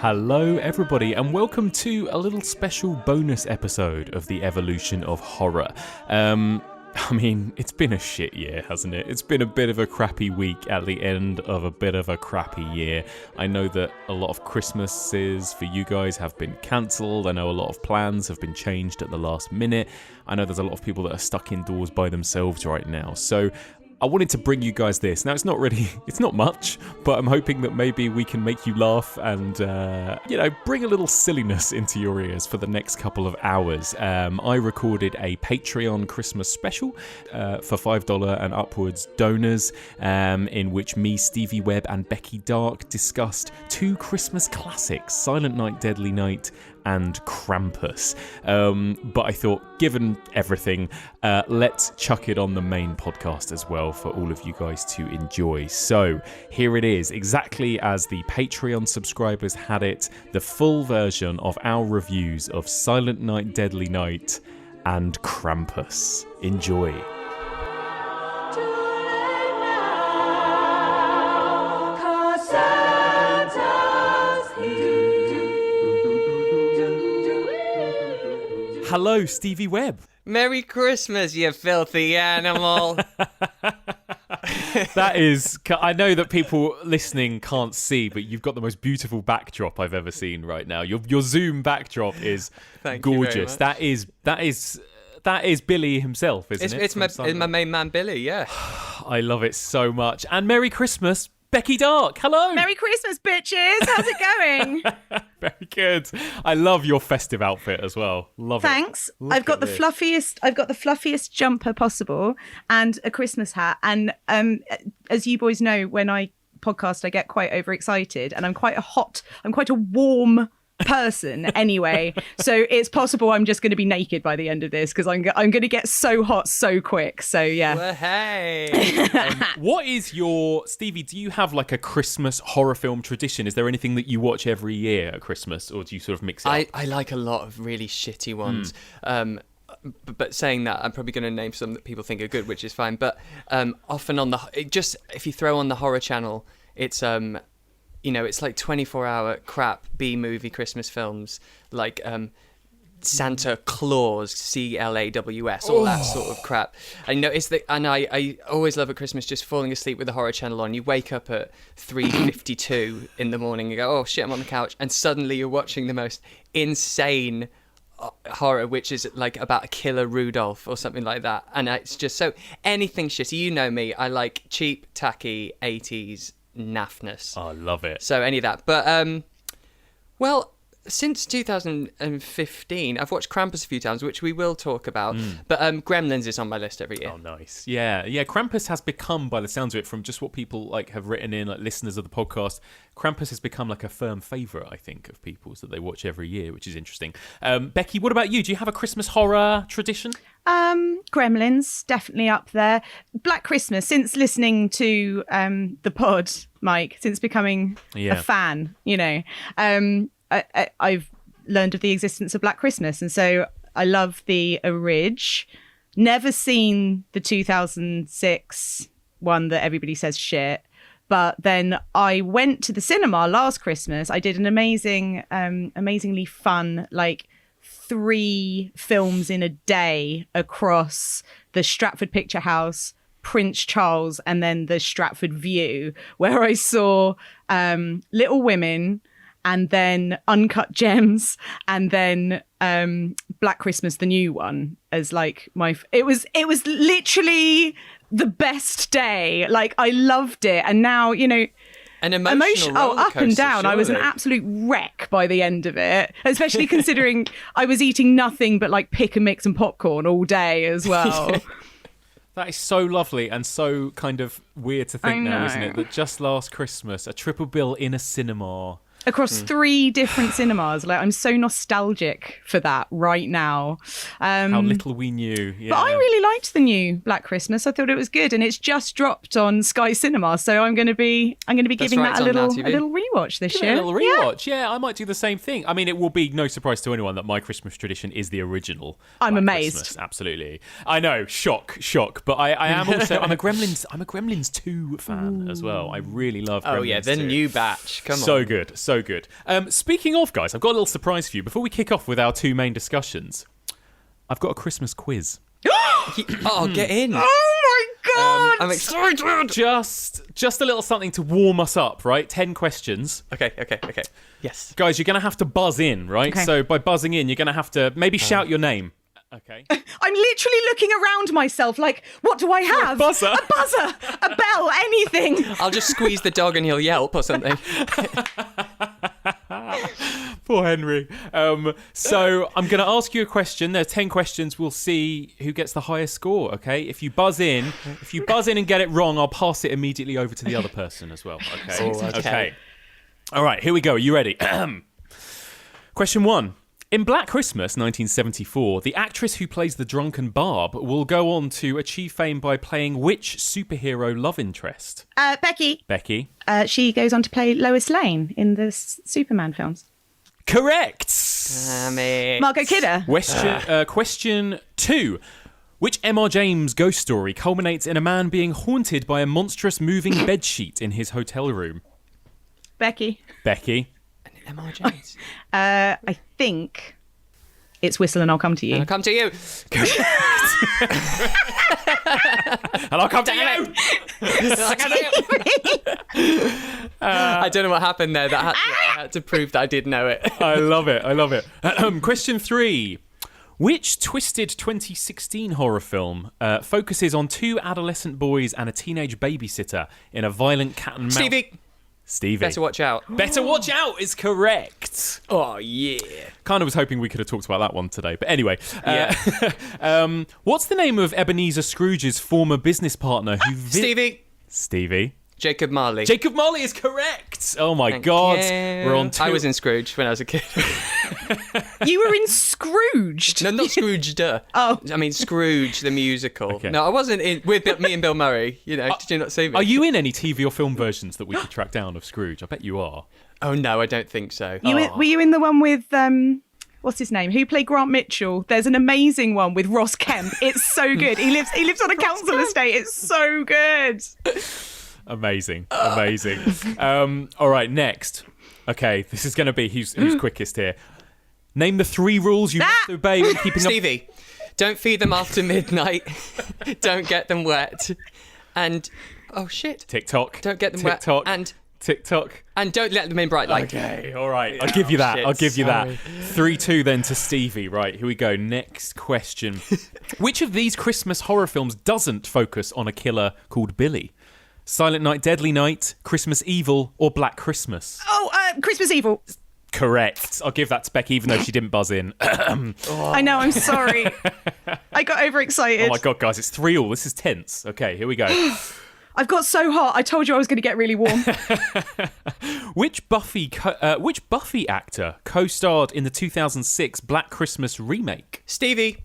Hello everybody and welcome to a little special bonus episode of the evolution of horror. I mean, it's been a shit year, hasn't it? It's been a bit of a crappy week at the end of a bit of a crappy year. I know that a lot of Christmases for you guys have been cancelled. I know a lot of plans have been changed at the last minute. I know there's a lot of people that are stuck indoors by themselves right now. So I wanted to bring you guys this. Now, it's not much, but I'm hoping that maybe we can make you laugh and, bring a little silliness into your ears for the next couple of hours. I recorded a Patreon Christmas special for $5 and upwards donors, in which me, Stevie Webb, and Becky Dark discussed two Christmas classics, Silent Night, Deadly Night, and Krampus. But I thought, given everything, let's chuck it on the main podcast as well for all of you guys to enjoy. So here it is, exactly as the Patreon subscribers had it, the full version of our reviews of Silent Night, Deadly Night, and Krampus. Enjoy. Hello, Stevie Webb. Merry Christmas, you filthy animal. That is, I know that people listening can't see, but you've got the most beautiful backdrop I've ever seen right now. Your Zoom backdrop is gorgeous. That is Billy himself, isn't it? It's my main man, Billy, yeah. I love it so much. And Merry Christmas, Becky Dark. Hello. Merry Christmas, bitches. How's it going? Very good. I love your festive outfit as well. Love Thanks. it. Thanks. I've got the fluffiest jumper possible and a Christmas hat. And as you boys know, when I podcast, I get quite overexcited, and I'm quite a warm person anyway. So it's possible I'm just going to be naked by the end of this because I'm going to get so hot so quick. So yeah. Well, hey. What is your, Stevie, do you have like a Christmas horror film tradition? Is there anything that you watch every year at Christmas, or do you sort of mix it up? I like a lot of really shitty ones. But saying that, I'm probably going to name some that people think are good, which is fine. But often if you throw on the horror channel, it's it's like 24-hour crap B-movie Christmas films, like Santa Claus, CLAWS, all that sort of crap. I always love at Christmas just falling asleep with the horror channel on. You wake up at 3:52 in the morning and go, oh shit, I'm on the couch, and suddenly you're watching the most insane horror, which is like about a killer Rudolph or something like that. And it's just so anything shitty. You know me, I like cheap, tacky 80s naffness. Oh, I love it. So any of that. But since 2015 I've watched Krampus a few times, which we will talk about. But Gremlins is on my list every year. Oh, nice. Yeah, Krampus has become, by the sounds of it, from just what people like have written in, like listeners of the podcast, Krampus has become like a firm favourite, I think, of people's that they watch every year, which is interesting. Becky, what about you? Do you have a Christmas horror tradition? Gremlins, definitely up there. Black Christmas, since listening to the pod, Mike, since becoming a fan, I've learned of the existence of Black Christmas, and so I love the orig. Never seen the 2006 one that everybody says shit, but then I went to the cinema last Christmas. I did an amazingly fun, like 3 films in a day across the Stratford Picture House, Prince Charles, and then the Stratford View, where I saw Little Women, and then Uncut Gems, and then Black Christmas, the new one, as like it was literally the best day. Like, I loved it, and now an emotional up and down. Surely. I was an absolute wreck by the end of it, especially considering I was eating nothing but like pick and mix and popcorn all day as well. That is so lovely and so kind of weird to think now, isn't it? That just last Christmas, a triple bill in a cinema. Across 3 different cinemas. Like, I'm so nostalgic for that right now. How little we knew. Yeah. But I really liked the new Black Christmas. I thought it was good, and it's just dropped on Sky Cinema, so I'm going to be giving that a little rewatch this year. A little rewatch. Yeah, I might do the same thing. I mean, it will be no surprise to anyone that my Christmas tradition is the original. I'm Black amazed. Christmas. Absolutely. I know, shock. But I am also I'm a Gremlins 2 fan as well. I really love Gremlins 2. Oh yeah, the new batch. Come on. So good. so good. Speaking of, guys, I've got a little surprise for you. Before we kick off with our two main discussions, I've got a Christmas quiz. Get in. Oh my god! I'm excited. Just a little something to warm us up, right? 10 questions. Okay. Yes. Guys, you're going to have to buzz in, right? Okay. So by buzzing in, you're going to have to maybe shout your name. Okay. I'm literally looking around myself like, what do I have? A buzzer, a bell, anything. I'll just squeeze the dog and he'll yelp or something. Poor Henry. So I'm going to ask you a question. There's 10 questions. We'll see who gets the highest score, okay? If you buzz in and get it wrong, I'll pass it immediately over to the other person as well, okay? Okay. All right, here we go. Are you ready? Question 1. In Black Christmas 1974, the actress who plays the drunken Barb will go on to achieve fame by playing which superhero love interest? Becky. Becky. She goes on to play Lois Lane in the Superman films. Correct! Damn it. Margot Kidder. Question 2. Which M.R. James ghost story culminates in a man being haunted by a monstrous moving bedsheet in his hotel room? Becky. M.R. James. I think it's Whistle and I'll Come to You. I'll come to you. And I'll come to you! I don't know what happened there. I had to prove that I did know it. I love it. Question 3. Which twisted 2016 horror film focuses on two adolescent boys and a teenage babysitter in a violent cat and mouse... Stevie. Better Watch Out. Better Watch Out is correct. Oh, yeah. Kind of was hoping we could have talked about that one today. But anyway. Yeah. What's the name of Ebenezer Scrooge's former business partner who... Stevie. Jacob Marley. Jacob Marley is correct. Oh, my God. You. We're on two... I was in Scrooge when I was a kid. You were in Scrooged? No, not Scrooged. Oh. I mean, Scrooge, the musical. Okay. No, I wasn't in with me and Bill Murray. You know, did you not see me? Are you in any TV or film versions that we could track down of Scrooge? I bet you are. Oh, no, I don't think so. Were you in the one with... what's his name? Who played Grant Mitchell? There's an amazing one with Ross Kemp. It's so good. He lives on a council estate. It's so good. Amazing. All right, next. Okay, this is going to be who's quickest here. Name the 3 rules you must obey when keeping Stevie, don't feed them after midnight. Don't get them wet. And, oh shit. TikTok. Don't get them TikTok. wet. And TikTok. And don't let them in bright light. Okay, all right. I'll give you that. Shit, I'll give you sorry. that. 3-2 then to Stevie. Right, here we go. Next question. Which of these Christmas horror films doesn't focus on a killer called Billy? Silent Night, Deadly Night, Christmas Evil, or Black Christmas? Oh, Christmas Evil. Correct. I'll give that to Becky, even though she didn't buzz in. I know, I'm sorry. I got overexcited. Oh my God, guys, it's 3-3. This is tense. Okay, here we go. I've got so hot. I told you I was going to get really warm. Which Buffy actor co-starred in the 2006 Black Christmas remake? Stevie.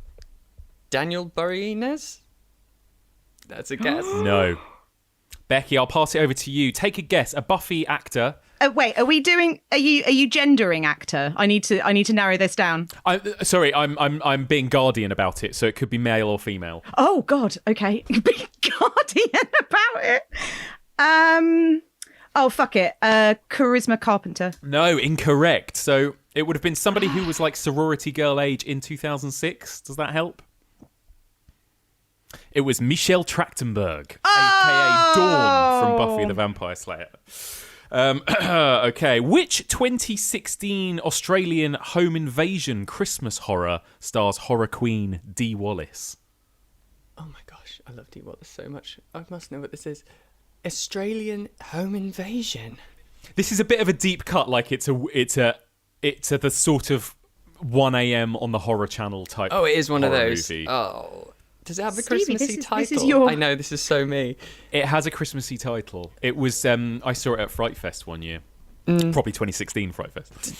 Daniel Boreanaz? That's a guess. No. Becky, I'll pass it over to you. Take a guess. A Buffy actor. Wait, are you gendering actor? I need to narrow this down. I'm being guardian about it, so it could be male or female. Oh God, okay. Be guardian about it. Oh fuck it. Charisma Carpenter. No, incorrect. So it would have been somebody who was like sorority girl age in 2006. Does that help? It was Michelle Trachtenberg, aka Dawn from Buffy the Vampire Slayer. Okay, which 2016 Australian home invasion Christmas horror stars horror queen Dee Wallace? Oh my gosh, I love Dee Wallace so much. I must know what this is. Australian home invasion. This is a bit of a deep cut, like it's a the sort of 1 a.m. on the horror channel type. Oh, it is one of horror those. movie. Oh. Does it have a Stevie, Christmassy title? This is your... I know, this is so me. It has a Christmassy title. It was, I saw it at Fright Fest one year. Probably 2016 Fright Fest.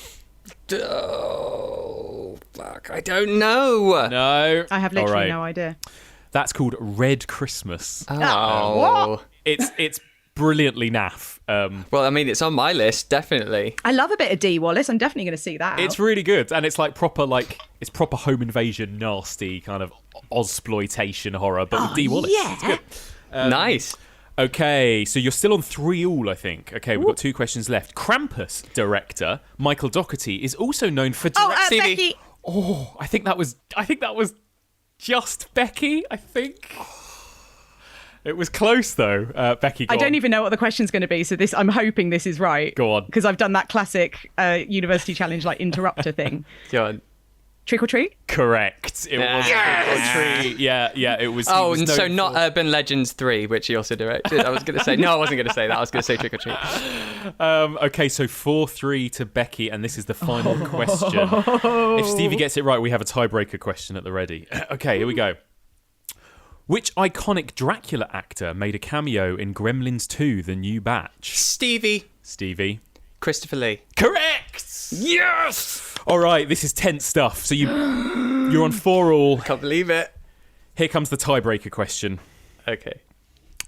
Oh, fuck. I don't know. No. I have literally no idea. That's called Red Christmas. Oh. It's brilliantly naff. Well, I mean, it's on my list, definitely. I love a bit of Dee Wallace. I'm definitely going to see that. It's really good, and it's like proper home invasion, nasty kind of Ozploitation horror, but with Dee Wallace. Yeah. It's good. Nice. Okay, so you're still on 3-3, I think. Okay, we've got 2 questions left. Krampus director Michael Dougherty is also known for Becky. Oh, I think that was just Becky, I think. It was close though. Becky, go I don't on. even know what the question's going to be, so I'm hoping this is right. Go on. Because I've done that classic university challenge like interrupter thing. Go on. Trick or treat? Correct. It was Trick or Treat. Yeah, it was. Oh, he was and so known not for- Urban Legends 3, which he also directed. I was going to say, no, I wasn't going to say that. I was going to say Trick or Treat. Okay, so 4-3 to Becky, and this is the final question. If Stevie gets it right, we have a tiebreaker question at the ready. Okay, here we go. Which iconic Dracula actor made a cameo in Gremlins 2, The New Batch? Stevie. Christopher Lee. Correct! Yes! All right, this is tense stuff. So you're on 4-4. Can't believe it. Here comes the tiebreaker question. Okay.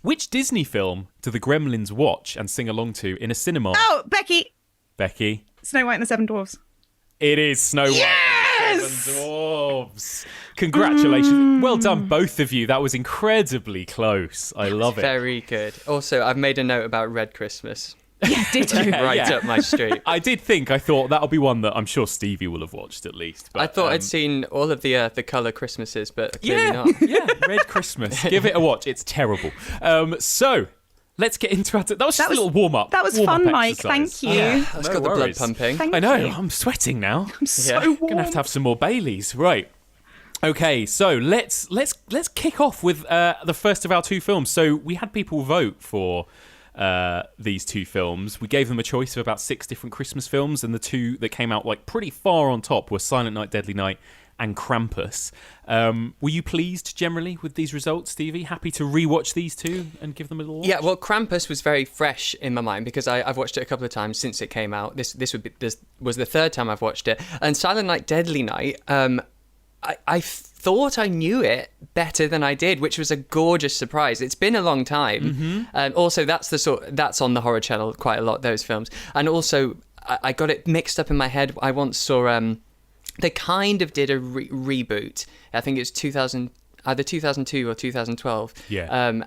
Which Disney film do the Gremlins watch and sing along to in a cinema? Oh, Becky. Becky. Snow White and the Seven Dwarfs. It is Snow White and the Seven Dwarfs. Congratulations. Well done, both of you. That was incredibly close. I love it. Very good. Also, I've made a note about Red Christmas. Yeah, ditto. Right up my street. I thought that'll be one that I'm sure Stevie will have watched at least. But, I thought I'd seen all of the colour Christmases, but clearly not. Yeah, Red Christmas. Give it a watch. It's terrible. So let's get into it. That was just a little warm-up. That was warm-up fun, Mike. exercise. Thank you. It's got the blood worries. pumping. Thank I know. you. I'm sweating now. I'm so Yeah. warm. Gonna have some more Baileys, right? Okay, so let's kick off with the first of our 2 films. So we had people vote for these 2 films. We gave them a choice of about 6 different Christmas films, and the 2 that came out like pretty far on top were Silent Night, Deadly Night, and Krampus. Were you pleased generally with these results, Stevie? Happy to rewatch these 2 and give them a little watch? Yeah, well, Krampus was very fresh in my mind because I've watched it a couple of times since it came out. This was the 3rd time I've watched it. And Silent Night, Deadly Night, I thought I knew it better than I did, which was a gorgeous surprise. It's been a long time. And also, that's on the Horror Channel quite a lot, those films. And also, I got it mixed up in my head. I once saw... they kind of did a reboot. I think it was either 2002 or 2012. Yeah.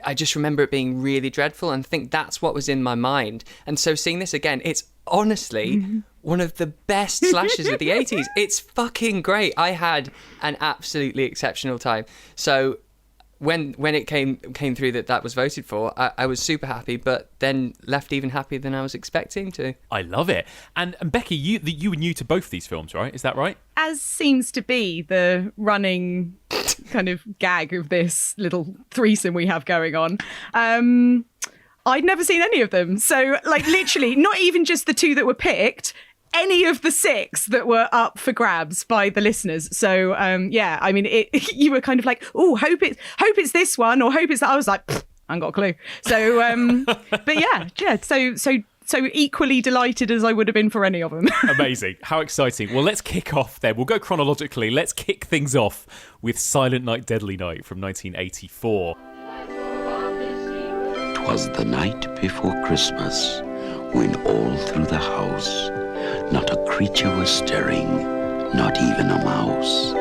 I just remember it being really dreadful, and I think that's what was in my mind. And so seeing this again, it's honestly one of the best slashes of the 80s. It's fucking great. I had an absolutely exceptional time. So when it came through that was voted for, I was super happy, but then left even happier than I was expecting to. I love it. And Becky, you were new to both these films, right? Is that right? As seems to be the running kind of gag of this little threesome we have going on. I'd never seen any of them. So, like, literally, not even just the 2 that were picked, any of the 6 that were up for grabs by the listeners. So, yeah, I mean, you were kind of like, oh, hope it's this one, or hope it's that. I was like, I ain't got a clue. So, but yeah. So equally delighted as I would have been for any of them. Amazing. How exciting. Well, let's kick off then. We'll go chronologically. Let's kick things off with Silent Night, Deadly Night from 1984. 'Twas the night before Christmas, when all through the house not a creature was stirring, not even a mouse.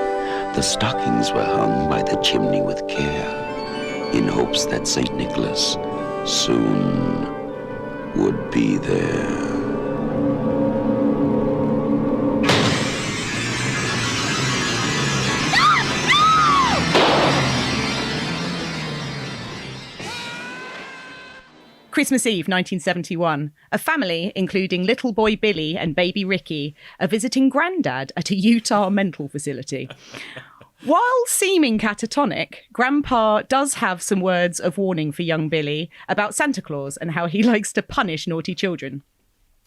The stockings were hung by the chimney with care, in hopes that St. Nicholas soon would be there. Christmas Eve, 1971. A family, including little boy Billy and baby Ricky, are visiting Grandad at a Utah mental facility. While seeming catatonic, Grandpa does have some words of warning for young Billy about Santa Claus and how he likes to punish naughty children.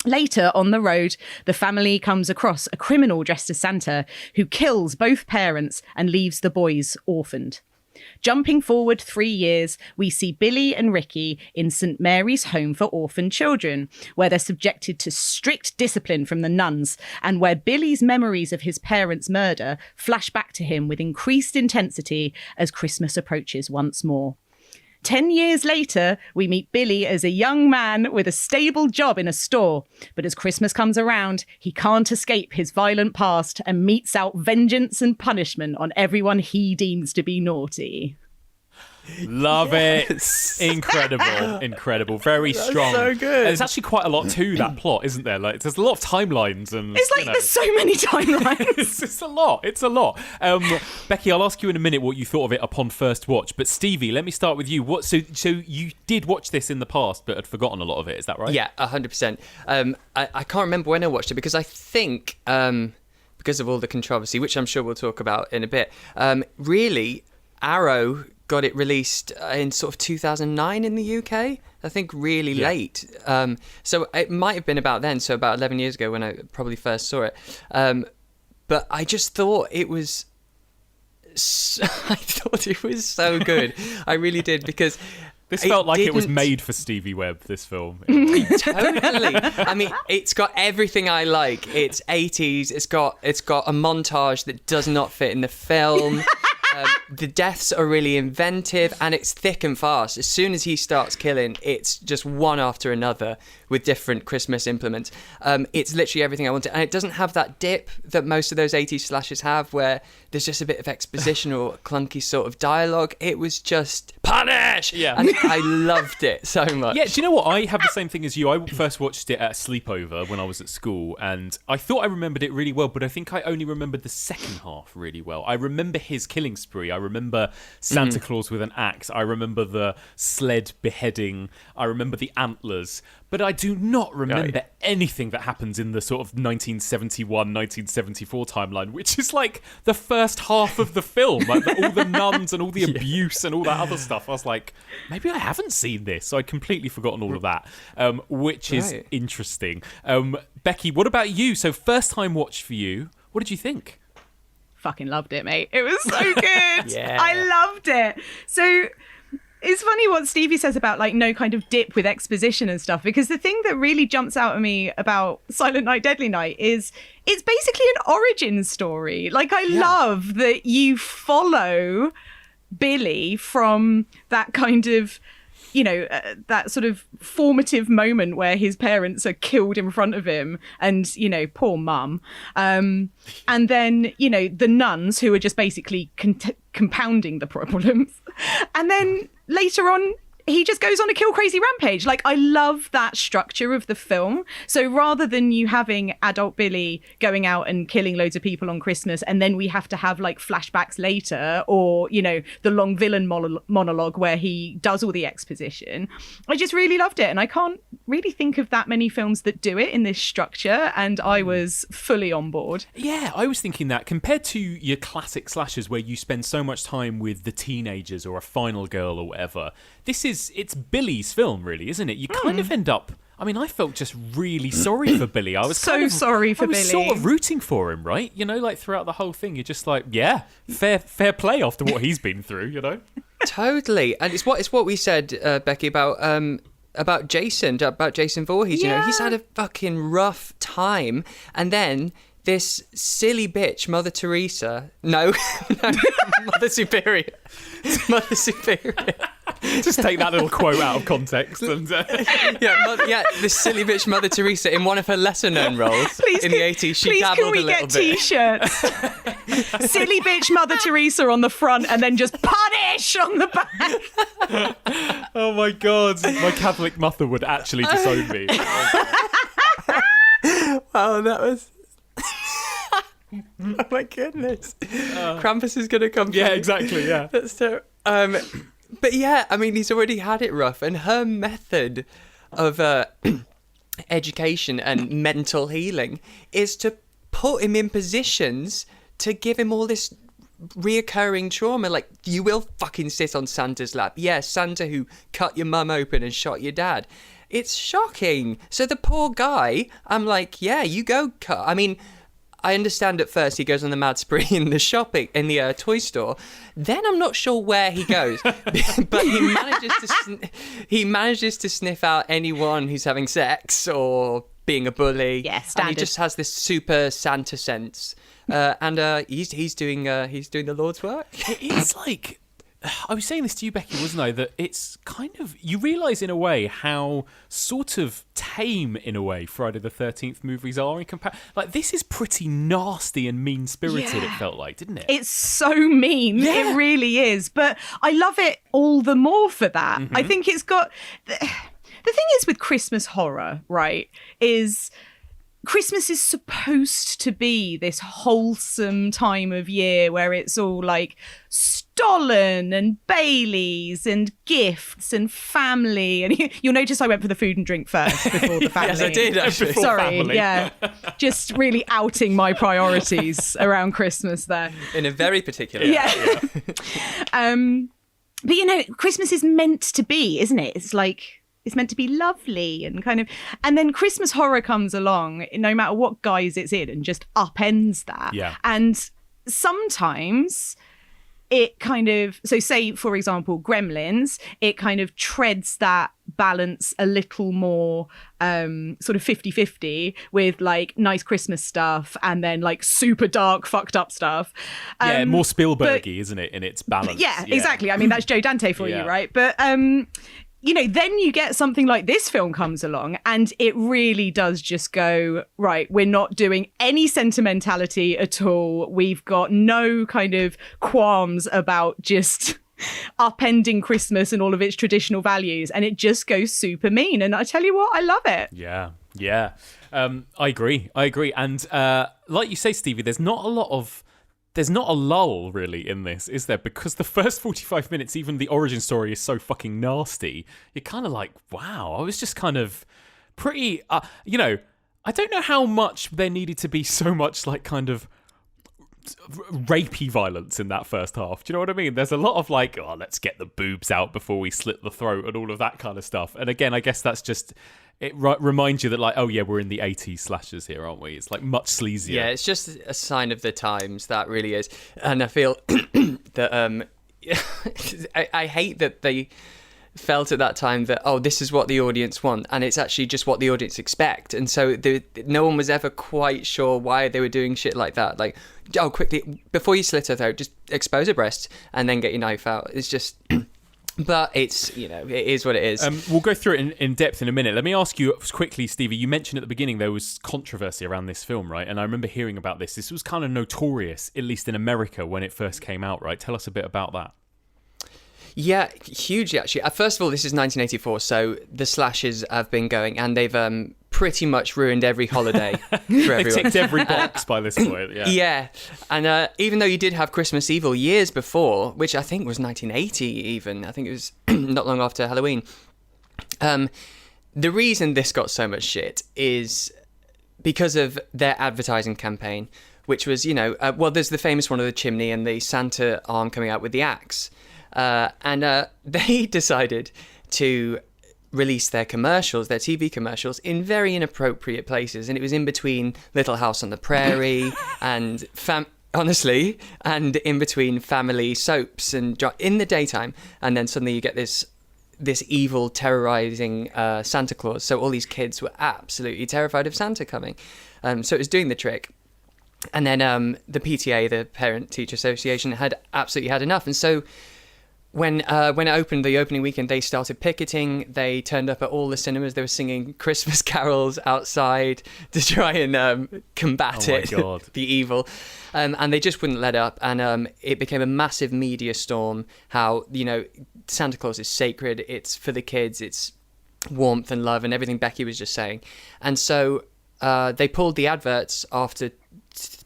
Later, on the road, the family comes across a criminal dressed as Santa who kills both parents and leaves the boys orphaned. Jumping forward 3 years, we see Billy and Ricky in St. Mary's Home for Orphan Children, where they're subjected to strict discipline from the nuns, and where Billy's memories of his parents' murder flash back to him with increased intensity as Christmas approaches once more. 10 years later, we meet Billy as a young man with a stable job in a store. But as Christmas comes around, he can't escape his violent past and metes out vengeance and punishment on everyone he deems to be naughty. Love it. Incredible. Very strong. so good. And there's actually quite a lot to that plot, isn't there? Like, there's a lot of timelines and It's like there's so many timelines. it's a lot. Becky, I'll ask you in a minute what you thought of it upon first watch. But Stevie, let me start with you. So you did watch this in the past, but had forgotten a lot of it. Is that right? Yeah, 100%. I can't remember when I watched it because I think because of all the controversy, which I'm sure we'll talk about in a bit. Really, Arrow got it released in sort of 2009 in the UK. I think really late. So it might have been about then, so about 11 years ago when I probably first saw it. But I just thought it was so good. I really did, because this felt like it was made for Stevie Webb, this film. Totally. I mean, it's got everything I like. It's 80s. It's got a montage that does not fit in the film. The deaths are really inventive, and it's thick and fast. As soon as he starts killing, it's just one after another with different Christmas implements. It's literally everything I wanted. And it doesn't have that dip that most of those 80s slashes have, where there's just a bit of exposition or clunky sort of dialogue. It was just punish! Yeah. And I loved it so much. Yeah, do you know what? I have the same thing as you. I first watched it at a sleepover when I was at school, and I thought I remembered it really well, but I think I only remembered the second half really well. I remember his killing spree. I remember Santa Claus with an axe. I remember the sled beheading. I remember the antlers. But I do not remember anything that happens in the sort of 1971, 1974 timeline, which is like the first half of the film. Like all the nuns and all the abuse and all that other stuff. I was like, maybe I haven't seen this. So I'd completely forgotten all of that, which is interesting. Becky, what about you? So first time watch for you. What did you think? Fucking loved it, mate. It was so good. Yeah. I loved it. So it's funny what Stevie says about like no kind of dip with exposition and stuff, because the thing that really jumps out at me about Silent Night, Deadly Night is it's basically an origin story. Like I love that you follow Billy from that kind of, you know, that sort of formative moment where his parents are killed in front of him and, you know, poor mum. And then, you know, the nuns who are just basically compounding the problems. And then later on, he just goes on a kill crazy rampage. Like, I love that structure of the film. So rather than you having adult Billy going out and killing loads of people on Christmas, and then we have to have like flashbacks later, or, you know, the long villain monologue where he does all the exposition, I just really loved it. And I can't really think of that many films that do it in this structure. And I was fully on board. Yeah, I was thinking that compared to your classic slashers where you spend so much time with the teenagers or a final girl or whatever, it's Billy's film, really, isn't it? You kind of end up... I mean, I felt just really sorry for Billy. I was sorry for Billy. I was sort of rooting for him, right? You know, like throughout the whole thing, you're just like, yeah, fair play after what he's been through, you know? Totally. And it's what we said, Becky, about Jason Voorhees. You know, he's had a fucking rough time, and then this silly bitch, Mother Superior. Just take that little quote out of context. And, this silly bitch Mother Teresa in one of her lesser-known roles in the 80s. She dabbled a little bit. Please can we get T-shirts? Silly bitch Mother Teresa on the front and then just punish on the back. Oh my God. My Catholic mother would actually disown me. Wow, that was... Oh my goodness. Krampus is going to come. Yeah, exactly, yeah. That's so... But yeah, I mean, he's already had it rough, and her method of education and mental healing is to put him in positions to give him all this reoccurring trauma. Like, you will fucking sit on Santa's lap. Yeah, Santa who cut your mum open and shot your dad. It's shocking. So the poor guy, I'm like, yeah, you go cut. I mean... I understand at first he goes on the mad spree in the toy store. Then I'm not sure where he goes, but he manages to sniff out anyone who's having sex or being a bully. Yeah, standard. And he just has this super Santa sense, and he's doing the Lord's work. It's like I was saying this to you, Becky, wasn't I? That it's kind of, you realise in a way how sort of tame, in a way, Friday the 13th movies are in comparison. Like, this is pretty nasty and mean-spirited, it felt like, didn't it? It's so mean. Yeah. It really is. But I love it all the more for that. I think it's got... The thing is with Christmas horror, right, is... Christmas is supposed to be this wholesome time of year where it's all like Stollen and Baileys and gifts and family. And you'll notice I went for the food and drink first before the family. Yes, I did, actually. Sorry, family. yeah. Just really outing my priorities around Christmas there. In a very particular Yeah. But, you know, Christmas is meant to be, isn't it? It's like... It's meant to be lovely and kind of... And then Christmas horror comes along, no matter what guise it's in, and just upends that. Yeah. And sometimes it kind of... So say, for example, Gremlins, it kind of treads that balance a little more sort of 50-50 with like nice Christmas stuff and then like super dark, fucked up stuff. More Spielberg-y, isn't it, in its balance? Yeah, exactly. I mean, that's Joe Dante for Yeah. you, right? But... you know, then you get something like this film comes along and it really does just go, right, we're not doing any sentimentality at all. We've got no kind of qualms about just upending Christmas and all of its traditional values. And it just goes super mean. And I tell you what, I love it. Yeah. I agree. And like you say, Stevie, there's not a lull really in this, is there? Because the first 45 minutes, even the origin story is so fucking nasty. You're kind of like, wow, I was just kind of pretty, you know, I don't know how much there needed to be so much like kind of rapey violence in that first half. Do you know what I mean? There's a lot of like, oh, let's get the boobs out before we slit the throat and all of that kind of stuff. And again, I guess that's just... It reminds you that, like, oh, yeah, we're in the 80s slashers here, aren't we? It's, like, much sleazier. Yeah, it's just a sign of the times, that really is. And I feel that... I hate that they felt at that time that, oh, this is what the audience want, and it's actually just what the audience expect. And so no one was ever quite sure why they were doing shit like that. Like, oh, quickly, before you slit her throat, just expose her breast and then get your knife out. It's just... But it's, you know, it is what it is. We'll go through it in depth in a minute. Let me ask you quickly, Stevie, you mentioned at the beginning there was controversy around this film, right? And I remember hearing about this. This was kind of notorious, at least in America, when it first came out, right? Tell us a bit about that. Yeah, hugely, actually. First of all, this is 1984, so the slashes have been going, and they've pretty much ruined every holiday for everyone. They ticked every box by this point, yeah. Yeah, and even though you did have Christmas Evil years before, which I think was 1980 even, I think it was not long after Halloween, the reason this got so much shit is because of their advertising campaign, which was, you know, well, there's the famous one of the chimney and the Santa arm coming out with the axe. And they decided to release their commercials, their TV commercials, in very inappropriate places. And it was in between Little House on the Prairie and honestly, and in between family soaps and in the daytime. And then suddenly you get this evil, terrorizing Santa Claus. So all these kids were absolutely terrified of Santa coming. So it was doing the trick. And then the PTA, the Parent Teacher Association, had absolutely had enough. And so when it opened, the opening weekend, they started picketing. They turned up at all the cinemas. They were singing Christmas carols outside to try and combat the evil. And they just wouldn't let up. And it became a massive media storm, how, you know, Santa Claus is sacred. It's for the kids. It's warmth and love and everything Becky was just saying. And so they pulled the adverts after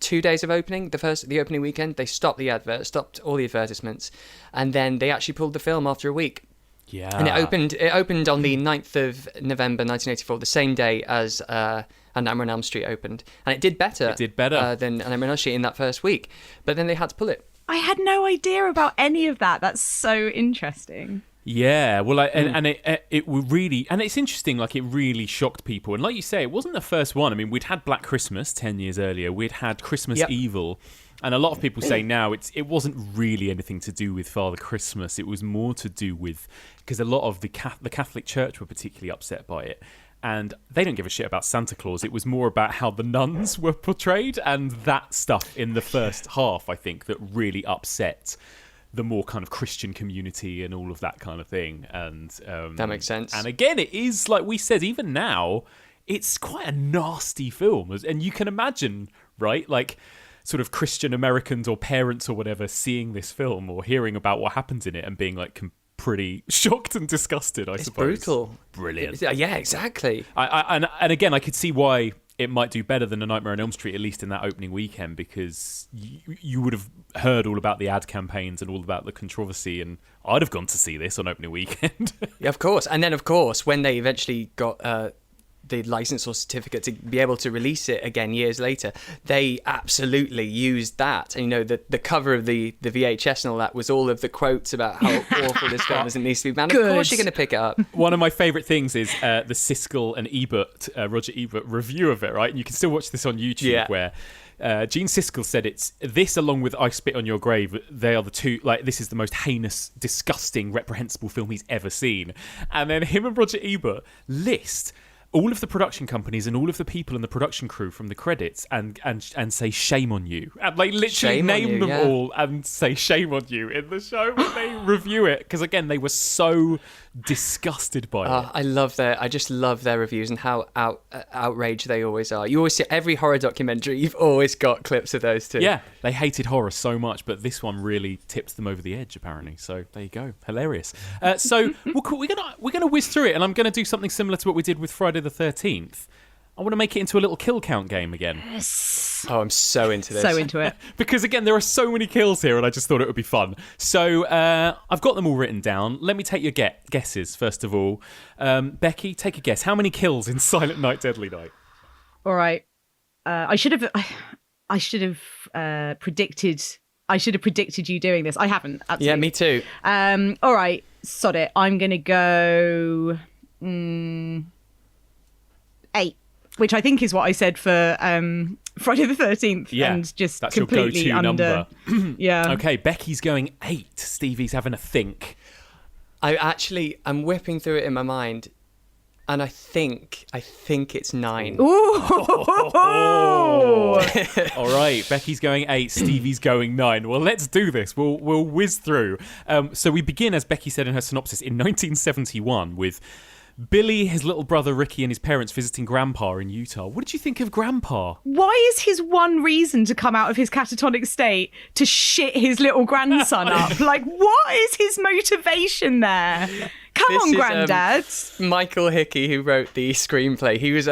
2 days of opening. The opening weekend, they stopped the adverts, stopped all the advertisements, and then they actually pulled the film after a week. Yeah. And it opened on the 9th of November 1984, the same day as A Nightmare on Elm Street opened, and it did better than A Nightmare on Elm Street in that first week, but then they had to pull it. I had no idea about any of that. That's so interesting. Yeah, well, and it really, and it's interesting, like, it really shocked people. And like you say, it wasn't the first one. I mean, we'd had Black Christmas 10 years earlier. We'd had Christmas Evil. And a lot of people say now it wasn't really anything to do with Father Christmas. It was more to do with, because a lot of the Catholic Church were particularly upset by it. And they don't give a shit about Santa Claus. It was more about how the nuns were portrayed, and that stuff in the first half, I think, that really upset the more kind of Christian community and all of that kind of thing. And that makes sense. And again, it is, like we said, even now, it's quite a nasty film. And you can imagine, right, like sort of Christian Americans or parents or whatever seeing this film or hearing about what happens in it and being like pretty shocked and disgusted, I suppose. It's brutal. Brilliant. Yeah, exactly. And again, I could see why it might do better than A Nightmare on Elm Street, at least in that opening weekend, because you would have heard all about the ad campaigns and all about the controversy, and I'd have gone to see this on opening weekend. Yeah, of course. And then, of course, when they eventually got the license or certificate to be able to release it again years later, they absolutely used that. And, you know, the cover of the VHS and all that was all of the quotes about how awful this film is and needs to be banned. Of course you're going to pick it up. One of my favourite things is the Siskel and Ebert, Roger Ebert review of it, right? And you can still watch this on YouTube, where Gene Siskel said it's this along with I Spit on Your Grave, they are the two, like, this is the most heinous, disgusting, reprehensible film he's ever seen. And then him and Roger Ebert list all of the production companies and all of the people in the production crew from the credits and say shame on you, and like literally name them all and say shame on you in the show when they review it, because again they were so disgusted by it. I just love their reviews and how outraged they always are. You always see every horror documentary, you've always got clips of those two. Yeah, they hated horror so much, but this one really tipped them over the edge apparently. So there you go, hilarious. So we're gonna whiz through it, and I'm gonna do something similar to what we did with Friday the 13th. I want to make it into a little kill count game again. Yes. Oh, I'm so into this. So into it. Because again, there are so many kills here, and I just thought it would be fun. So I've got them all written down. Let me take your guesses, first of all. Becky, take a guess. How many kills in Silent Night, Deadly Night? All right. I should have predicted you doing this. I haven't. Absolutely. Yeah, me too. All right. Sod it. I'm going to go 8, which I think is what I said for Friday the 13th. Yeah, and just that's completely your go-to under. number. Yeah. Okay, Becky's going 8. Stevie's having a think. I'm whipping through it in my mind, and I think it's 9. Ooh. All right, Becky's going 8, Stevie's going 9. Well, let's do this. We'll whiz through. So we begin, as Becky said in her synopsis, in 1971 with Billy, his little brother Ricky, and his parents visiting Grandpa in Utah. What did you think of Grandpa? Why is his one reason to come out of his catatonic state to shit his little grandson up? Like, what is his motivation there? Come on, Grandad. Michael Hickey, who wrote the screenplay, he was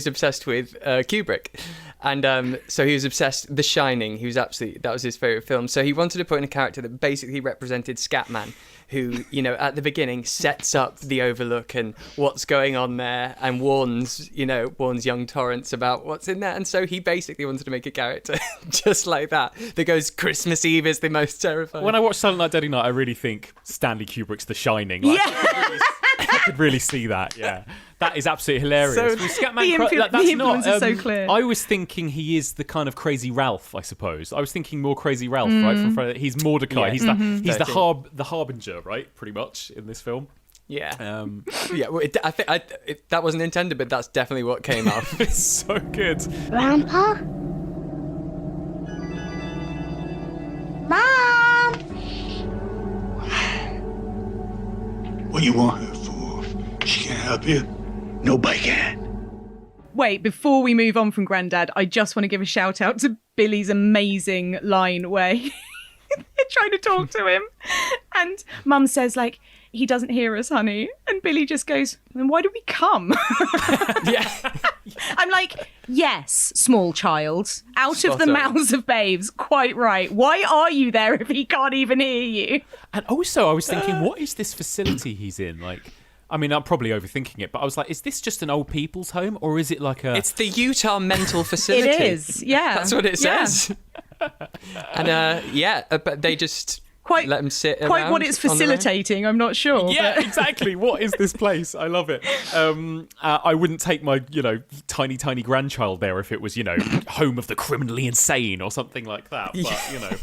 obsessed with Kubrick. And so he was obsessed. The Shining, that was his favourite film. So he wanted to put in a character that basically represented Scatman, who, you know, at the beginning sets up the Overlook and what's going on there and warns young Torrance about what's in there. And so he basically wanted to make a character just like that goes, Christmas Eve is the most terrifying. When I watch Silent Night, Deadly Night, I really think Stanley Kubrick's The Shining. Like, Yeah. I could really see that, yeah. That is absolutely hilarious. So the influence is so clear. I was thinking he is the kind of Crazy Ralph, I suppose. I was thinking more Crazy Ralph, right? From Friday. He's Mordecai. Yeah. He's the harbinger, right? Pretty much in this film. Yeah. Yeah. Well, I think that wasn't intended, but that's definitely what came out. It's so good. Grandpa? Mom! What you want her for? She can't help you. Nobody can. Wait, before we move on from Grandad, I just want to give a shout out to Billy's amazing line where they're trying to talk to him and Mum says, like, he doesn't hear us, honey. And Billy just goes, then why do we come? Yeah. I'm like, yes, small child, out of the mouths of babes, quite right. Why are you there if he can't even hear you? And also I was thinking, what is this facility he's in? Like, I mean, I'm probably overthinking it, but I was like, is this just an old people's home, or is it like a... It's the Utah Mental Facility. It is, yeah. That's what it says. Yeah. And, but they just... Quite, let them sit quite around what it's facilitating, I'm not sure. Yeah, but... exactly. What is this place? I love it. I wouldn't take my, tiny grandchild there if it was, home of the criminally insane or something like that. But,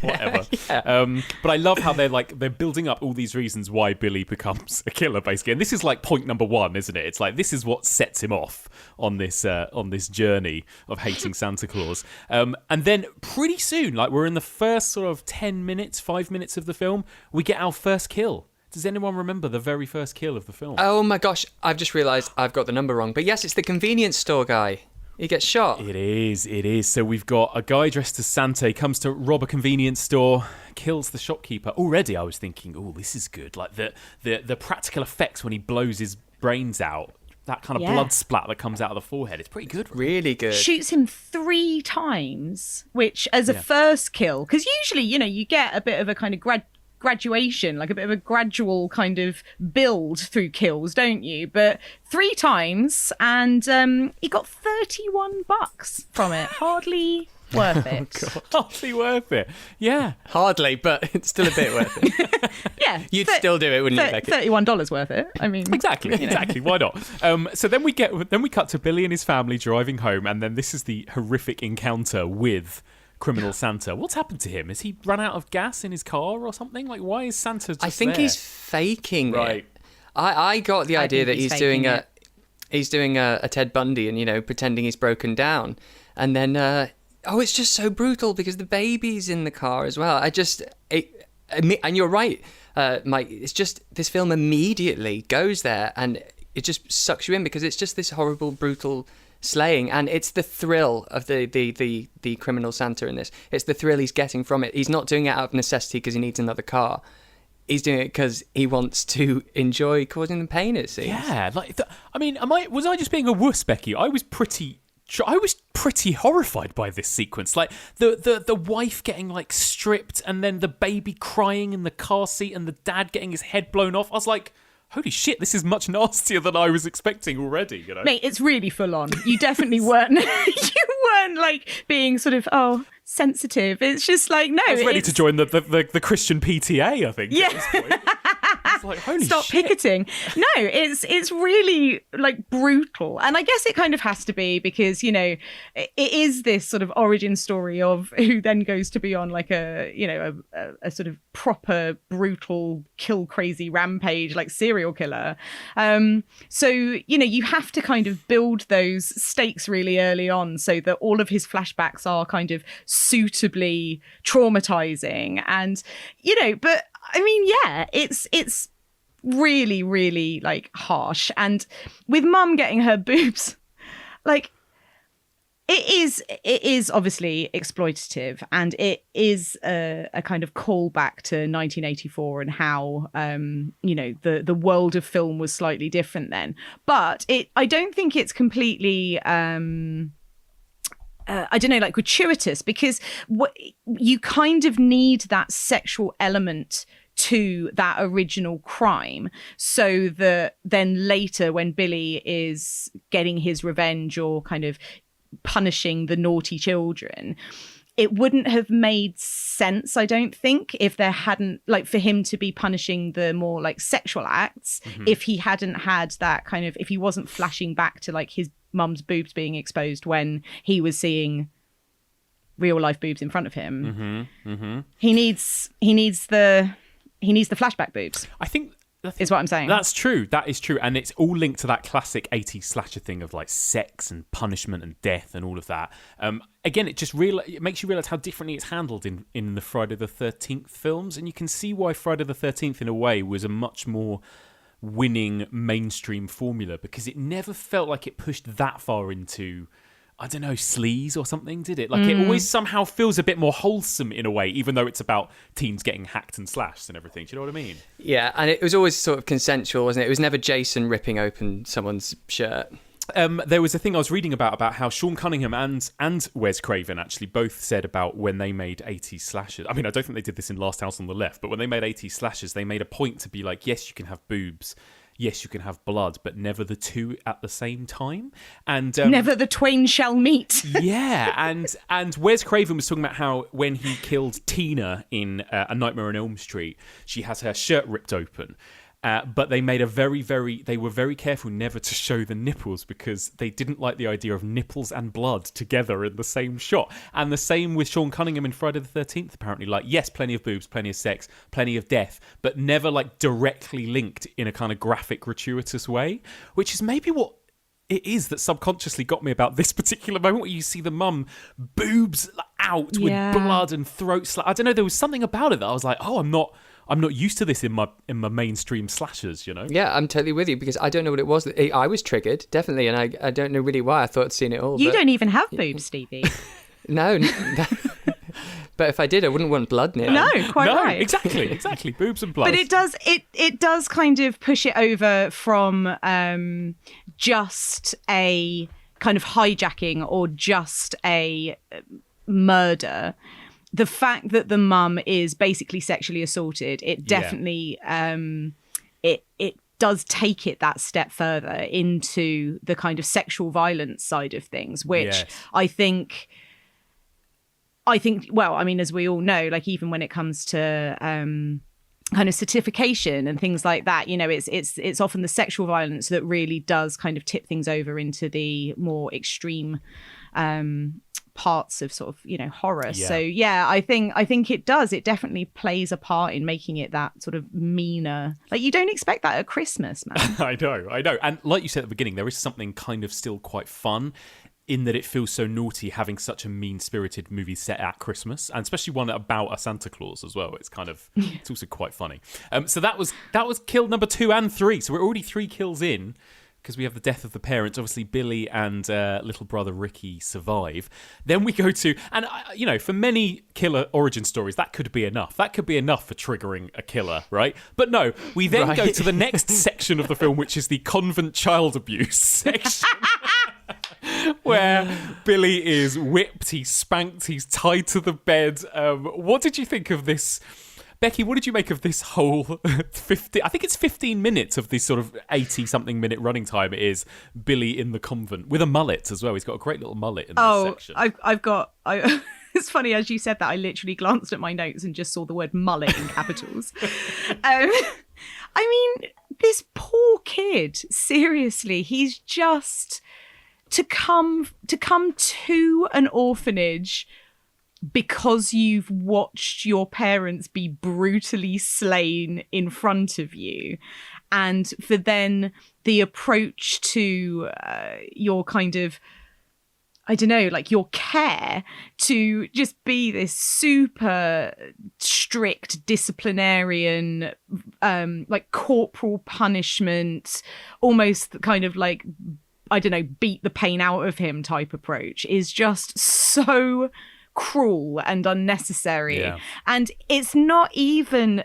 whatever. Yeah. But I love how they're building up all these reasons why Billy becomes a killer, basically. And this is like point number 1, isn't it? It's like, this is what sets him off on this journey of hating Santa Claus. And then pretty soon, like we're in the first sort of 5 minutes of the the film, we get our first kill. Does anyone remember the very first kill of the film? Oh my gosh, I've just realised I've got the number wrong. But yes, it's the convenience store guy. He gets shot. It is. So we've got a guy dressed as Santa. He comes to rob a convenience store, kills the shopkeeper. Already I was thinking, oh, this is good. Like the practical effects when he blows his brains out, that kind of blood splat that comes out of the forehead. It's pretty good. Really good. Shoots him 3 times, which as a first kill, because usually, you get a bit of a kind of graduation, like a bit of a gradual kind of build through kills, don't you? But 3 times, and he got $31 from it. Hardly worth it. Oh, God. Hardly worth it. Yeah. Hardly, but it's still a bit worth it. Yeah. You'd still do it, wouldn't you, Becky? $31 worth it. I mean, Exactly. Why not? So then we cut to Billy and his family driving home, and then this is the horrific encounter with criminal Santa. What's happened to him? Has he run out of gas in his car or something? Like, why is Santa just I think there? he's faking Right. it. I got the idea that he's he's doing a Ted Bundy and, pretending he's broken down. And then, it's just so brutal because the baby's in the car as well. And you're right, Mike, it's just this film immediately goes there and it just sucks you in because it's just this horrible, brutal slaying, and it's the thrill of the criminal Santa in this. It's the thrill he's getting from it. He's not doing it out of necessity because he needs another car. He's doing it because he wants to enjoy causing them pain, it seems. Yeah, was I just being a wuss, Becky? I was pretty horrified by this sequence. Like the wife getting like stripped, and then the baby crying in the car seat, and the dad getting his head blown off. I was like, holy shit, this is much nastier than I was expecting already, Mate, it's really full on. You definitely weren't like being sort of, sensitive. It's just like, no. I was ready to join the Christian PTA, I think. Yeah. At this point. It's like, holy Stop shit. picketing. No, it's really like brutal. And I guess it kind of has to be because, it is this sort of origin story of who then goes to be on like a sort of proper brutal kill crazy rampage, like serial killer. So, you have to kind of build those stakes really early on so that all of his flashbacks are kind of suitably traumatizing. And, but I mean, yeah, it's really, really like harsh. And with Mum getting her boobs, like it is obviously exploitative, and it is a kind of callback to 1984 and how the world of film was slightly different then. But I don't think it's completely like gratuitous, because you kind of need that sexual element to that original crime, so that then later when Billy is getting his revenge or kind of punishing the naughty children, it wouldn't have made sense, I don't think, if there hadn't, like, for him to be punishing the more like sexual acts, if he hadn't had that kind of, if he wasn't flashing back to like his mum's boobs being exposed when he was seeing real life boobs in front of him. He needs the flashback boobs. I think is what I'm saying. That's true. That is true. And it's all linked to that classic 80s slasher thing of like sex and punishment and death and all of that. Again, it makes you realise how differently it's handled in the Friday the 13th films. And you can see why Friday the 13th, in a way, was a much more winning mainstream formula, because it never felt like it pushed that far into, I don't know, sleaze or something, did it? Like, it always somehow feels a bit more wholesome in a way, even though it's about teens getting hacked and slashed and everything. Do you know what I mean? Yeah, and it was always sort of consensual, wasn't it? It was never Jason ripping open someone's shirt. There was a thing I was reading about how Sean Cunningham and Wes Craven actually both said about when they made 80s slashers. I mean, I don't think they did this in Last House on the Left, but when they made 80s slashers, they made a point to be like, yes, you can have boobs, yes, you can have blood, but never the two at the same time. And never the twain shall meet. Yeah, and Wes Craven was talking about how when he killed Tina in A Nightmare on Elm Street, she has her shirt ripped open. But they made they were very careful never to show the nipples, because they didn't like the idea of nipples and blood together in the same shot. And the same with Sean Cunningham in Friday the 13th, apparently. Like, yes, plenty of boobs, plenty of sex, plenty of death, but never like directly linked in a kind of graphic, gratuitous way, which is maybe what it is that subconsciously got me about this particular moment where you see the mum boobs out with blood and throat slat. I don't know, there was something about it that I was like, oh, I'm not used to this in my mainstream slashers, you know? Yeah, I'm totally with you, because I don't know what it was. I was triggered, definitely, and I don't know really why. I thought I'd seen it all. You don't even have boobs, Stevie. No. But if I did, I wouldn't want blood near. No, quite right. Exactly. Boobs and blood. But it does kind of push it over from just a kind of hijacking or just a murder. The fact that the mum is basically sexually assaulted, it definitely it does take it that step further into the kind of sexual violence side of things, which I think, well, I mean, as we all know, like even when it comes to kind of certification and things like that, you know, it's often the sexual violence that really does kind of tip things over into the more extreme parts of sort of, you know, horror. So I think it does. It definitely plays a part in making it that sort of meaner. Like, you don't expect that at Christmas, man. I know. And like you said at the beginning, there is something kind of still quite fun in that it feels so naughty having such a mean-spirited movie set at Christmas, and especially one about a Santa Claus as well. It's kind of, it's also quite funny. So that was kill number 2 and 3. So we're already 3 kills in, because we have the death of the parents. Obviously, Billy and little brother Ricky survive. Then we go to, and you know, for many killer origin stories, that could be enough. That could be enough for triggering a killer, right? But no, we then go to the next section of the film, which is the convent child abuse section. Where Billy is whipped, he's spanked, he's tied to the bed. What did you think of this? Becky, what did you make of this whole 15 minutes of this sort of 80-something minute running time? It is Billy in the convent with a mullet as well. He's got a great little mullet in this section. It's funny, as you said that, I literally glanced at my notes and just saw the word mullet in capitals. I mean, this poor kid, seriously, he's just... To come to an orphanage because you've watched your parents be brutally slain in front of you, and for then the approach to your kind of, I don't know, like your care to just be this super strict disciplinarian, like corporal punishment, almost kind of like, I don't know, beat the pain out of him type approach is just so cruel and unnecessary. Yeah. And it's not even...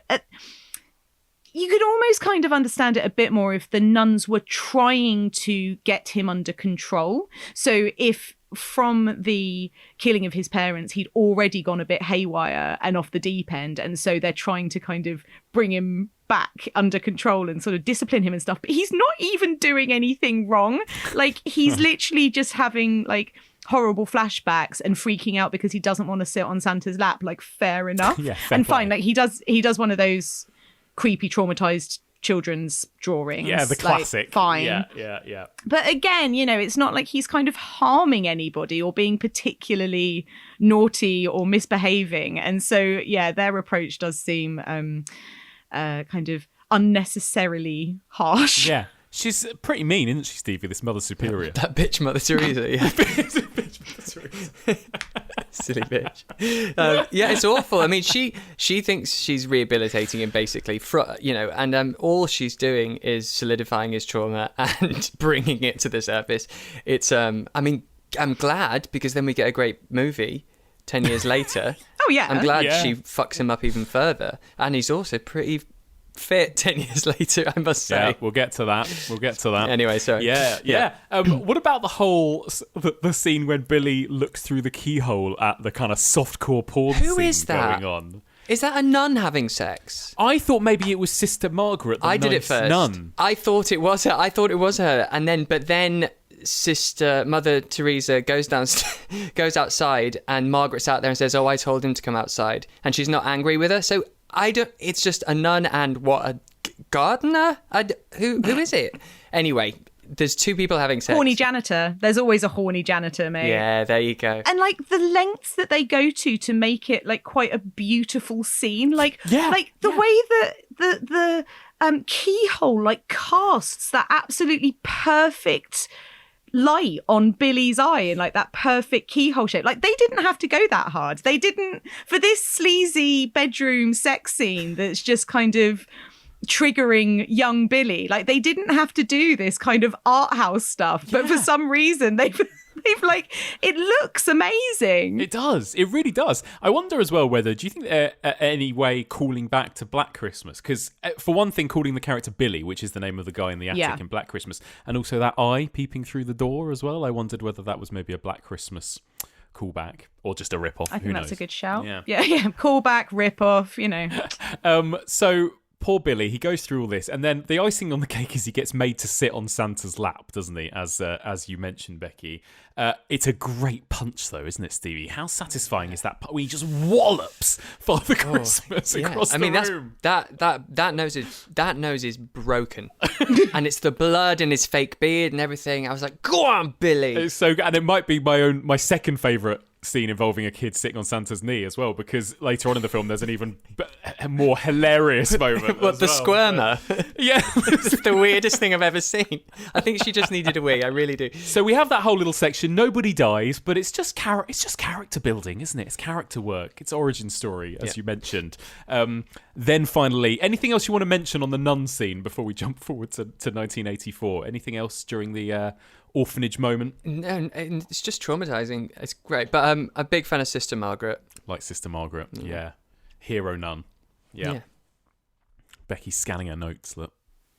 you could almost kind of understand it a bit more if the nuns were trying to get him under control. So if from the killing of his parents, he'd already gone a bit haywire and off the deep end, and so they're trying to kind of bring him back under control and sort of discipline him and stuff, but he's not even doing anything wrong. Like, he's literally just having like horrible flashbacks and freaking out because he doesn't want to sit on Santa's lap. Like, fair enough. And fine, like he does one of those creepy traumatized children's drawings. Yeah, the classic. Like, fine. Yeah. But again, you know, it's not like he's kind of harming anybody or being particularly naughty or misbehaving. And so, yeah, their approach does seem kind of unnecessarily harsh. Yeah. She's pretty mean, isn't she, Stevie, this Mother Superior? That bitch Mother Teresa, yeah. Bitch Mother Teresa. Silly bitch. Yeah, it's awful. I mean, she thinks she's rehabilitating him, basically, you know, and all she's doing is solidifying his trauma and bringing it to the surface. It's, I mean, I'm glad, because then we get a great movie 10 years later. Oh, yeah. I'm glad she fucks him up even further. And he's also pretty fit 10 years later, I must say. Yeah, we'll get to that. Anyway, sorry. Yeah. What about the whole the scene when Billy looks through the keyhole at the kind of softcore porn scene going on? Is that a nun having sex? I thought maybe it was Sister Margaret, the I did it first. nun. I thought it was her. And then Sister Mother Teresa goes outside, and Margaret's out there and says, "Oh, I told him to come outside," and she's not angry with her. So it's just a nun and a gardener? Who is it? Anyway, there's two people having sex. Horny janitor. There's always a horny janitor, mate. Yeah, there you go. And like the lengths that they go to make it like quite a beautiful scene. Like way that the keyhole like casts that absolutely perfect light on Billy's eye in like that perfect keyhole shape. Like they didn't have to go that hard. They didn't, for this sleazy bedroom sex scene that's just kind of triggering young Billy, like they didn't have to do this kind of art house stuff, but for some reason they've like, it looks amazing. It does. It really does. I wonder as well whether, do you think they're any way calling back to Black Christmas? Because for one thing, calling the character Billy, which is the name of the guy in the attic in Black Christmas, and also that eye peeping through the door as well. I wondered whether that was maybe a Black Christmas callback or just a rip-off. I think that's knows? a good shout. Yeah. Callback, rip-off, you know. So poor Billy, he goes through all this, and then the icing on the cake is he gets made to sit on Santa's lap, doesn't he? As you mentioned, Becky. It's a great punch, though, isn't it, Stevie? How satisfying is that? He just wallops Father Christmas across the room. That nose is broken, and it's the blood in his fake beard and everything. I was like, go on, Billy. It's so good, and it might be my second favourite scene involving a kid sitting on Santa's knee as well, because later on in the film there's an even more hilarious moment. What, the squirmer? Yeah. It's the weirdest thing I've ever seen. I think she just needed a wee. I really do. So we have that whole little section. Nobody dies, but it's just character building, isn't it? It's character work. It's origin story, as you mentioned. Then finally, anything else you want to mention on the nun scene before we jump forward to 1984? Anything else during the orphanage moment? No, it's just traumatizing. It's great, but I'm a big fan of Sister Margaret. Like Sister Margaret, yeah. Hero nun. Yeah. Becky's scanning her notes, look.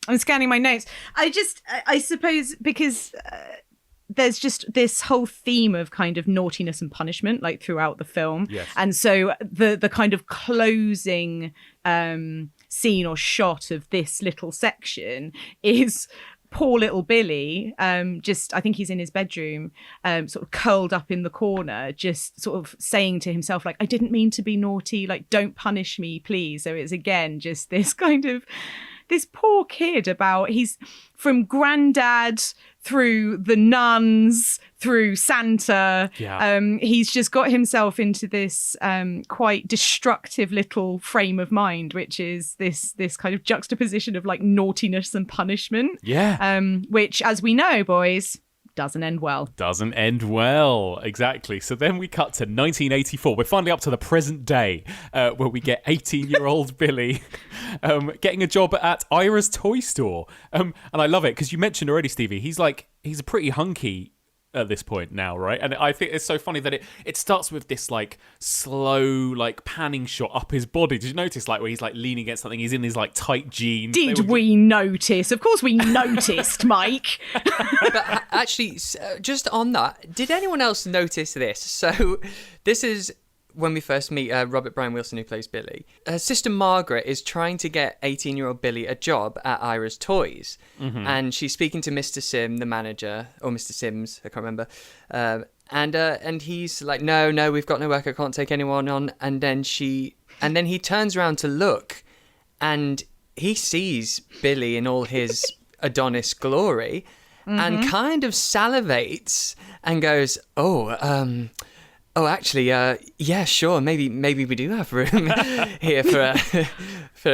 I'm scanning my notes. I suppose because there's just this whole theme of kind of naughtiness and punishment like throughout the film. Yes. And so the kind of closing scene or shot of this little section is poor little Billy, I think he's in his bedroom, sort of curled up in the corner, just sort of saying to himself, like, I didn't mean to be naughty, like, don't punish me, please. So it's again just this kind of, this poor kid about, he's from granddad through the nuns, through Santa. Yeah. He's just got himself into this quite destructive little frame of mind, which is this kind of juxtaposition of like naughtiness and punishment. Yeah. Which, as we know, boys, doesn't end well. Doesn't end well, exactly. So then we cut to 1984. We're finally up to the present day, where we get 18-year-old Billy getting a job at Ira's toy store. And I love it because you mentioned already, Stevie, he's a pretty hunky at this point now, right? And I think it's so funny that it starts with this like slow like panning shot up his body. Did you notice like where he's like leaning against something? He's in these like tight jeans. Did we notice? Of course we noticed, Mike. But actually, just on that, did anyone else notice this? So this is when we first meet Robert Brian Wilson, who plays Billy. Her sister Margaret is trying to get 18-year-old Billy a job at Ira's Toys. Mm-hmm. And she's speaking to Mr. Sim, the manager, or Mr. Sims, I can't remember. And he's like, no, we've got no work, I can't take anyone on. And then he turns around to look, and he sees Billy in all his Adonis glory, and kind of salivates and goes, Oh, actually, yeah, sure. Maybe we do have room here for.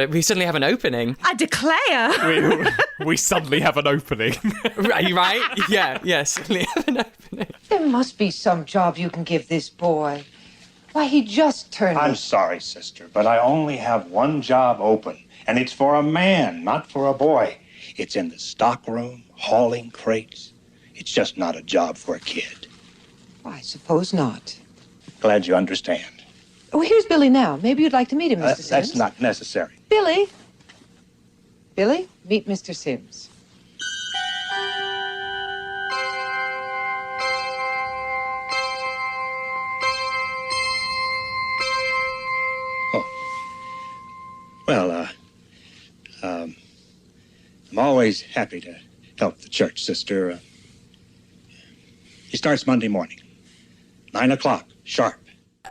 We suddenly have an opening. I declare. we suddenly have an opening. Right? Yeah. Suddenly have an opening. There must be some job you can give this boy. Why, he just turned. I'm sorry, sister, but I only have one job open, and it's for a man, not for a boy. It's in the stockroom, hauling crates. It's just not a job for a kid. I suppose not. Glad you understand. Oh, here's Billy now. Maybe you'd like to meet him, Mr. Sims. That's not necessary. Billy, meet Mr. Sims. Well, I'm always happy to help the church, sister. He starts Monday morning, 9 o'clock, sharp.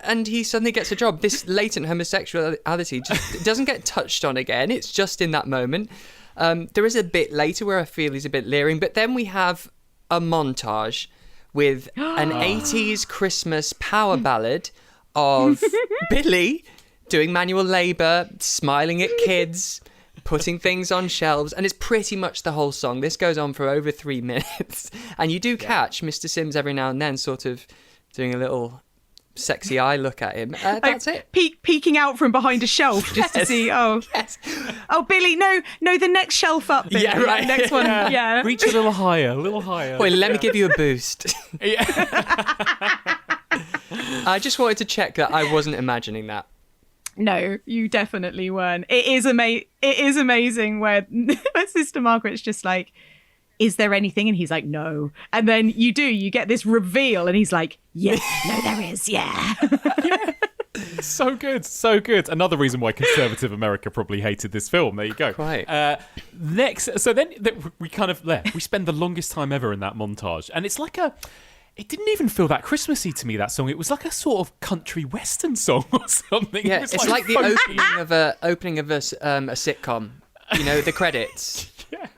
And he suddenly gets a job. This latent homosexuality just doesn't get touched on again. It's just in that moment. There is a bit later where I feel he's a bit leering, but then we have a montage with an 80s Christmas power ballad of Billy doing manual labour, smiling at kids, putting things on shelves, and it's pretty much the whole song. This goes on for over 3 minutes, and you do catch Mr. Sims every now and then sort of doing a little sexy eye look at him. That's it. Peeking out from behind a shelf just to see. Oh, Yes. oh, Billy, no, the next shelf up, Billy. Yeah, right. Next one, yeah. Reach a little higher, Wait, let me give you a boost. I just wanted to check that I wasn't imagining that. No, you definitely weren't. It is amazing where Sister Margaret's just like, is there anything? And he's like, no. And then you get this reveal and he's like, yeah, no, there is, yeah. So good, so good. Another reason why conservative America probably hated this film. There you go. Quite. Next, so then we we spend the longest time ever in that montage, and it's like it didn't even feel that Christmassy to me, that song. It was like a sort of country western song or something. Yeah, it's like the opening of a sitcom. You know, the credits. Yeah.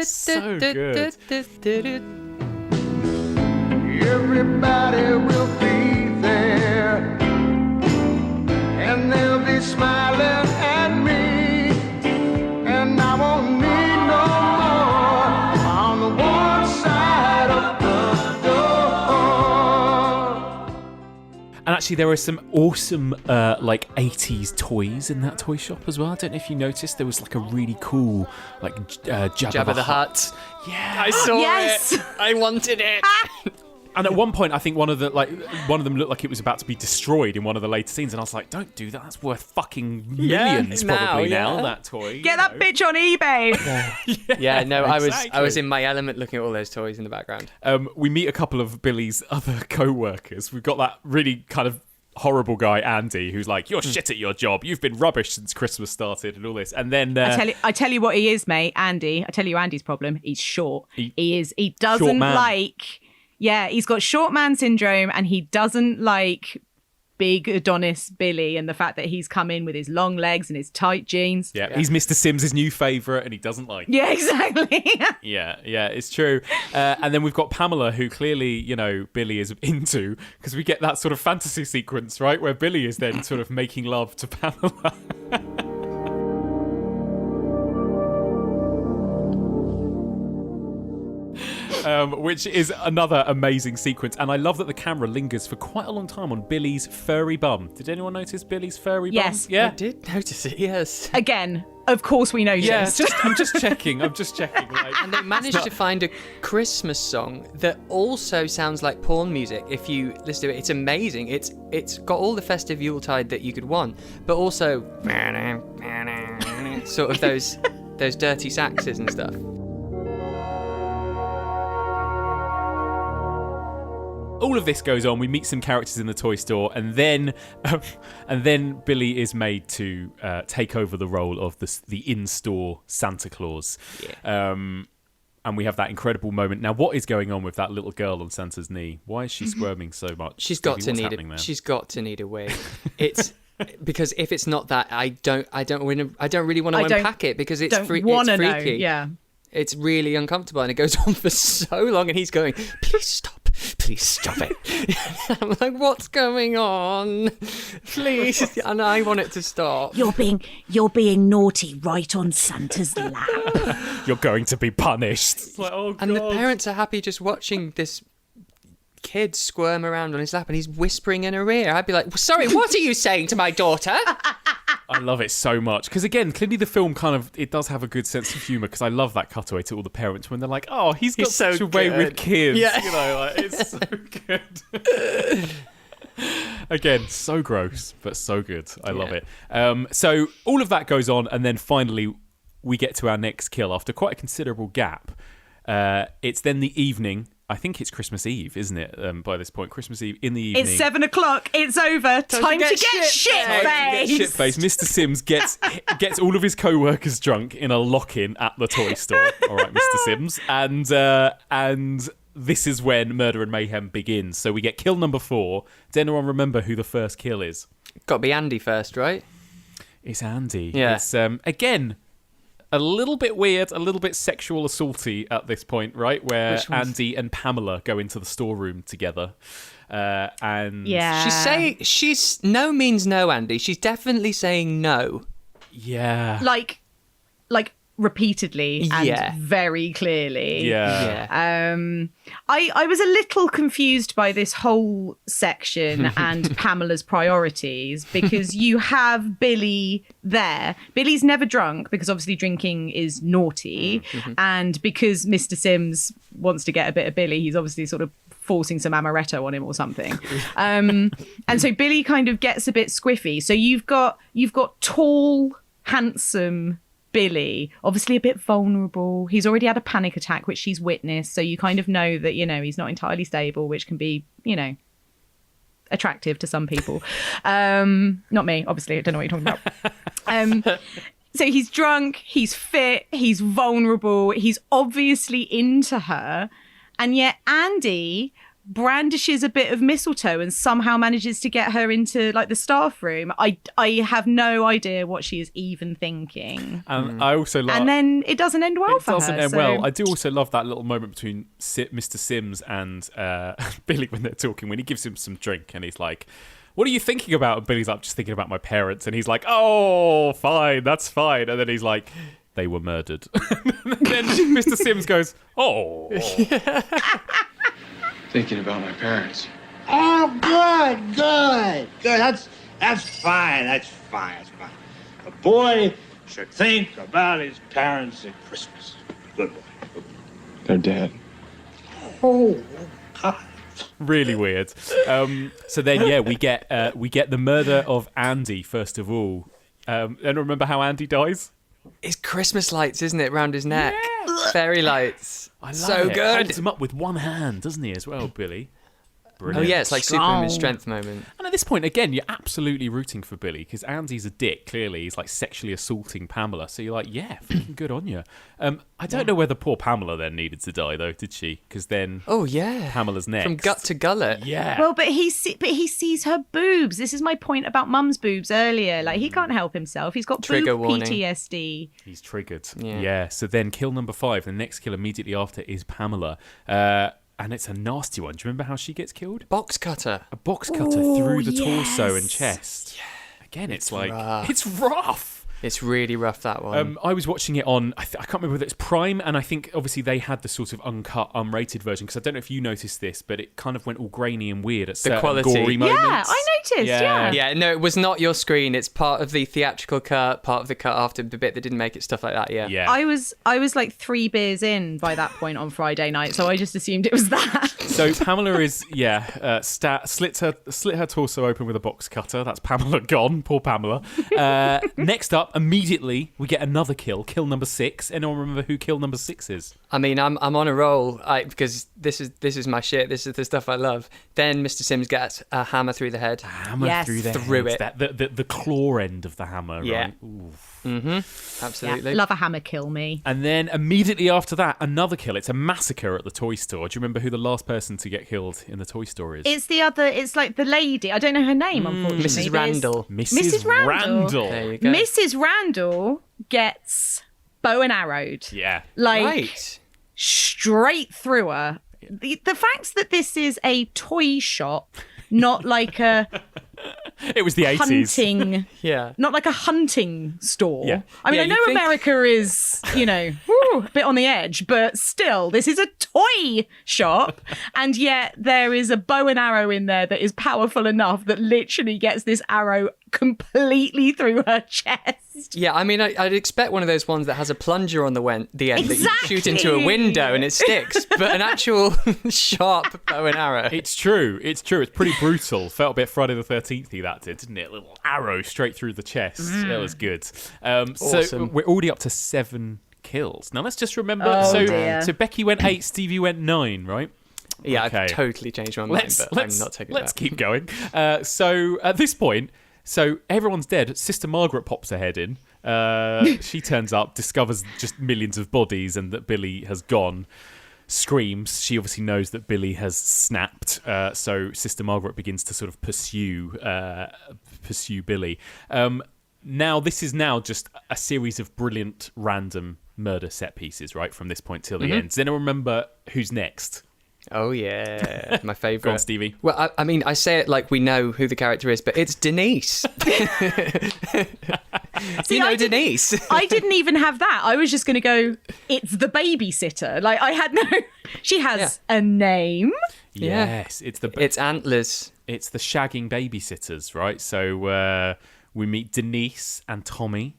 So good. Everybody will be there, and they'll be smiling at me, and I won't need no more on the one side of the door. And actually, there were some awesome, 80s toys in that toy shop as well. I don't know if you noticed, there was like a really cool, Jabba the Hutt. Yeah, I saw Yes. it. I wanted it. And at one point, I think one of them looked like it was about to be destroyed in one of the later scenes, and I was like, "Don't do that. That's worth fucking millions probably now. That toy. Get that bitch on eBay. Yeah, no, exactly. I was in my element looking at all those toys in the background. We meet a couple of Billy's other co-workers. We've got that really kind of horrible guy, Andy, who's like, "You're shit at your job. You've been rubbish since Christmas started," and all this. And then I tell you what he is, mate. Andy. I tell you Andy's problem. He's short. He short doesn't man. like. Yeah, he's got short man syndrome, and he doesn't like big Adonis Billy and the fact that he's come in with his long legs and his tight jeans. yeah, he's Mr. Sims' new favourite, and he doesn't like. Yeah, exactly. Yeah, it's true. And then we've got Pamela, who clearly, Billy is into, because we get that sort of fantasy sequence, right, where Billy is then sort of making love to Pamela. Which is another amazing sequence. And I love that the camera lingers for quite a long time on Billy's furry bum. Did anyone notice Billy's furry bum? Yes. Yeah? I did notice it, yes. Again, of course we noticed. Yeah, I'm just checking. Like, And they managed to find a Christmas song that also sounds like porn music. If you listen to it, it's amazing. It's got all the festive Yuletide that you could want, but also sort of those dirty saxes and stuff. all of this goes on. We meet some characters in the toy store, and then Billy is made to take over the role of the in-store Santa Claus. Yeah. And we have that incredible moment. Now, what is going on with that little girl on Santa's knee? Why is she squirming so much? She's got to need a wig. It's because if it's not that, I don't really want to unpack it because it's freaky. Know, yeah. It's really uncomfortable and it goes on for so long and he's going, please stop it. I'm like, what's going on? Please. And I want it to stop. You're being naughty right on Santa's lap. You're going to be punished. Like, oh, God. And the parents are happy just watching this kid squirm around on his lap and he's whispering in her ear. I'd be like, sorry, what are you saying to my daughter? I love it so much because, again, clearly the film it does have a good sense of humour because I love that cutaway to all the parents when they're like, oh, he's got such a way with kids. Yeah. You know, like, it's so good. Again, so gross, but so good. I love it. So all of that goes on, and then finally we get to our next kill after quite a considerable gap. It's then the evening. I think it's Christmas Eve, isn't it? By this point, Christmas Eve in the evening. It's 7:00. It's over. Time to get shit-faced. Mr. Sims gets all of his co-workers drunk in a lock-in at the toy store. All right, Mr. Sims, and this is when murder and mayhem begins. So we get kill number 4. Does anyone remember who the first kill is? Got to be Andy first, right? It's Andy. Yeah. It's again a little bit weird, a little bit sexual assaulty at this point, right? Where Andy and Pamela go into the storeroom together. And she's no means no, Andy. She's definitely saying no. Yeah. Like, like repeatedly and very clearly. I was a little confused by this whole section and Pamela's priorities, because you have Billy there. Billy's never drunk because obviously drinking is naughty, and because Mr. Sims wants to get a bit of Billy, he's obviously sort of forcing some amaretto on him or something. And so Billy kind of gets a bit squiffy. So you've got tall, handsome Billy, obviously a bit vulnerable. He's already had a panic attack, which she's witnessed. So you kind of know that, he's not entirely stable, which can be, attractive to some people. Not me, obviously. I don't know what you're talking about. So he's drunk, he's fit, he's vulnerable. He's obviously into her. And yet Andy brandishes a bit of mistletoe and somehow manages to get her into like the staff room. I have no idea what she is even thinking. I also love, and then it doesn't end well for her. It doesn't end well. I do also love that little moment between Mr. Sims and Billy when they're talking, when he gives him some drink and he's like, "What are you thinking about?" And Billy's like, "Just thinking about my parents." And he's like, "Oh, fine, that's fine." And then he's like, "They were murdered." And then Mr. Sims goes, "Oh." Thinking about my parents. Oh, good. That's fine. That's fine. A boy should think about his parents at Christmas. Good boy. They're dead. Oh, God. Really weird. So then, we get the murder of Andy first of all. And remember how Andy dies? It's Christmas lights, isn't it, round his neck? Fairy lights. I love so it. good. Holds him up with one hand, doesn't he, as well, Billy? Brilliant. Oh yeah, it's like Superman's strength moment. And at this point, again, you're absolutely rooting for Billy because Andy's a dick. Clearly, he's like sexually assaulting Pamela. So you're like, yeah, fucking good on you. I don't know whether poor Pamela then needed to die though, did she? Because then, Pamela's next from gut to gullet. Yeah. Well, but he sees her boobs. This is my point about Mum's boobs earlier. Like he can't help himself. He's got Trigger boob warning. PTSD. He's triggered. Yeah. So then, kill number 5. The next kill immediately after is Pamela. And it's a nasty one. Do you remember how she gets killed? Box cutter. A box cutter through the torso and chest. Yeah. Again, it's like rough. It's rough. It's really rough, that one. I was watching it on, I can't remember whether it's Prime, and I think obviously they had the sort of uncut, unrated version, because I don't know if you noticed this, but it kind of went all grainy and weird at certain quality. gory moments. Yeah, I noticed, yeah. Yeah, no, it was not your screen. It's part of the theatrical cut, part of the cut after the bit that didn't make it, stuff like that, yeah. I was like 3 beers in by that point on Friday night, so I just assumed it was that. So Pamela is, slit her torso open with a box cutter. That's Pamela gone. Poor Pamela. Next up, immediately, we get another kill number 6. Anyone remember who kill number 6 is? I mean, I'm on a roll because this is my shit. This is the stuff I love. Then Mr. Sims gets a hammer through the head. Through it. The claw end of the hammer, yeah. right? Oof. Mm-hmm. Absolutely. Yeah, love a hammer kill me. And then immediately after that, another kill. It's a massacre at the toy store. Do you remember who the last person to get killed in the toy store is? It's like the lady. I don't know her name, unfortunately. Mrs. Randall. Mrs. Randall. There you go. Mrs. Randall gets bow and arrowed. Yeah. Right. Straight through her. The fact that this is a toy shop, not like a it was the 80s. Hunting, not like a hunting store. Yeah. I mean, I know America is, a bit on the edge, but still, this is a toy shop, and yet there is a bow and arrow in there that is powerful enough that literally gets this arrow completely through her chest. Yeah, I mean, I'd expect one of those ones that has a plunger on the end Exactly. that you shoot into a window and it sticks, but an actual sharp bow and arrow. It's true. It's pretty brutal. Felt a bit Friday the 13th-y, that didn't it? A little arrow straight through the chest. That was good. Awesome. So we're already up to 7 kills. Now let's just remember. So Becky went 8, Stevie went 9, right? Yeah, okay. I've totally changed my mind, but I'm not taking it Let's back. keep going. So at this point, everyone's dead. Sister Margaret pops her head in. She turns up, discovers just millions of bodies and that Billy has gone. Screams. She obviously knows that Billy has snapped. So Sister Margaret begins to sort of pursue Billy. Now, this is now just a series of brilliant random murder set pieces, right, from this point till the end. Does anyone remember who's next? Oh yeah, my favourite. Go on, Stevie. Well, I mean, I say it like we know who the character is, but it's Denise. See, Denise. I didn't even have that. I was just going to go, it's the babysitter. Like, I had no... She has a name. Yes, it's Antlers. It's the shagging babysitters, right? So we meet Denise and Tommy.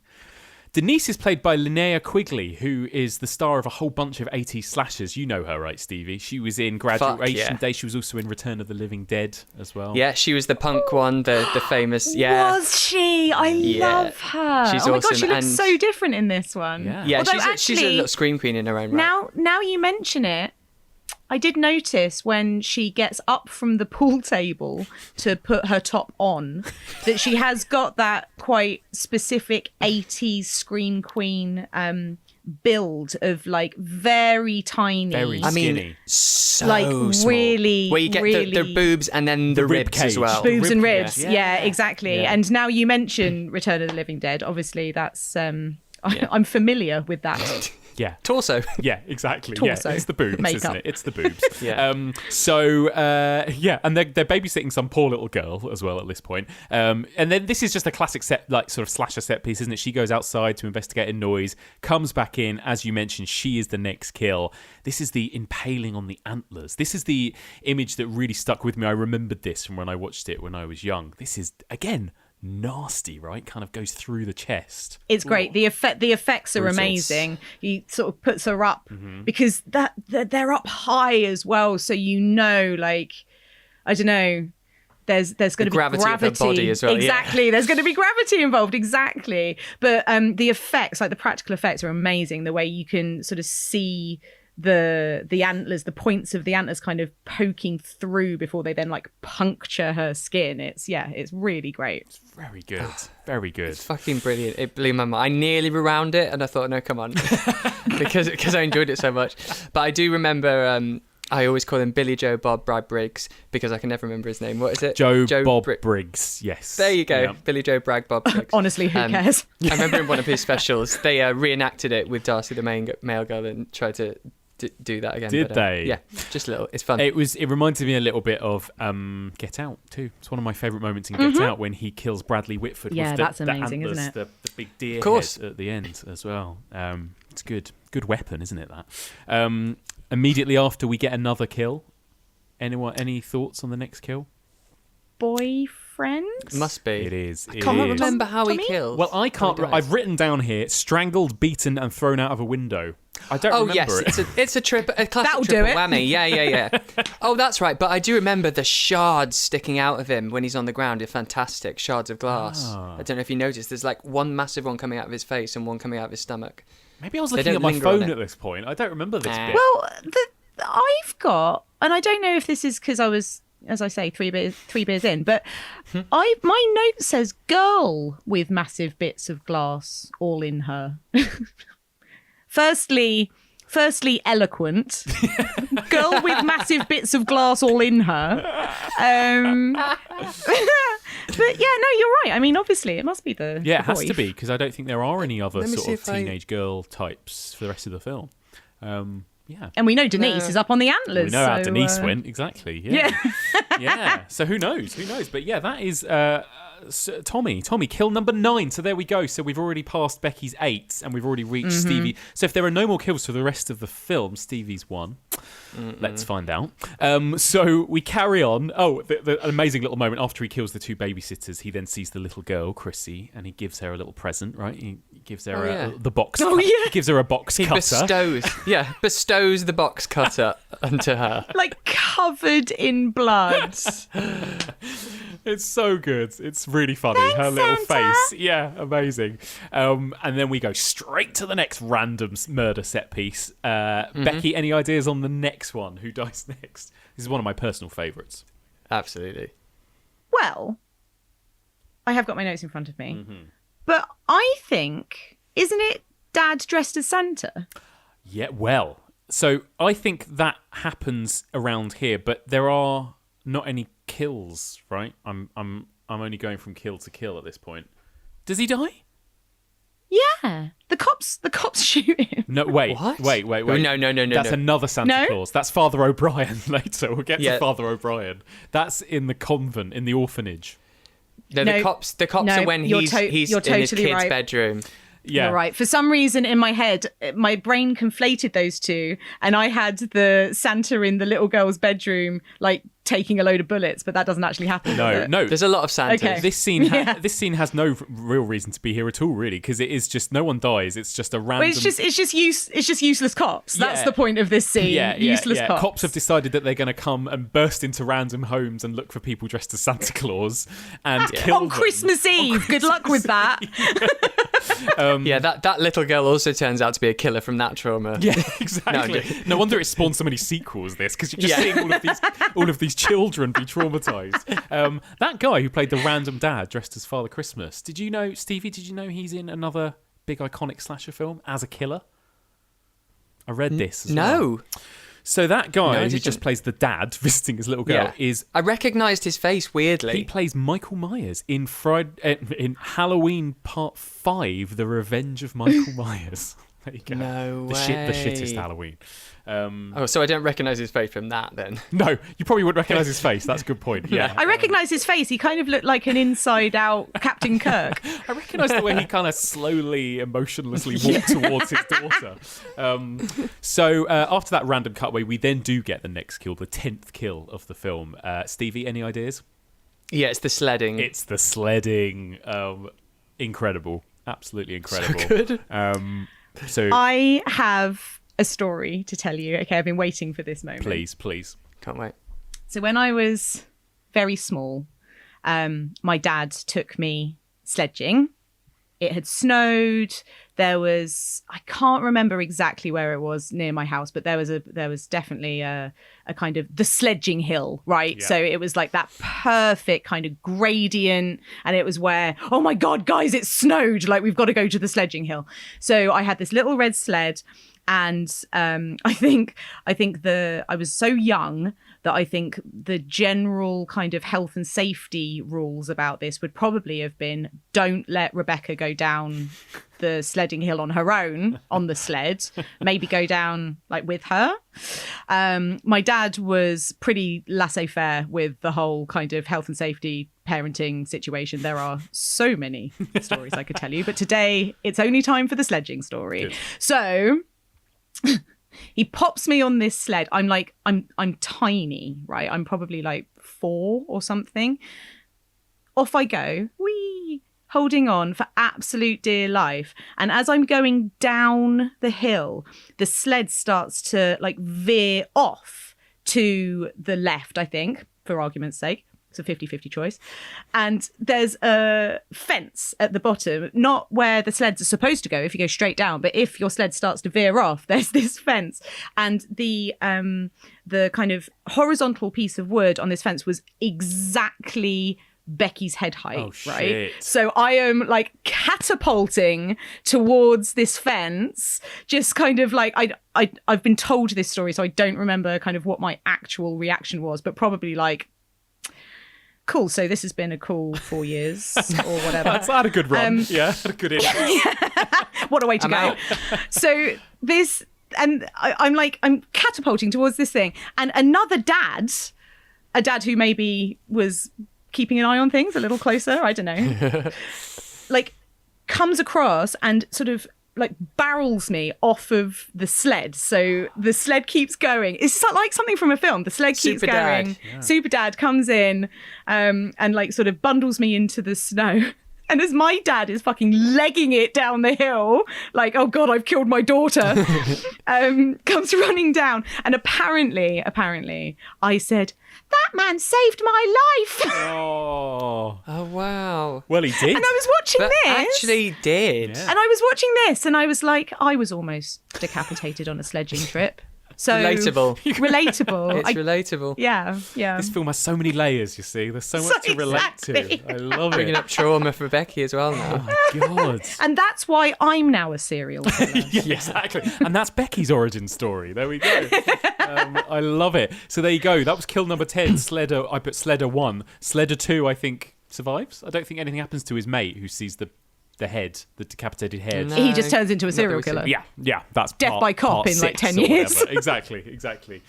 Denise is played by Linnea Quigley, who is the star of a whole bunch of 80s slashers. You know her, right, Stevie? She was in Graduation Day. She was also in Return of the Living Dead as well. Yeah, she was the punk one, the famous... Yeah. Was she? I love her. She's oh my awesome. God, she looks so different in this one. Yeah, she's a little scream queen in her own right. Now you mention it, I did notice when she gets up from the pool table to put her top on that she has got that quite specific 80s scream queen build of like very tiny. Very skinny. I mean, so like small. Really, where you get really... the boobs and then the ribs cage. as well. Boobs and ribs. Yeah, exactly. Yeah. And now you mention Return of the Living Dead. Obviously, that's... I'm familiar with that. Yeah. Torso. Yeah, exactly. Torso. Yeah, it's the boobs, Makeup. isn't it? It's the boobs. Yeah. And they're babysitting some poor little girl as well at this point. And then this is just a classic set, like sort of slasher set piece, isn't it? She goes outside to investigate a noise, comes back in. As you mentioned, she is the next kill. This is the impaling on the antlers. This is the image that really stuck with me. I remembered this from when I watched it when I was young. This is, again, nasty, right? Kind of goes through the chest. It's great. The effects are amazing. He sort of puts her up because they're up high as well, so like, I don't know, there's going to be gravity of her body as well. Exactly. There's going to be gravity involved. Exactly. But the effects, like the practical effects, are amazing. The way you can sort of see the antlers, the points of the antlers kind of poking through before they then like puncture her skin. It's really great. It's very good. Very good. It's fucking brilliant. It blew my mind. I nearly rewound it and I thought, no, come on. because I enjoyed it so much. But I do remember I always call him Billy Joe Bob Brad Briggs because I can never remember his name. What is it? Joe Bob Briggs, yes. There you go. Yeah. Billy Joe Bragg Bob Briggs. Honestly, who cares? I remember in one of his specials, they reenacted it with Darcy the male girl and tried to do that again. Did they? Yeah, just a little. It's fun. It reminded me a little bit of Get Out too. It's one of my favourite moments in Get Out when he kills Bradley Whitford. Yeah, with that's the amazing, antlers, isn't it? The big deer course. head at the end as well. It's good weapon, isn't it? That. Immediately after, we get another kill. Any thoughts on the next kill? Boyfriend? Must be. It is. I can't remember how he killed. Well, I can't. I've written down here: strangled, beaten, and thrown out of a window. I don't remember it. It's a classic That'll triple do it. whammy. Yeah. Oh, that's right. But I do remember the shards sticking out of him when he's on the ground. They're fantastic shards of glass. I don't know if you noticed. There's like one massive one coming out of his face and one coming out of his stomach. Maybe I was looking at my phone at this point. I don't remember this bit. Well, I've got, and I don't know if this is because I was, as I say, three beers in, but my note says girl with massive bits of glass all in her. Firstly, eloquent. Girl with massive bits of glass all in her. But yeah, no, you're right. I mean, obviously, it must be the it has boy. to be, because I don't think there are any other sort of teenage girl types for the rest of the film. Yeah. And we know Denise is up on the antlers. We know how Denise went, exactly. Yeah. Yeah. So who knows? But yeah, that is Tommy, kill number 9. So there we go. So we've already passed Becky's 8 and we've already reached Stevie. So if there are no more kills for the rest of the film, Stevie's won. Let's find out. So we carry on. Oh, the amazing little moment after he kills the 2 babysitters, he then sees the little girl, Chrissy, and he gives her a little present, right? He gives her the box cutter. He gives her a box cutter. Bestows the box cutter onto her. Like covered in blood. It's so good. It's really funny. Thanks, her little Santa. face. Yeah, amazing. And then we go straight to the next random murder set piece. Becky, any ideas on the next one? Who dies next? This is one of my personal favourites. Absolutely. Well, I have got my notes in front of me. But I think, isn't it Dad dressed as Santa? Yeah, well, so I think that happens around here, but there are not any kills, right? I'm only going from kill to kill at this point. Does he die? Yeah. The cops shoot him. No, wait. What? Wait. No. That's another Santa Claus. That's Father O'Brien later. We'll get to Yeah. Father O'Brien. That's in the convent, in the orphanage. No, the cops are when he's you're in his totally kid's right. bedroom. Yeah. You're right. For some reason in my head, my brain conflated those two, and I had the Santa in the little girl's bedroom, like taking a load of bullets, but that doesn't actually happen. does it? No. There's a lot of Santas. Okay. This scene has no real reason to be here at all, really, because it is just no one dies. It's just a random. Well, it's just useless cops. That's Yeah. the point of this scene. Useless cops. Cops have decided that they're going to come and burst into random homes and look for people dressed as Santa Claus and kill on them. Christmas Eve. Good luck with that. Yeah, that little girl also turns out to be a killer from that trauma. Yeah, exactly. No wonder it spawned so many sequels. This because you're just seeing all of these children be traumatized. That guy who played the random dad dressed as Father Christmas. Did you know, Stevie? Did you know he's in another big iconic slasher film as a killer? I read this. As well. So that guy who just plays the dad visiting his little girl is. I recognised his face weirdly. He plays Michael Myers in in Halloween Part 5: The Revenge of Michael Myers. There you go. No way. The shittest Halloween. So I don't recognise his face from that then. No, you probably wouldn't recognise his face. That's a good point. Yeah. I recognise his face. He kind of looked like an inside-out Captain Kirk. I recognise the way he kind of slowly, emotionlessly walked towards his daughter. So after that random cutaway, we then do get the next kill, the 10th kill of the film. Stevie, any ideas? Yeah, it's the sledding. It's the sledding. Incredible. Absolutely incredible. So good. So I have a story to tell you. Okay, I've been waiting for this moment. Please. Can't wait. So when I was very small, my dad took me sledging. It had snowed. There was, I can't remember exactly where it was near my house, but there was definitely a kind of the sledging hill, right? Yeah. So it was like that perfect kind of gradient, and it was where, oh my God, guys, it snowed. Like, we've got to go to the sledging hill. So I had this little red sled, and I think I was so young that I think the general kind of health and safety rules about this would probably have been, don't let Rebecca go down the sledding hill on her own on the sled, maybe go down like with her. My dad was pretty laissez-faire with the whole kind of health and safety parenting situation. There are so many stories I could tell you, but today it's only time for the sledging story. Good. So he pops me on this sled. I'm tiny, right? I'm probably like 4 or something. Off I go, whee, holding on for absolute dear life. And as I'm going down the hill, the sled starts to like veer off to the left, I think, for argument's sake. It's a 50-50 choice. And there's a fence at the bottom, not where the sleds are supposed to go if you go straight down, but if your sled starts to veer off, there's this fence. And the kind of horizontal piece of wood on this fence was exactve Becky's head height, right? Shit. So I am like catapulting towards this fence, just kind of like I've been told this story, so I don't remember kind of what my actual reaction was, but probably like, cool, so this has been a cool 4 years or whatever. That's had a good run. Had a good intro. What a way to go. So this, and I'm catapulting towards this thing, and another dad, a dad who maybe was keeping an eye on things a little closer, I don't know, like comes across and sort of like barrels me off of the sled. So the sled keeps going. It's like something from a film. The sled keeps Super going. Dad. Yeah. Super Dad comes in and like sort of bundles me into the snow. And as my dad is fucking legging it down the hill, like, oh God, I've killed my daughter, comes running down. And apparently, I said, that man saved my life. Oh. Oh, wow. Well, he did. And I was watching But this. actually did. Yeah. And I was watching this and I was like, I was almost decapitated on a sledging trip. So Relatable. Relatable. It's relatable. Yeah. This film has so many layers, you see. There's so much to relate exactly. to. I love Bringing it. up trauma for Becky as well now. Oh, my God. And that's why I'm now a serial killer. Yeah, exactly. And that's Becky's origin story. There we go. I love it. So there you go. That was kill number 10. Sledder. I put Sledder 1. Sledder 2, I think, survives. I don't think anything happens to his mate who sees the the decapitated head. He just turns into a serial killer. Yeah, that's Death by cop in like 10 years. Exactly.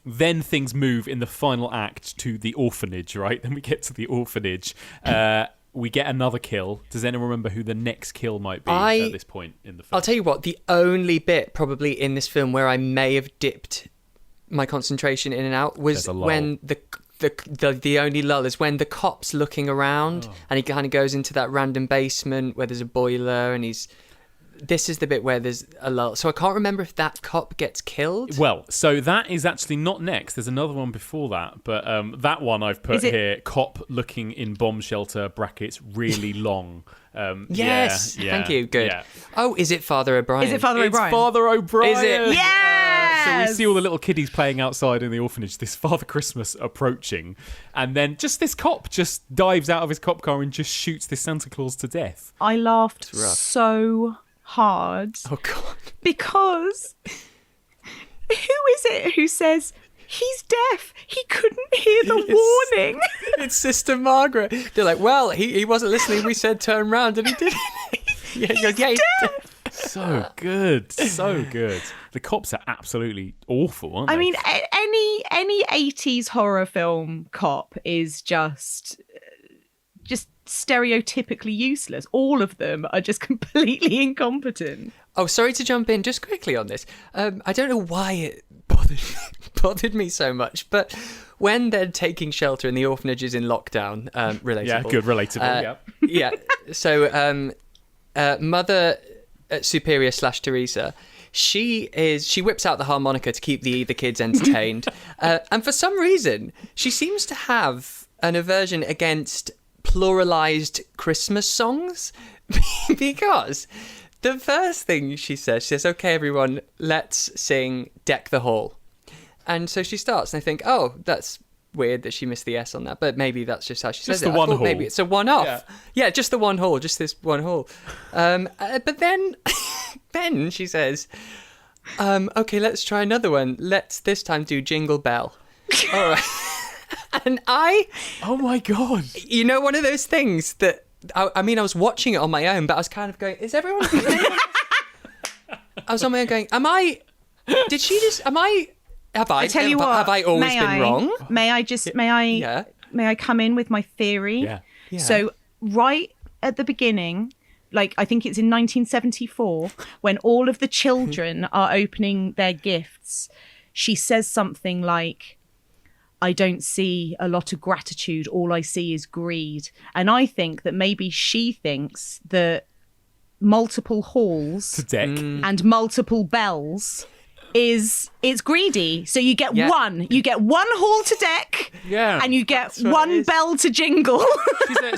Then things move in the final act to the orphanage, right? Then we get to the orphanage. We get another kill. Does anyone remember who the next kill might be at this point in the film? I'll tell you what, the only bit probably in this film where I may have dipped my concentration in and out was when the only lull is when the cop's looking around and he kind of goes into that random basement where there's a boiler and this is the bit where there's a lull. So I can't remember if that cop gets killed. Well, so that is actually not next. There's another one before that. But that one I've put here, cop looking in bomb shelter, brackets, really long. Yes, thank you. Good. Yeah. Oh, is it Father O'Brien? Is it Father O'Brien? It's Father O'Brien. Is it? Yes! So we see all the little kiddies playing outside in the orphanage, this Father Christmas approaching, and then just this cop just dives out of his cop car and just shoots this Santa Claus to death. I laughed so hard. Oh, God. Because who is it who says, he's deaf, he couldn't hear the warning? It's Sister Margaret. They're like, well, he wasn't listening. We said turn round and he did. He's deaf. So good. The cops are absolutely awful, aren't they? I mean, any 80s horror film cop is just stereotypically useless. All of them are just completely incompetent. Oh, sorry to jump in just quickly on this. I don't know why it bothered me so much, but when they're taking shelter and the orphanage is in lockdown, relatable. Yeah, good, relatable, yeah. So, Mother Superior / Teresa, she whips out the harmonica to keep the kids entertained. And for some reason, she seems to have an aversion against pluralized Christmas songs because the first thing she says, okay, everyone, let's sing Deck the Hall. And so she starts, and I think, oh, that's weird that she missed the S on that, but maybe that's just how she says it. Just the one hall. Maybe it's a one-off. Yeah, just the one hall, just this one hall. But then she says, okay, let's try another one. Let's this time do Jingle Bell. All right. And oh my God. You know, one of those things that, I mean, I was watching it on my own, but I was kind of going, is everyone... I was on my own going, have I tell you what, have I always been wrong? May I come in with my theory? Yeah. So right at the beginning, like I think it's in 1974, when all of the children are opening their gifts, she says something like, I don't see a lot of gratitude. All I see is greed. And I think that maybe she thinks that multiple halls to deck and multiple bells it's greedy. So you get one hall to deck, and you get one bell to jingle.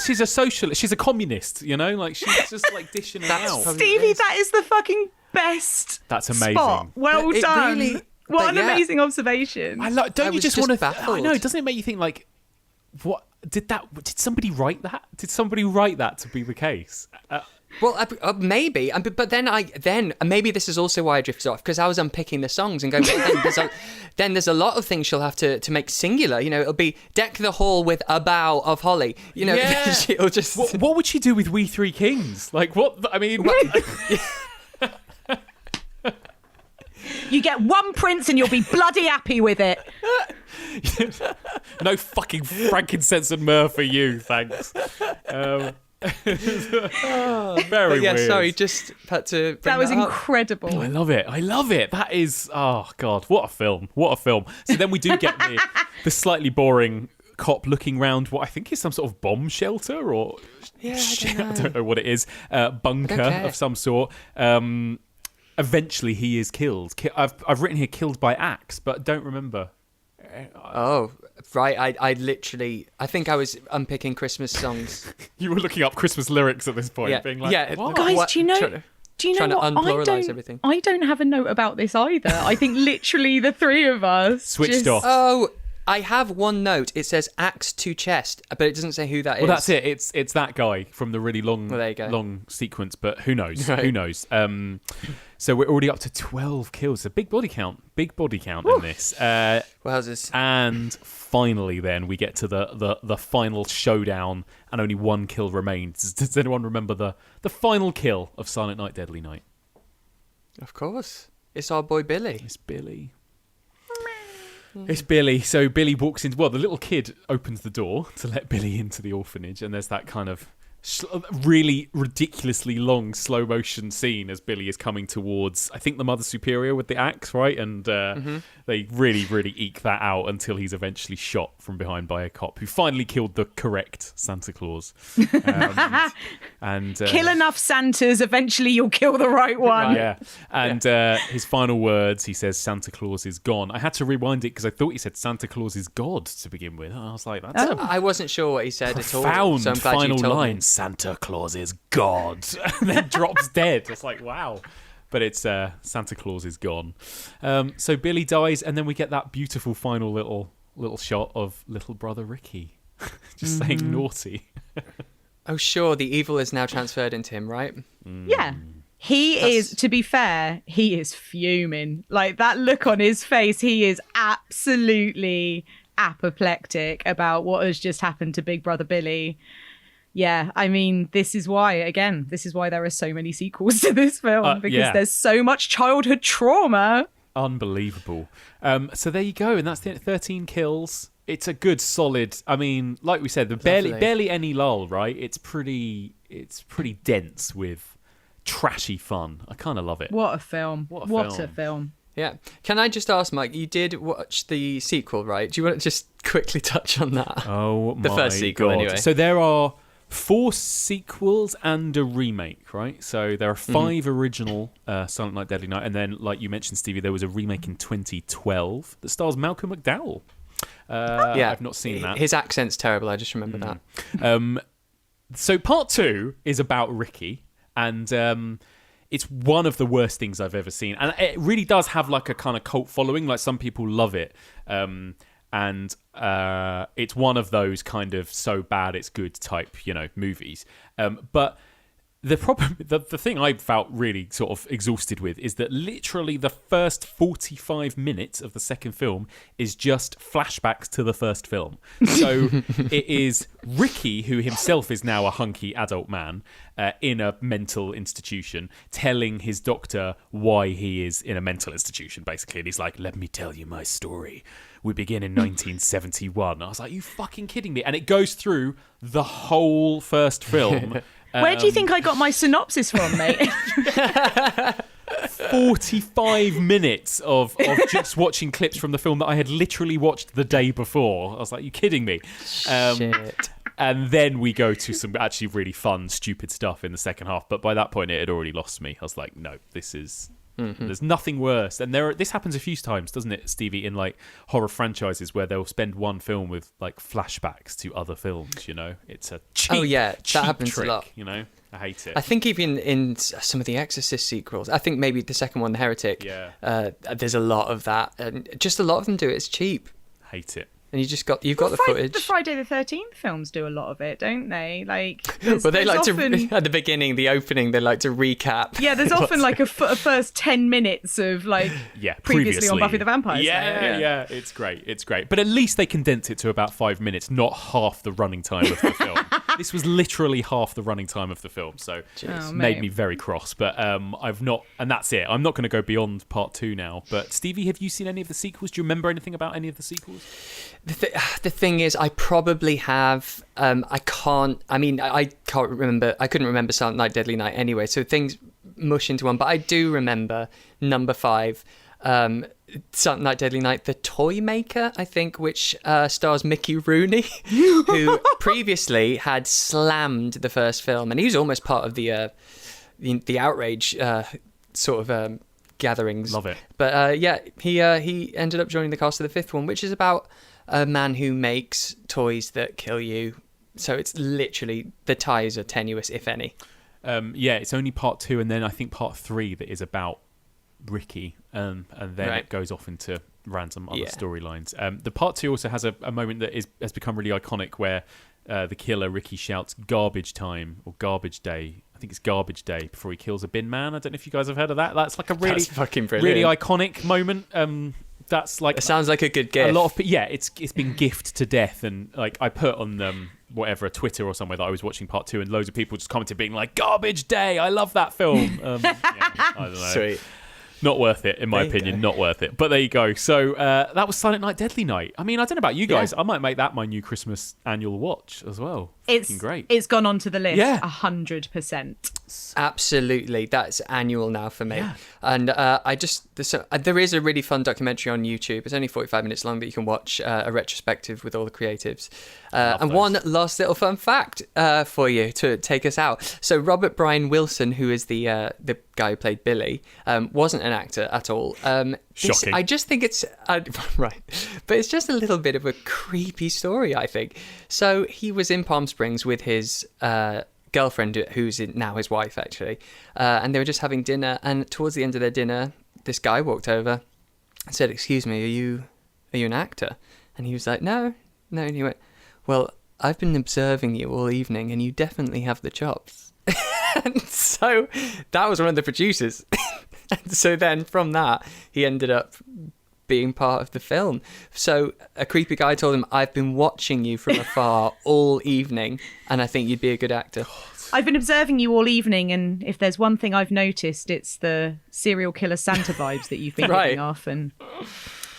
She's a socialist. She's a communist. You know, like she's just like dishing it out. Stevie, that is the fucking best. That's amazing. Spot. Well done. Really, what an amazing observation. Don't you just want to? Baffled. I know. Doesn't it make you think like, what did somebody write that? Did somebody write that to be the case? Well, maybe, but then maybe this is also why I drifted off, because I was unpicking the songs and going, then there's a lot of things she'll have to make singular. You know, it'll be Deck the Hall with a bough of holly. You know, she'll just... What would she do with We Three Kings? Like, what? I mean... You get one prince and you'll be bloody happy with it. No fucking frankincense and myrrh for you, thanks. Very weird. Sorry, just had to bring that was up. Incredible. I love it. That is, oh God, what a film. So then we do get the slightly boring cop looking round what I think is some sort of bomb shelter or I don't know what it is, bunker of some sort. Eventually he is killed. I've written here killed by axe, but don't remember. Oh, right. I think I was unpicking Christmas songs. You were looking up Christmas lyrics at this point, being like, what? Guys, do you know trying what? To unpluralize everything. I don't have a note about this either. I think literally the three of us switched off. Oh, I have one note. It says axe to chest, but it doesn't say who that is. Well, that's it. It's that guy from the really long, Well, there you go. long sequence. But who knows? Right. Who knows? So we're already up to 12 kills. A big body count. Big body count in this. Wowzers. And finally, then we get to the final showdown, and only one kill remains. Does anyone remember the final kill of Silent Night, Deadly Night? Of course. It's our boy Billy. It's Billy. It's Billy. So Billy walks in. Well, the little kid opens the door to let Billy into the orphanage, and there's that kind of really ridiculously long slow motion scene as Billy is coming towards, I think, the Mother Superior with the axe, right? And they really, really eke that out until he's eventually shot from behind by a cop who finally killed the correct Santa Claus. And kill enough Santas, eventually you'll kill the right one. Yeah. And his final words, he says, Santa Claus is gone. I had to rewind it because I thought he said Santa Claus is God to begin with. And I was like, that's I wasn't sure what he said at all. profound So I'm glad you final told line. me. Santa Claus is God. And then drops dead. It's like, wow. But it's Santa Claus is gone. So Billy dies, and then we get that beautiful final little shot of little brother Ricky just saying naughty. Oh, sure. The evil is now transferred into him, right? Yeah. He is, to be fair, he is fuming. Like, that look on his face, he is absolutely apoplectic about what has just happened to Big Brother Billy. Yeah, I mean, this is why there are so many sequels to this film, because there's so much childhood trauma. Unbelievable. So there you go, and that's the 13 kills. It's a good, solid. I mean, like we said, barely any lull, right? It's pretty dense with trashy fun. I kind of love it. What a film! What a film! Yeah. Can I just ask, Mike? You did watch the sequel, right? Do you want to just quickly touch on that? Oh my the first sequel, God. anyway. So there are 4 sequels and a remake, right? So there are 5 original Silent Night, Deadly Night, and then, like you mentioned, Stevie, there was a remake in 2012 that stars Malcolm McDowell. Yeah, I've not seen that. His accent's terrible. I just remember that. So part 2 is about Ricky, and it's one of the worst things I've ever seen, and it really does have like a kind of cult following. Like, some people love it, and it's one of those kind of so bad it's good type, movies. But the problem, the thing I felt really sort of exhausted with is that literally the first 45 minutes of the second film is just flashbacks to the first film. So it is Ricky, who himself is now a hunky adult man in a mental institution, telling his doctor why he is in a mental institution, basically. And he's like, let me tell you my story. We begin in 1971. I was like, you fucking kidding me? And it goes through the whole first film. Where do you think I got my synopsis from, mate? 45 minutes of just watching clips from the film that I had literally watched the day before. I was like, you kidding me? Shit. And then we go to some actually really fun, stupid stuff in the second half. But by that point, it had already lost me. I was like, no, this is... There's nothing worse. And this happens a few times, doesn't it, Stevie, in like horror franchises where they'll spend one film with like flashbacks to other films, It's a cheap, that happens trick, a lot. I hate it. I think even in some of the Exorcist sequels, I think maybe the second one, The Heretic, there's a lot of that. And just a lot of them do it. It's cheap. Hate it. And you've got the footage. The Friday the 13th films do a lot of it, don't they? Like, well, they like often... to at the beginning, the opening, they like to recap. Yeah, there's often like a first 10 minutes of like previously on Buffy the Vampire Slayer. Yeah, it's great. But at least they condense it to about 5 minutes, not half the running time of the film. This was literally half the running time of the film, so it made me very cross. But I've not, and that's it. I'm not going to go beyond part 2 now. But Stevie, have you seen any of the sequels? Do you remember anything about any of the sequels? The thing is, I probably have. I can't remember. I couldn't remember Silent Night, Deadly Night anyway. So things mush into one. But I do remember number 5, Silent Night, Deadly Night, The Toy Maker, I think, which stars Mickey Rooney, who previously had slammed the first film, and he was almost part of the outrage sort of gatherings. Love it. But he ended up joining the cast of the 5th one, which is about a man who makes toys that kill you. So it's literally, the ties are tenuous, if any. It's only part 2, and then I think part 3 that is about Ricky, and then Right. it goes off into random other Yeah. storylines. The part 2 also has a moment that has become really iconic, where the killer Ricky shouts "garbage time" or "garbage day." I think it's "garbage day" before he kills a bin man. I don't know if you guys have heard of that. That's like a really, That's fucking brilliant. really iconic moment. That's like It sounds like a good gift. a lot of it's been gifted to death, and like I put on whatever, Twitter or somewhere, that I was watching part 2, and loads of people just commented being like, "Garbage day, I love that film." I don't know. Sweet. Not worth it, in my There you opinion. go. Not worth it. But there you go. So that was Silent Night, Deadly Night. I mean, I don't know about you guys. I might make that my new Christmas annual watch as well. It's Fucking great. It's gone onto the list. Yeah. 100%. Absolutely, that's annual now for me. And there is a really fun documentary on YouTube. It's only 45 minutes long that you can watch, a retrospective with all the creatives. And one last little fun fact for you to take us out. So Robert Brian Wilson, who is the guy who played Billy, wasn't an actor at all. Shocking. I just think it's right, but it's just a little bit of a creepy story, I think. So he was in Palm Springs with his girlfriend, who's now his wife, actually, and they were just having dinner. And towards the end of their dinner, this guy walked over and said, "Excuse me, are you an actor?" And he was like, "No." And he went, "Well, I've been observing you all evening, and you definitely have the chops." And so that was one of the producers. And so then from that, he ended up being part of the film. So a creepy guy told him, "I've been watching you from afar all evening, and I think you'd be a good actor." I've been observing you all evening, and if there's one thing I've noticed, it's the serial killer Santa vibes that you've been Right. giving off. And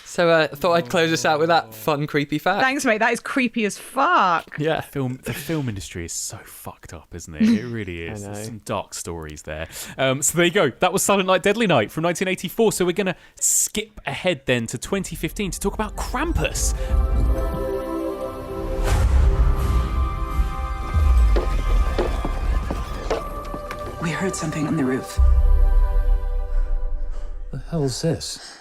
So I thought I'd close us out with that fun, creepy fact. thanks, mate. That is creepy as fuck. Yeah. The film industry is so fucked up, isn't it? It really is. I know. There's some dark stories there. So there you go. That was Silent Night, Deadly Night from 1984. So we're going to skip ahead then to 2015 to talk about Krampus. We heard something on the roof. The hell's this?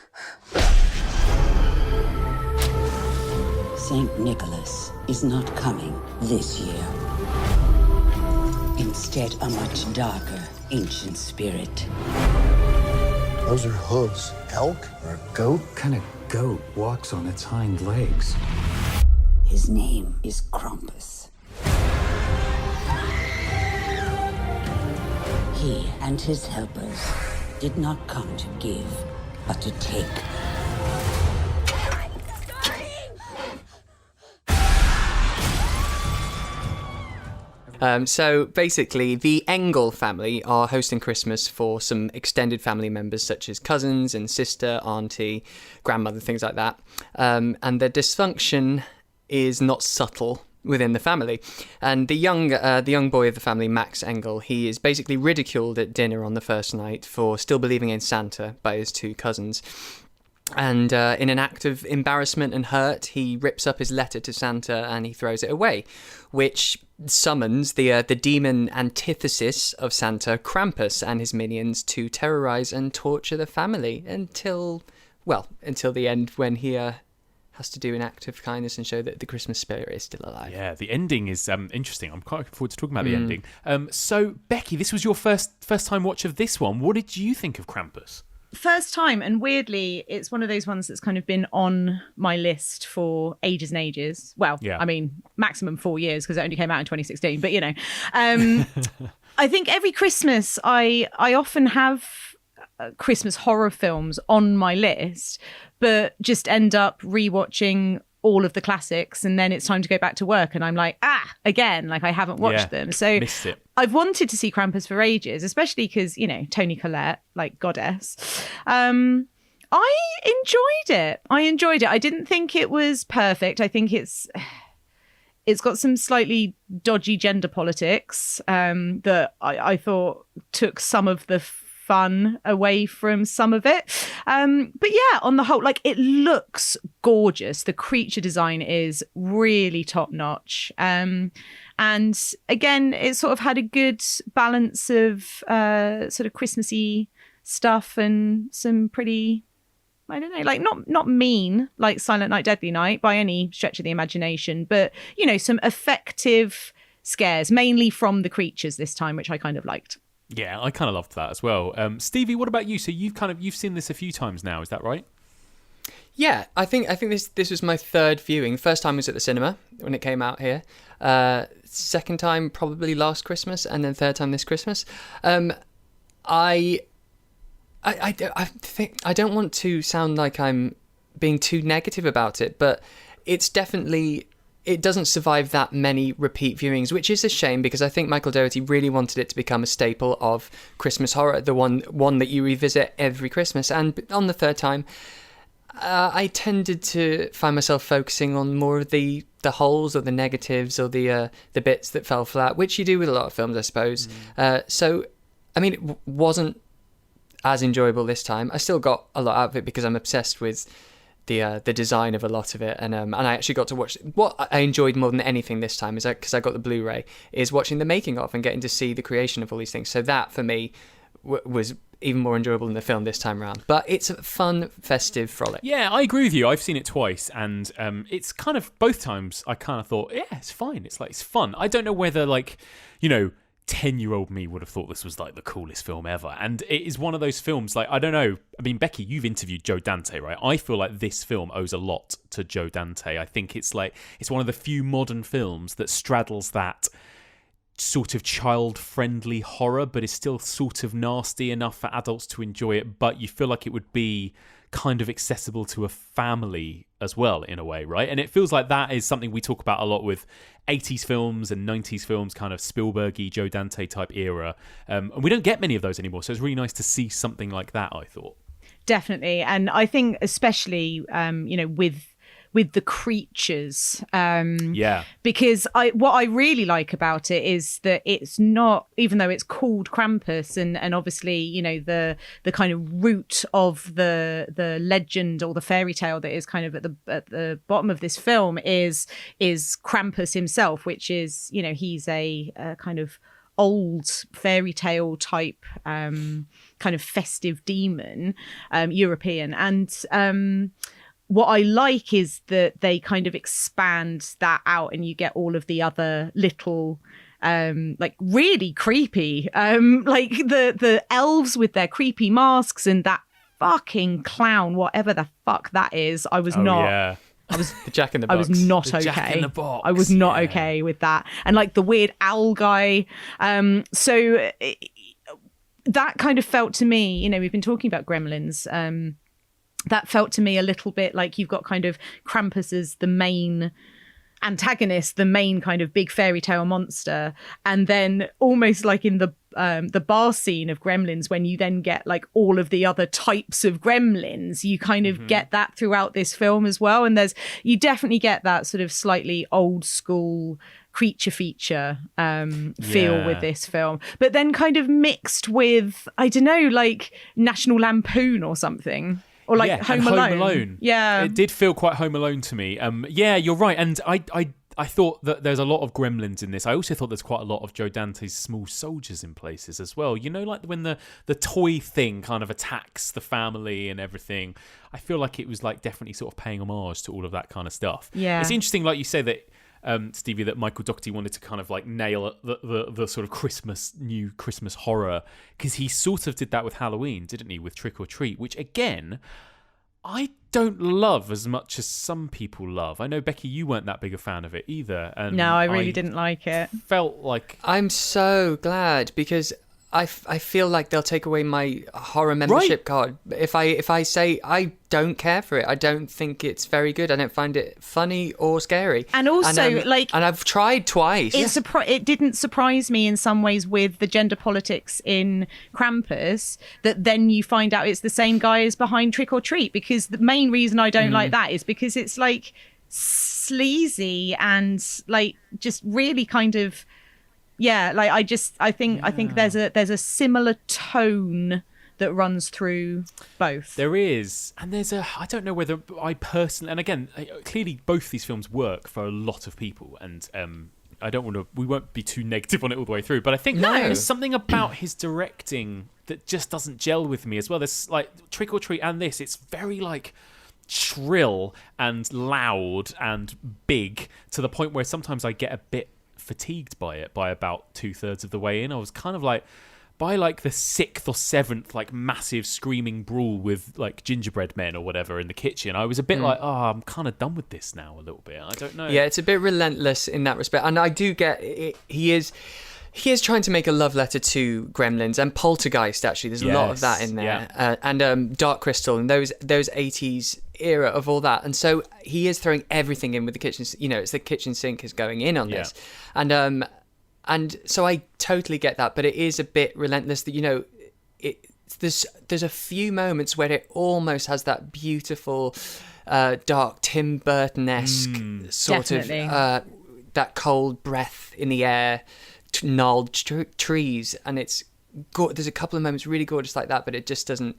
Saint Nicholas is not coming this year. Instead, a much darker, ancient spirit. Those are hooves. Elk or a goat? What kind of goat walks on its hind legs? His name is Krampus. He and his helpers did not come to give, but to take. So basically, the Engel family are hosting Christmas for some extended family members, such as cousins and sister, auntie, grandmother, things like that. And their dysfunction is not subtle within the family. And the young boy of the family, Max Engel, he is basically ridiculed at dinner on the first night for still believing in Santa by his two cousins. And in an act of embarrassment and hurt, he rips up his letter to Santa and he throws it away, which summons the demon antithesis of Santa, Krampus, and his minions to terrorize and torture the family until the end, when he has to do an act of kindness and show that the Christmas spirit is still alive. Yeah, the ending is interesting. I'm quite looking forward to talking about the ending. So, Becky, this was your first time watch of this one. What did you think of Krampus? First time, and weirdly, it's one of those ones that's kind of been on my list for ages and ages. Well, yeah. I mean, maximum 4 years, because it only came out in 2016. But, you know, I think every Christmas I often have Christmas horror films on my list, but just end up rewatching all of the classics, and then it's time to go back to work and I'm like, again, like I haven't watched them. So missed it. I've wanted to see Krampus for ages, especially because, you know, Toni Collette, like goddess. I enjoyed it. I didn't think it was perfect. I think it's got some slightly dodgy gender politics that I thought took some of the fun away from some of it. But yeah, on the whole, like, it looks gorgeous. The creature design is really top notch. And again, it sort of had a good balance of sort of Christmassy stuff and some pretty, I don't know, like not mean like Silent Night, Deadly Night by any stretch of the imagination, but, you know, some effective scares, mainly from the creatures this time, which I kind of liked. Yeah, I kind of loved that as well. Stevie, what about you? So you've seen this a few times now, is that right? Yeah, I think this was my third viewing. First time was at the cinema when it came out here. Second time probably last Christmas, and then third time this Christmas. I think I don't want to sound like I'm being too negative about it, but it's definitely, it doesn't survive that many repeat viewings, which is a shame because I think Michael Dougherty really wanted it to become a staple of Christmas horror, the one that you revisit every Christmas. And on the third time, I tended to find myself focusing on more of the holes or the negatives or the bits that fell flat, which you do with a lot of films, I suppose. So, I mean, it wasn't as enjoyable this time. I still got a lot out of it because I'm obsessed with the design of a lot of it, and I actually got to watch what I enjoyed more than anything this time is because I got the Blu-ray, is watching the making of and getting to see the creation of all these things. So that for me was even more enjoyable than the film this time around. But it's a fun, festive frolic. Yeah, I agree with you. I've seen it twice, and it's kind of both times I kind of thought, yeah, it's fine. It's fun. I don't know whether 10-year-old me would have thought this was like the coolest film ever. And it is one of those films, like, I don't know. I mean, Becky, you've interviewed Joe Dante, right? I feel like this film owes a lot to Joe Dante. I think it's one of the few modern films that straddles that sort of child-friendly horror, but is still sort of nasty enough for adults to enjoy it, but you feel like it would be kind of accessible to a family as well, in a way, right? And it feels like that is something we talk about a lot with 80s films and 90s films, kind of Spielbergy, Joe Dante type era. And we don't get many of those anymore, so it's really nice to see something like that, I thought. Definitely. And I think especially, with the creatures, because what I really like about it is that it's not, even though it's called Krampus, and obviously the kind of root of the legend or the fairy tale that is kind of at the bottom of this film is Krampus himself, which is he's a kind of old fairy tale type kind of festive demon, European, and what I like is that they kind of expand that out and you get all of the other little really creepy like the elves with their creepy masks and that fucking clown, whatever the fuck that is. I was the Jack in the Box. I was not the okay. Jack in the Box. I was not okay with that. And like the weird owl guy. So that kind of felt to me, we've been talking about Gremlins, that felt to me a little bit like you've got kind of Krampus as the main antagonist, the main kind of big fairy tale monster, and then almost like in the bar scene of Gremlins, when you then get like all of the other types of gremlins, you kind of get that throughout this film as well. And you definitely get that sort of slightly old school creature feature feel with this film, but then kind of mixed with, I don't know, like National Lampoon or something. Or like Home Alone. Yeah. It did feel quite Home Alone to me. Yeah, you're right. And I thought that there's a lot of Gremlins in this. I also thought there's quite a lot of Joe Dante's small soldiers in places as well. Like when the toy thing kind of attacks the family and everything. I feel like it was like definitely sort of paying homage to all of that kind of stuff. Yeah. It's interesting, like you say, that Stevie, that Michael Dougherty wanted to kind of like nail the sort of new Christmas horror, because he sort of did that with Halloween, didn't he, with Trick or Treat, which again I don't love as much as some people love. I know, Becky, you weren't that big a fan of it either. And no, I really didn't like it. Felt like I'm so glad, because I feel like they'll take away my horror membership card if I say I don't care for it. I don't think it's very good. I don't find it funny or scary. And also, and I've tried twice. It didn't surprise me in some ways with the gender politics in Krampus that then you find out it's the same guy as behind Trick or Treat, because the main reason I don't like that is because it's like sleazy and like just really kind of. Yeah, like I think there's a similar tone that runs through both. There is, and I don't know whether I personally, and again, clearly both these films work for a lot of people, and we won't be too negative on it all the way through, but I think there's something about his directing that just doesn't gel with me as well. There's like Trick or Treat and this, it's very like shrill and loud and big, to the point where sometimes I get a bit fatigued by it by about 2/3 of the way in. I was kind of like, by like the 6th or 7th like massive screaming brawl with like gingerbread men or whatever in the kitchen, I was a bit like, oh, I'm kind of done with this now a little bit. I don't know. Yeah, it's a bit relentless in that respect, and I do get it. He is trying to make a love letter to Gremlins and Poltergeist. Actually, there's a lot of that in there, and Dark Crystal and those 80s era of all that. And so he is throwing everything in with the kitchen. You know, it's the kitchen sink is going in on this, and so I totally get that. But it is a bit relentless. That, you know, there's a few moments where it almost has that beautiful, dark Tim Burton-esque sort of that cold breath in the air. Gnarled trees, and there's a couple of moments really gorgeous like that, but it just doesn't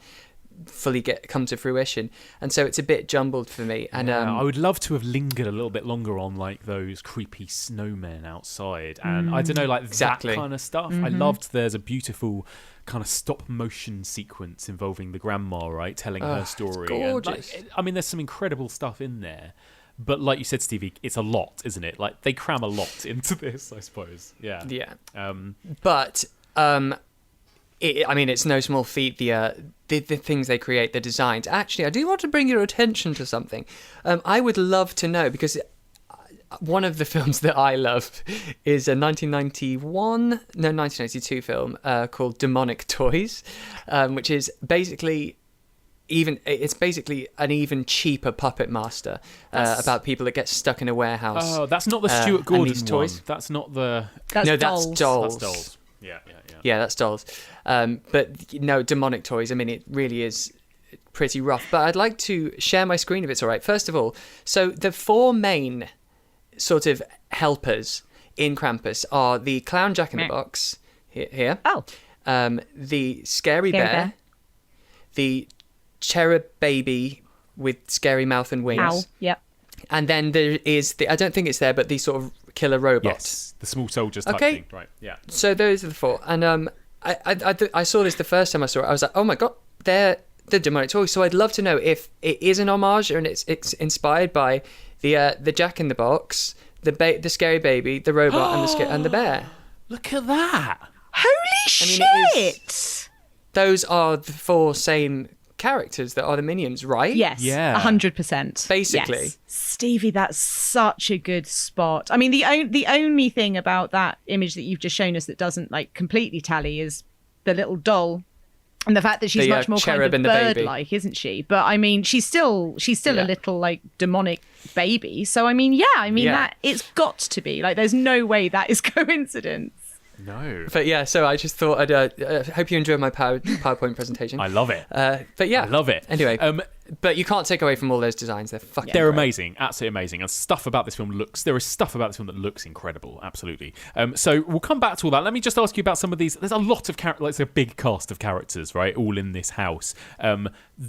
fully come to fruition, and so it's a bit jumbled for me. And I would love to have lingered a little bit longer on like those creepy snowmen outside, and I don't know, like that kind of stuff. I loved there's a beautiful kind of stop motion sequence involving the grandma, right, telling her story. It's gorgeous. And, I mean, there's some incredible stuff in there. But like you said, Stevie, it's a lot, isn't it? Like, they cram a lot into this, I suppose. Yeah. Yeah. But, I mean, it's no small feat, the things they create, the designs. Actually, I do want to bring your attention to something. I would love to know, because one of the films that I love is a 1992 film called Demonic Toys, which is basically... it's basically an even cheaper Puppet Master about people that get stuck in a warehouse. Oh, that's not the Stuart Gordon one. Toys. That's not the... That's Dolls. That's Dolls. Yeah. Yeah, that's Dolls. But no, Demonic Toys, I mean, it really is pretty rough. But I'd like to share my screen if it's all right. First of all, so the 4 main sort of helpers in Krampus are the Clown Jack-in-the-Box here. Oh. The Scary Bear. The Cherub Baby with scary mouth and wings. Ow. Yep. And then there is I don't think it's there, but the sort of killer robot. Yes, the small soldiers type thing. Right, yeah. So those are the 4. And I saw this the first time I saw it. I was like, oh my God, they're the Demonic Toys. So I'd love to know if it is an homage and it's inspired by the Jack-in-the-Box, the Scary Baby, the robot, and the bear. Look at that. Holy shit! Those are the 4 same characters that are the minions, right? Yes, yeah, 100%. Basically, yes. Stevie, that's such a good spot. I mean, the only thing about that image that you've just shown us that doesn't like completely tally is the little doll, and the fact that she's much more kind of bird-like, isn't she? But I mean, she's still a little like demonic baby. So I mean, that it's got to be like. There's no way that is coincidence. No. But yeah, so I just thought I'd hope you enjoyed my PowerPoint presentation. I love it. But yeah. I love it. Anyway, but you can't take away from all those designs. They're fucking They're great. amazing. Absolutely amazing. And there is stuff about this film that looks incredible. Absolutely. So we'll come back to all that. Let me just ask you about some of these. There's a lot of characters, like, it's a big cast of characters, right? All in this house.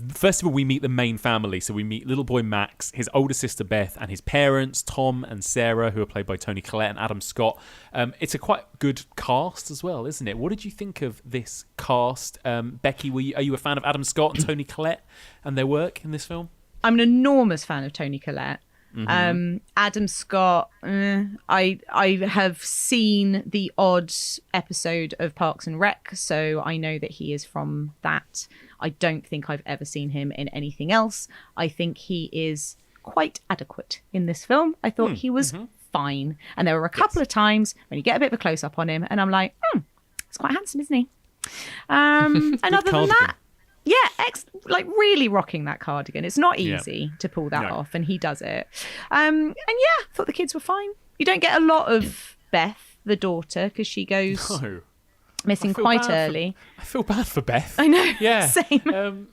First of all, we meet the main family. So we meet little boy Max, his older sister Beth, and his parents, Tom and Sarah, who are played by Toni Collette and Adam Scott. It's a quite good cast as well, isn't it? What did you think of this cast? Becky, are you a fan of Adam Scott and Toni Collette and their work in this film? I'm an enormous fan of Toni Collette. Adam Scott, I have seen the odd episode of Parks and Rec, so I know that he is from that. I don't think I've ever seen him in anything else. I think he is quite adequate in this film. I thought he was fine. And there were a couple of times when you get a bit of a close-up on him, and I'm like, he's quite handsome, isn't he? And other than that, like really rocking that cardigan. It's not easy to pull that off, and he does it. And yeah, thought the kids were fine. You don't get a lot of Beth, the daughter, because she goes missing quite early. I feel bad for Beth. I know. Yeah. Same.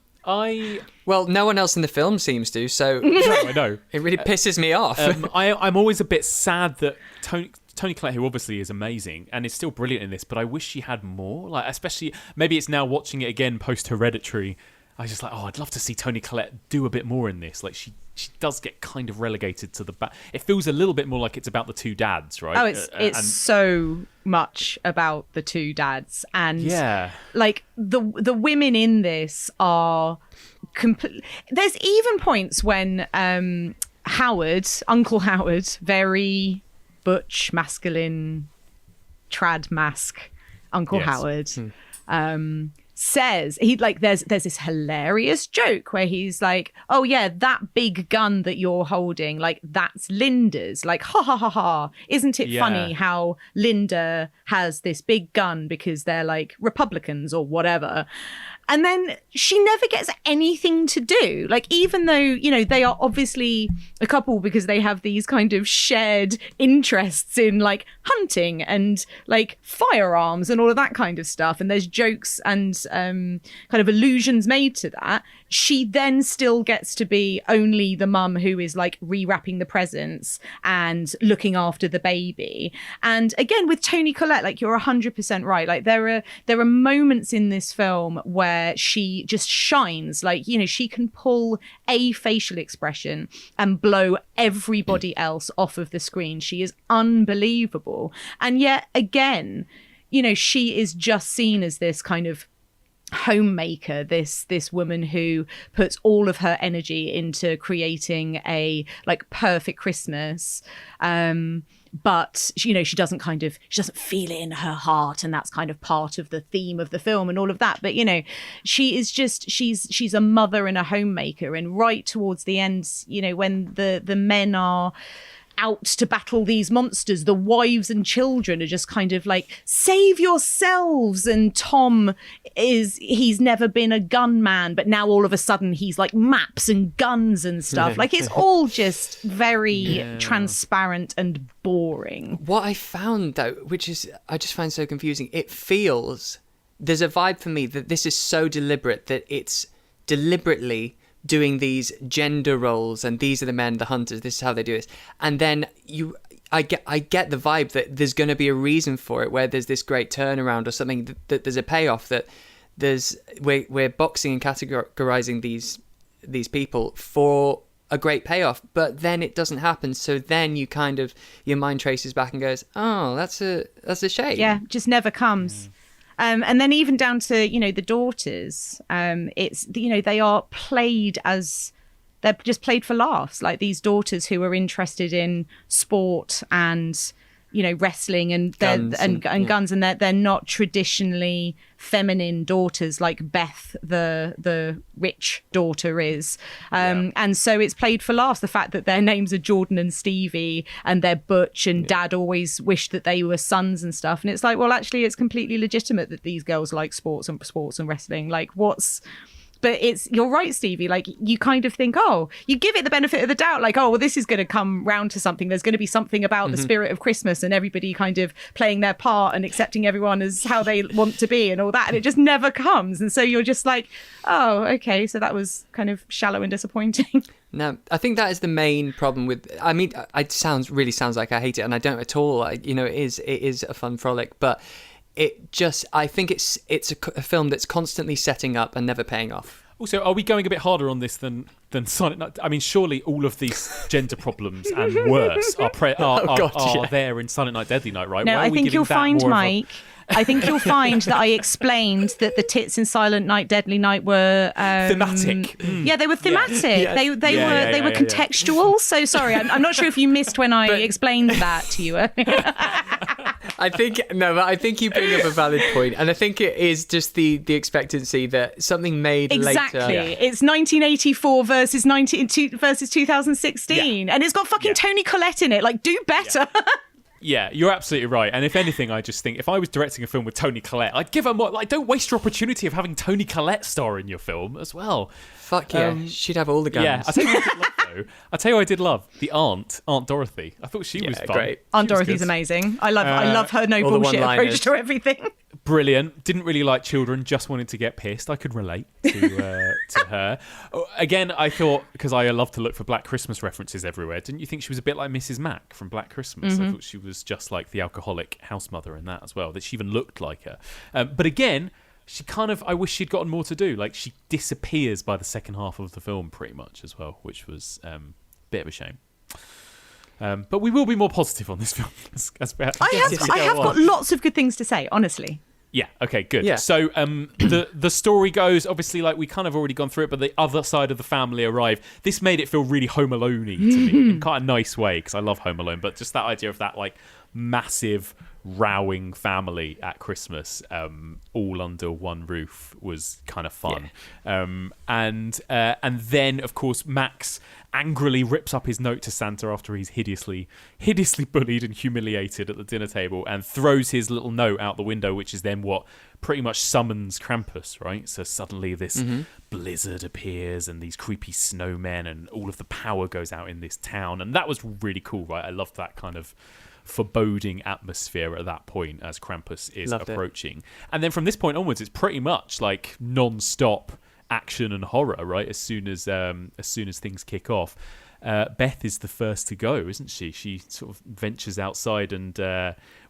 Well, no one else in the film seems to, so no, I know. It really pisses me off. I'm always a bit sad that Toni Collette, who obviously is amazing and is still brilliant in this, but I wish she had more. Like, especially, maybe it's now watching it again post Hereditary. I was just like, I'd love to see Toni Collette do a bit more in this. Like, she does get kind of relegated to the back. It feels a little bit more like it's about the two dads, right? Oh, it's so much about the two dads, and like the women in this are There's even points when Uncle Howard, very butch, masculine, trad mask Uncle Howard. says there's this hilarious joke where he's like, oh yeah, that big gun that you're holding, like that's Linda's, like ha ha ha ha, isn't it funny how Linda has this big gun because they're like Republicans or whatever. And then she never gets anything to do. Like, even though, you know, they are obviously a couple because they have these kind of shared interests in like hunting and like firearms and all of that kind of stuff. And there's jokes and kind of allusions made to that. She then still gets to be only the mum who is like rewrapping the presents and looking after the baby. And again, with Toni Collette, like you're 100% right. Like there are moments in this film where she just shines. Like, you know, she can pull a facial expression and blow everybody else off of the screen. She is unbelievable. And yet again, you know, she is just seen as this kind of homemaker, this woman who puts all of her energy into creating a like perfect Christmas, but you know, she doesn't feel it in her heart, and that's kind of part of the theme of the film and all of that. But you know, she is just she's a mother and a homemaker. And right towards the end, you know, when the men are out to battle these monsters, the wives and children are just kind of like, save yourselves. And Tom he's never been a gunman, but now all of a sudden he's like maps and guns and stuff. Like, it's all just very transparent and boring. What I found though, which is I just find so confusing, it feels, there's a vibe for me that this is so deliberate, that it's deliberately doing these gender roles, and these are the men, the hunters, this is how they do this. And then I get the vibe that there's going to be a reason for it, where there's this great turnaround or something, that there's a payoff, that we're boxing and categorizing these people for a great payoff, but then it doesn't happen. So then you kind of, your mind traces back and goes, oh, that's a shame. Yeah, just never comes. And then even down to, you know, the daughters, it's, you know, they are played as, they're just played for laughs. Like these daughters who are interested in sport and, you know, wrestling and guns, and they're not traditionally feminine daughters like Beth, the rich daughter, is. And so it's played for laughs. The fact that their names are Jordan and Stevie and they're Butch, and Dad always wished that they were sons and stuff. And it's like, well, actually, it's completely legitimate that these girls like sports and wrestling. Like, but you're right, Stevie, like you kind of think, oh, you give it the benefit of the doubt, like, oh, well, this is going to come round to something. There's going to be something about the spirit of Christmas and everybody kind of playing their part and accepting everyone as how they want to be and all that. And it just never comes. And so you're just like, oh, okay, so that was kind of shallow and disappointing. No, I think that is the main problem with, I mean, it sounds like I hate it, and I don't at all. You know, it is a fun frolic, but I think it's a film that's constantly setting up and never paying off. Also, are we going a bit harder on this than Silent Night? I mean, surely all of these gender problems and worse are there in Silent Night, Deadly Night, right? No, I think you'll find, Mike. I think you'll find that I explained that the tits in Silent Night, Deadly Night were thematic. Yeah, they were thematic. Yeah. They were contextual. Yeah. So sorry, I'm not sure if you missed when I explained that to you earlier. I think you bring up a valid point, and I think it is just the expectancy that something made exactly. later. It's 1984 versus 2016, and it's got fucking Toni Collette in it. Like, do better. Yeah, you're absolutely right. And if anything, I just think if I was directing a film with Toni Collette, I'd give her more. Like, don't waste your opportunity of having Toni Collette star in your film as well. Fuck yeah, she'd have all the guns. Yeah, I tell you what I did love though. I tell you what I did love, the Aunt Dorothy. I thought she was fun. Great. Aunt Dorothy's amazing. I love her no bullshit approach to everything. Brilliant. Didn't really like children, just wanted to get pissed. I could relate to her. Again, I thought, because I love to look for Black Christmas references everywhere, didn't you think she was a bit like Mrs. Mac from Black Christmas? Mm-hmm. I thought she was just like the alcoholic house mother in that as well, that she even looked like her. But again, she kind of, I wish she'd gotten more to do. Like, she disappears by the second half of the film pretty much as well, which was a bit of a shame. But we will be more positive on this film. I have got lots of good things to say, honestly. Yeah, okay, good. Yeah. So the story goes, obviously, like, we kind of already gone through it, but the other side of the family arrive. This made it feel really Home Alone-y to me, in quite a nice way, because I love Home Alone, but just that idea of that, like, massive rowing family at Christmas, all under one roof, was kind of fun. And then, of course, Max angrily rips up his note to Santa after he's hideously bullied and humiliated at the dinner table, and throws his little note out the window, which is then what pretty much summons Krampus, right? So suddenly this blizzard appears and these creepy snowmen, and all of the power goes out in this town. And that was really cool, right? I loved that kind of foreboding atmosphere at that point as Krampus is approaching. And then from this point onwards, it's pretty much like non-stop action and horror, right? As soon as things kick off. Beth is the first to go, isn't she? She sort of ventures outside, and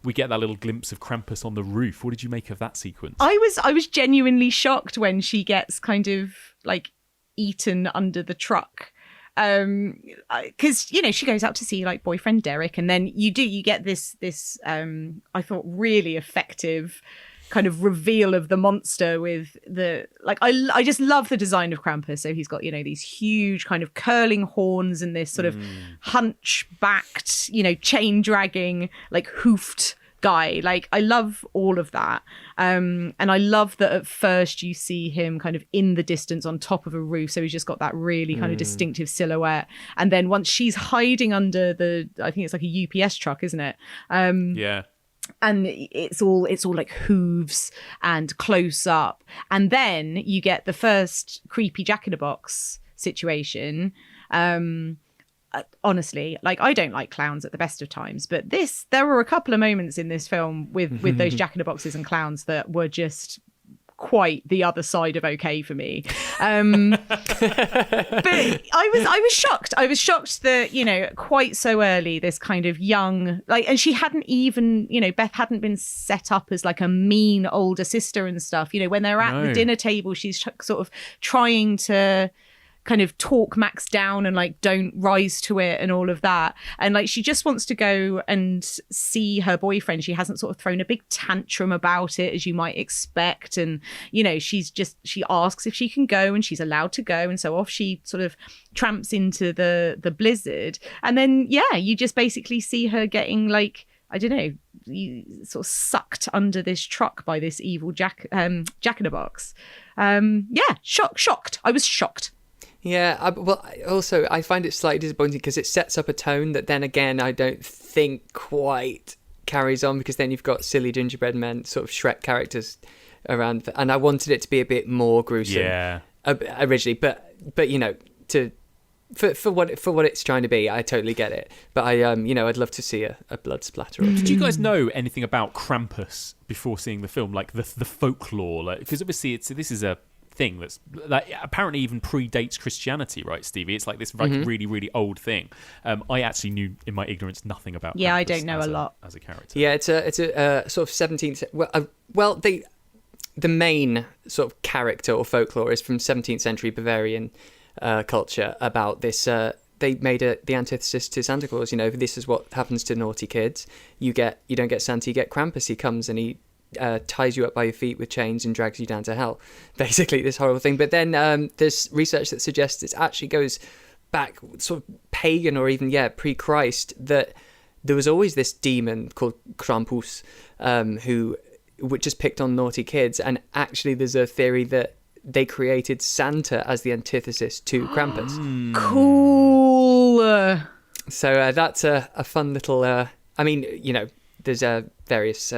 we get that little glimpse of Krampus on the roof. What did you make of that sequence? I was genuinely shocked when she gets kind of like eaten under the truck, because you know she goes out to see like boyfriend Derek, and then you get this I thought really effective kind of reveal of the monster with the like I just love the design of Krampus. So he's got, you know, these huge kind of curling horns and this sort of hunchbacked, you know, chain dragging, like hoofed guy. Like I love all of that, and I love that at first you see him kind of in the distance on top of a roof, so he's just got that really kind of distinctive silhouette. And then once she's hiding under the, I think it's like a UPS truck, isn't it? And it's all like hooves and close up, and then you get the first creepy Jack-in-a-Box situation. Honestly, like I don't like clowns at the best of times, but there were a couple of moments in this film with those Jack-in-a-Boxes and clowns that were just quite the other side of okay for me. But I was shocked. I was shocked that, you know, quite so early, this kind of young, like, and she hadn't even, you know, Beth hadn't been set up as like a mean older sister and stuff. You know, when they're at the dinner table, she's sort of trying to kind of talk Max down and like don't rise to it and all of that, and like she just wants to go and see her boyfriend. She hasn't sort of thrown a big tantrum about it as you might expect, and you know she asks if she can go, and she's allowed to go, and so off she sort of tramps into the blizzard. And then you just basically see her getting like, I don't know, sort of sucked under this truck by this evil Jack-in-a-Box. Shocked. I was shocked. Yeah, I find it slightly disappointing because it sets up a tone that then again I don't think quite carries on, because then you've got silly gingerbread men, sort of Shrek characters around, and I wanted it to be a bit more gruesome originally, but you know, for what it's trying to be, I totally get it. But I'd love to see a blood splatter. Did you guys know anything about Krampus before seeing the film, like the folklore? Like, because obviously this is a thing that's like apparently even predates Christianity, right, Stevie? It's like this like really, really old thing. I actually knew in my ignorance nothing about Krampus. I don't know a lot as a character. Yeah, it's a sort of 17th. The main sort of character or folklore is from 17th century Bavarian culture about this. They made the antithesis to Santa Claus. You know, this is what happens to naughty kids. You don't get Santa, you get Krampus. He comes and he ties you up by your feet with chains and drags you down to hell. Basically, this horrible thing. But then there's research that suggests it actually goes back sort of pagan or even pre-Christ, that there was always this demon called Krampus who just picked on naughty kids. And actually, there's a theory that they created Santa as the antithesis to Krampus. Cool. So that's a fun little. I mean, you know, there's various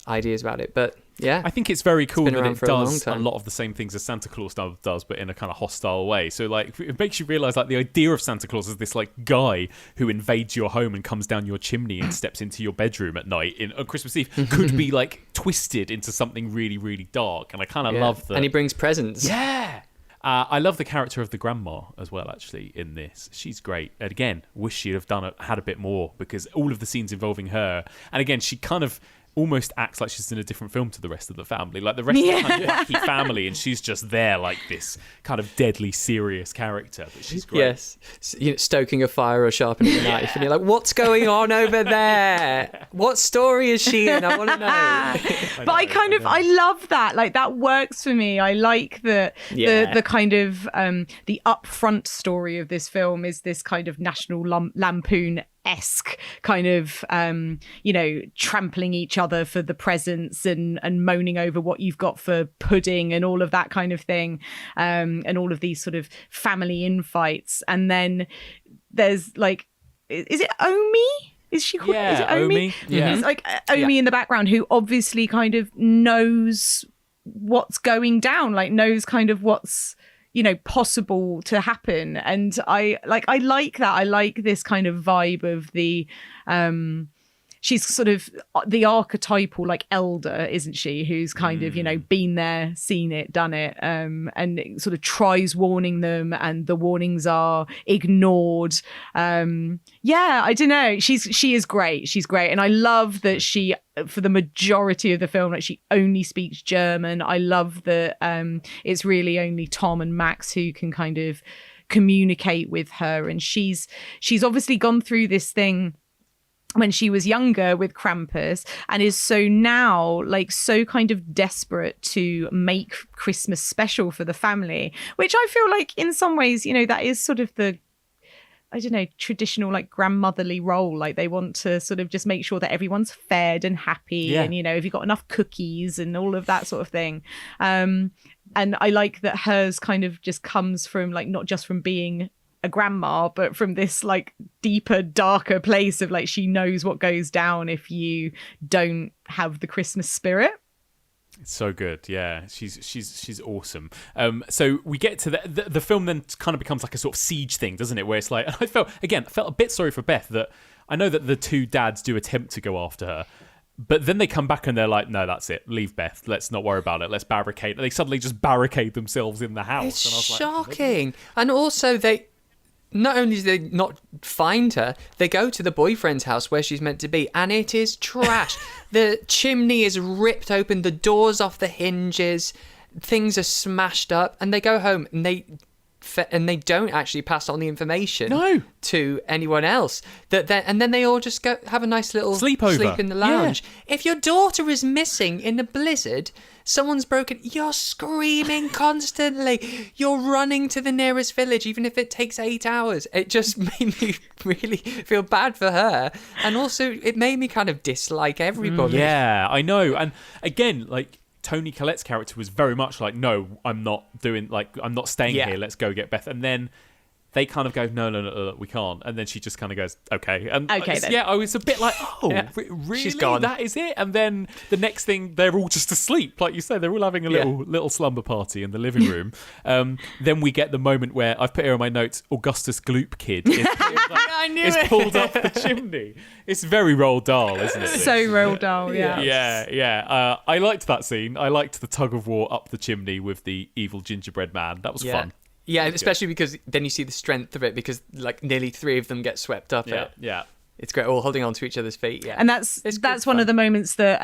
ideas about it, but yeah, I think it's very cool that it does a lot of the same things as Santa Claus does, but in a kind of hostile way. So like it makes you realize like the idea of Santa Claus is this like guy who invades your home and comes down your chimney and steps into your bedroom at night on Christmas Eve could be like twisted into something really, really dark. And I kind of love that. And he brings presents. Yeah. I love the character of the grandma as well, actually, in this. She's great. And again, wish she'd have had a bit more, because all of the scenes involving her, and again, she kind of almost acts like she's in a different film to the rest of the family. Like the rest of the kind of wacky family, and she's just there like this kind of deadly serious character, but she's great. Yes, you know, stoking a fire or sharpening a knife, and you're like, what's going on over there? What story is she in? I want to know. But I love that. Like that works for me. I like the kind of the upfront story of this film is this kind of National Lampoon esque kind of trampling each other for the presents and moaning over what you've got for pudding and all of that kind of thing, and all of these sort of family infights. And then there's like, is it Omi? Is she called? Yeah, is it Omi? Yeah. It's like Omi in the background, who obviously kind of knows what's going down, like knows kind of what's possible to happen. And I like that. I like this kind of vibe of the she's sort of the archetypal like elder, isn't she, who's kind of been there, seen it, done it, and it sort of tries warning them and the warnings are ignored. I don't know, she is great, and I love that she, for the majority of the film, like, she only speaks German. I love that it's really only Tom and Max who can kind of communicate with her, and she's obviously gone through this thing when she was younger with Krampus, and is so now like so kind of desperate to make Christmas special for the family, which I feel like in some ways, that is sort of the, I don't know, traditional like grandmotherly role. Like they want to sort of just make sure that everyone's fed and happy, and if you've got enough cookies and all of that sort of thing. And I like that hers kind of just comes from like not just from being a grandma, but from this like deeper, darker place of like, she knows what goes down if you don't have the Christmas spirit. It's so good, yeah. She's awesome. So we get to the film then kind of becomes like a sort of siege thing, doesn't it? Where it's like, and I felt a bit sorry for Beth, that I know that the two dads do attempt to go after her, but then they come back and they're like, no, that's it. Leave Beth. Let's not worry about it. Let's barricade. They suddenly just barricade themselves in the house. It's and I was shocking. Like, and also not only do they not find her, they go to the boyfriend's house where she's meant to be, and it is trash. The chimney is ripped open, the door's off the hinges, things are smashed up, and they go home and they don't actually pass on the information to anyone else. And then they all just go have a nice little sleep in the lounge. Yeah. If your daughter is missing in a blizzard, someone's broken, you're screaming constantly. You're running to the nearest village, even if it takes 8 hours. It just made me really feel bad for her. And also, it made me kind of dislike everybody. Yeah, I know. And again, like, Toni Collette's character was very much like, no, I'm not staying here, let's go get Beth. And then they kind of go, no, we can't. And then she just kind of goes, okay. And I was a bit like, really? She's gone. That is it? And then the next thing, they're all just asleep. Like you said, they're all having a little slumber party in the living room. Then we get the moment where, I've put here on my notes, Augustus Gloop Kid is pulled up the chimney. It's very Roald Dahl, isn't it? So Roald Dahl, yeah. Yeah. I liked that scene. I liked the tug of war up the chimney with the evil gingerbread man. That was fun. Yeah, especially because then you see the strength of it, because like nearly 3 of them get swept up it. Yeah. It's great, all holding on to each other's feet. Yeah, and that's one of the moments that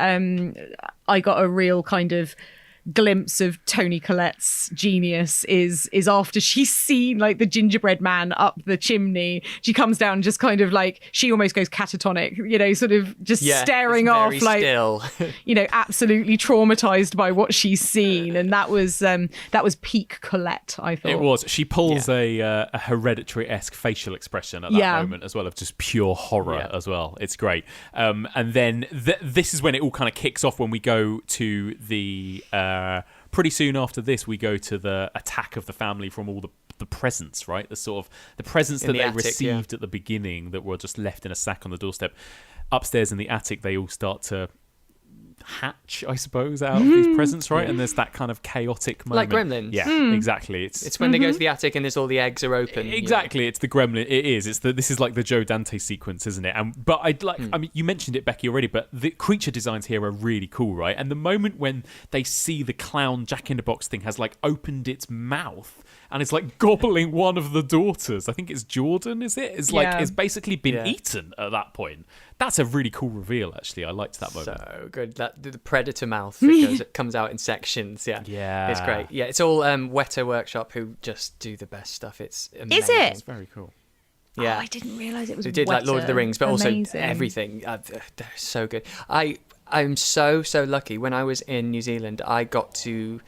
I got a real kind of glimpse of Toni Collette's genius is after she's seen like the gingerbread man up the chimney. She comes down and just kind of like, she almost goes catatonic, sort of just staring off, like still. Absolutely traumatized by what she's seen. And that was peak Colette, I thought. It was. She pulls a Hereditary-esque facial expression at that moment as well, of just pure horror as well. It's great. And then this is when it all kind of kicks off, when we go to the pretty soon after this, we go to the attack of the family from all the presents, right? The presents that they received at the beginning that were just left in a sack on the doorstep. Upstairs in the attic, they all start to hatch, I suppose, out of these presents, right? And there's that kind of chaotic moment. Like Gremlins. Yeah, exactly. It's when they go to the attic and there's all the eggs are open. Exactly, it's the Gremlin. It is. This is like the Joe Dante sequence, isn't it? But I'd like. I mean, you mentioned it, Becky, already. But the creature designs here are really cool, right? And the moment when they see the clown Jack-in-the-Box thing has like opened its mouth and it's like gobbling one of the daughters. I think it's Jordan, is it? It's like it's basically been eaten at that point. That's a really cool reveal, actually. I liked that moment. So good. The predator mouth that comes out in sections. Yeah, it's great. Yeah, it's all Weta Workshop, who just do the best stuff. It's amazing. Is it? It's very cool. Yeah, I didn't realise it was. They did like Lord of the Rings, but also everything. They're so good. I'm so lucky. When I was in New Zealand, I got to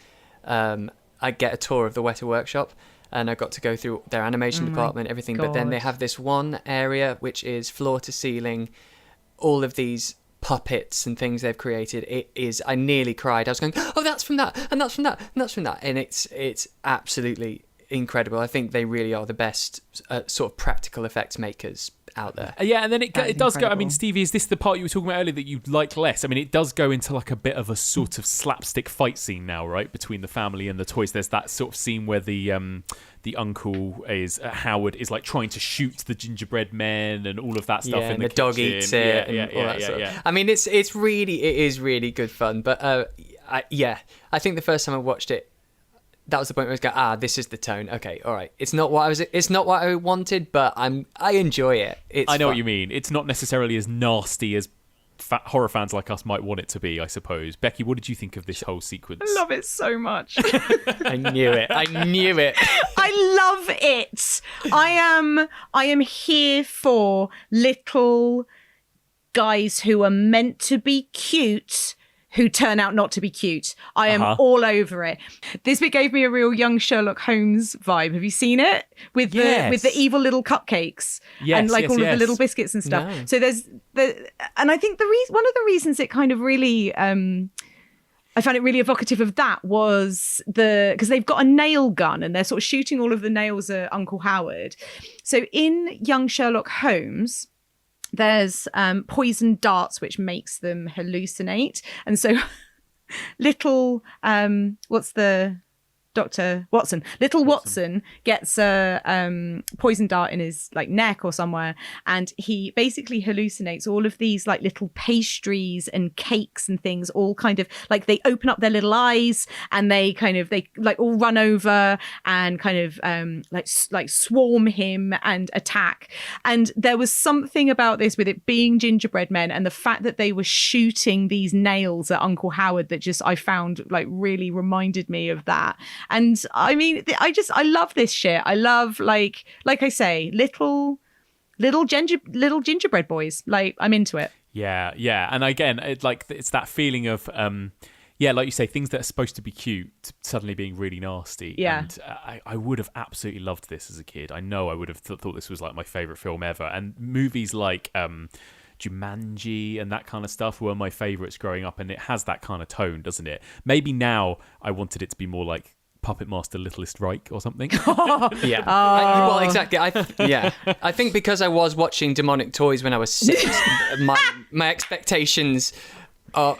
I get a tour of the Weta Workshop. and I got to go through their animation department, everything. But then they have this one area which is floor to ceiling, all of these puppets and things they've created. It is, I nearly cried. I was going, oh, that's from that, and that's from that, and that's from that, and it's absolutely incredible. I think they really are the best sort of practical effects makers out there. Yeah, and then it does go. I mean, Stevie, is this the part you were talking about earlier that you like less? I mean, it does go into like a bit of a sort of slapstick fight scene now, right, between the family and the toys. There's that sort of scene where the uncle is Howard is like trying to shoot the gingerbread men and all of that stuff. Yeah, in the kitchen. dog eats it. Yeah. I mean, it is really good fun. But I think the first time I watched it, that was the point where I was going, this is the tone. Okay, all right. It's not what I wanted, but I enjoy it. I know fun. what you mean. It's not necessarily as nasty as horror fans like us might want it to be, I suppose. Becky, what did you think of this whole sequence? I love it so much. I knew it. I love it. I am here for little guys who are meant to be cute who turn out not to be cute. I am all over it. This bit gave me a real young Sherlock Holmes vibe. Have you seen it? With the evil little cupcakes and all of the little biscuits and stuff. No. So and I think one of the reasons it kind of really I found it really evocative of that was because they've got a nail gun and they're sort of shooting all of the nails at Uncle Howard. So in young Sherlock Holmes, there's poison darts, which makes them hallucinate. And so little, what's the Dr. Watson? Little Watson gets a poison dart in his like neck or somewhere, and he basically hallucinates all of these like little pastries and cakes and things, all kind of like they open up their little eyes and they all run over and kind of like swarm him and attack. And there was something about this with it being gingerbread men and the fact that they were shooting these nails at Uncle Howard that just I found like really reminded me of that. And I mean, I love this shit. I love like I say, little gingerbread boys. Like I'm into it. Yeah. And again, it's that feeling of like you say, things that are supposed to be cute suddenly being really nasty. Yeah. And I would have absolutely loved this as a kid. I know I would have thought this was like my favorite film ever. And movies like Jumanji and that kind of stuff were my favorites growing up, and it has that kind of tone, doesn't it? Maybe now I wanted it to be more like Puppet Master Littlest Reich or something. Yeah. Well, exactly. I think because I was watching Demonic Toys when I was 6, my expectations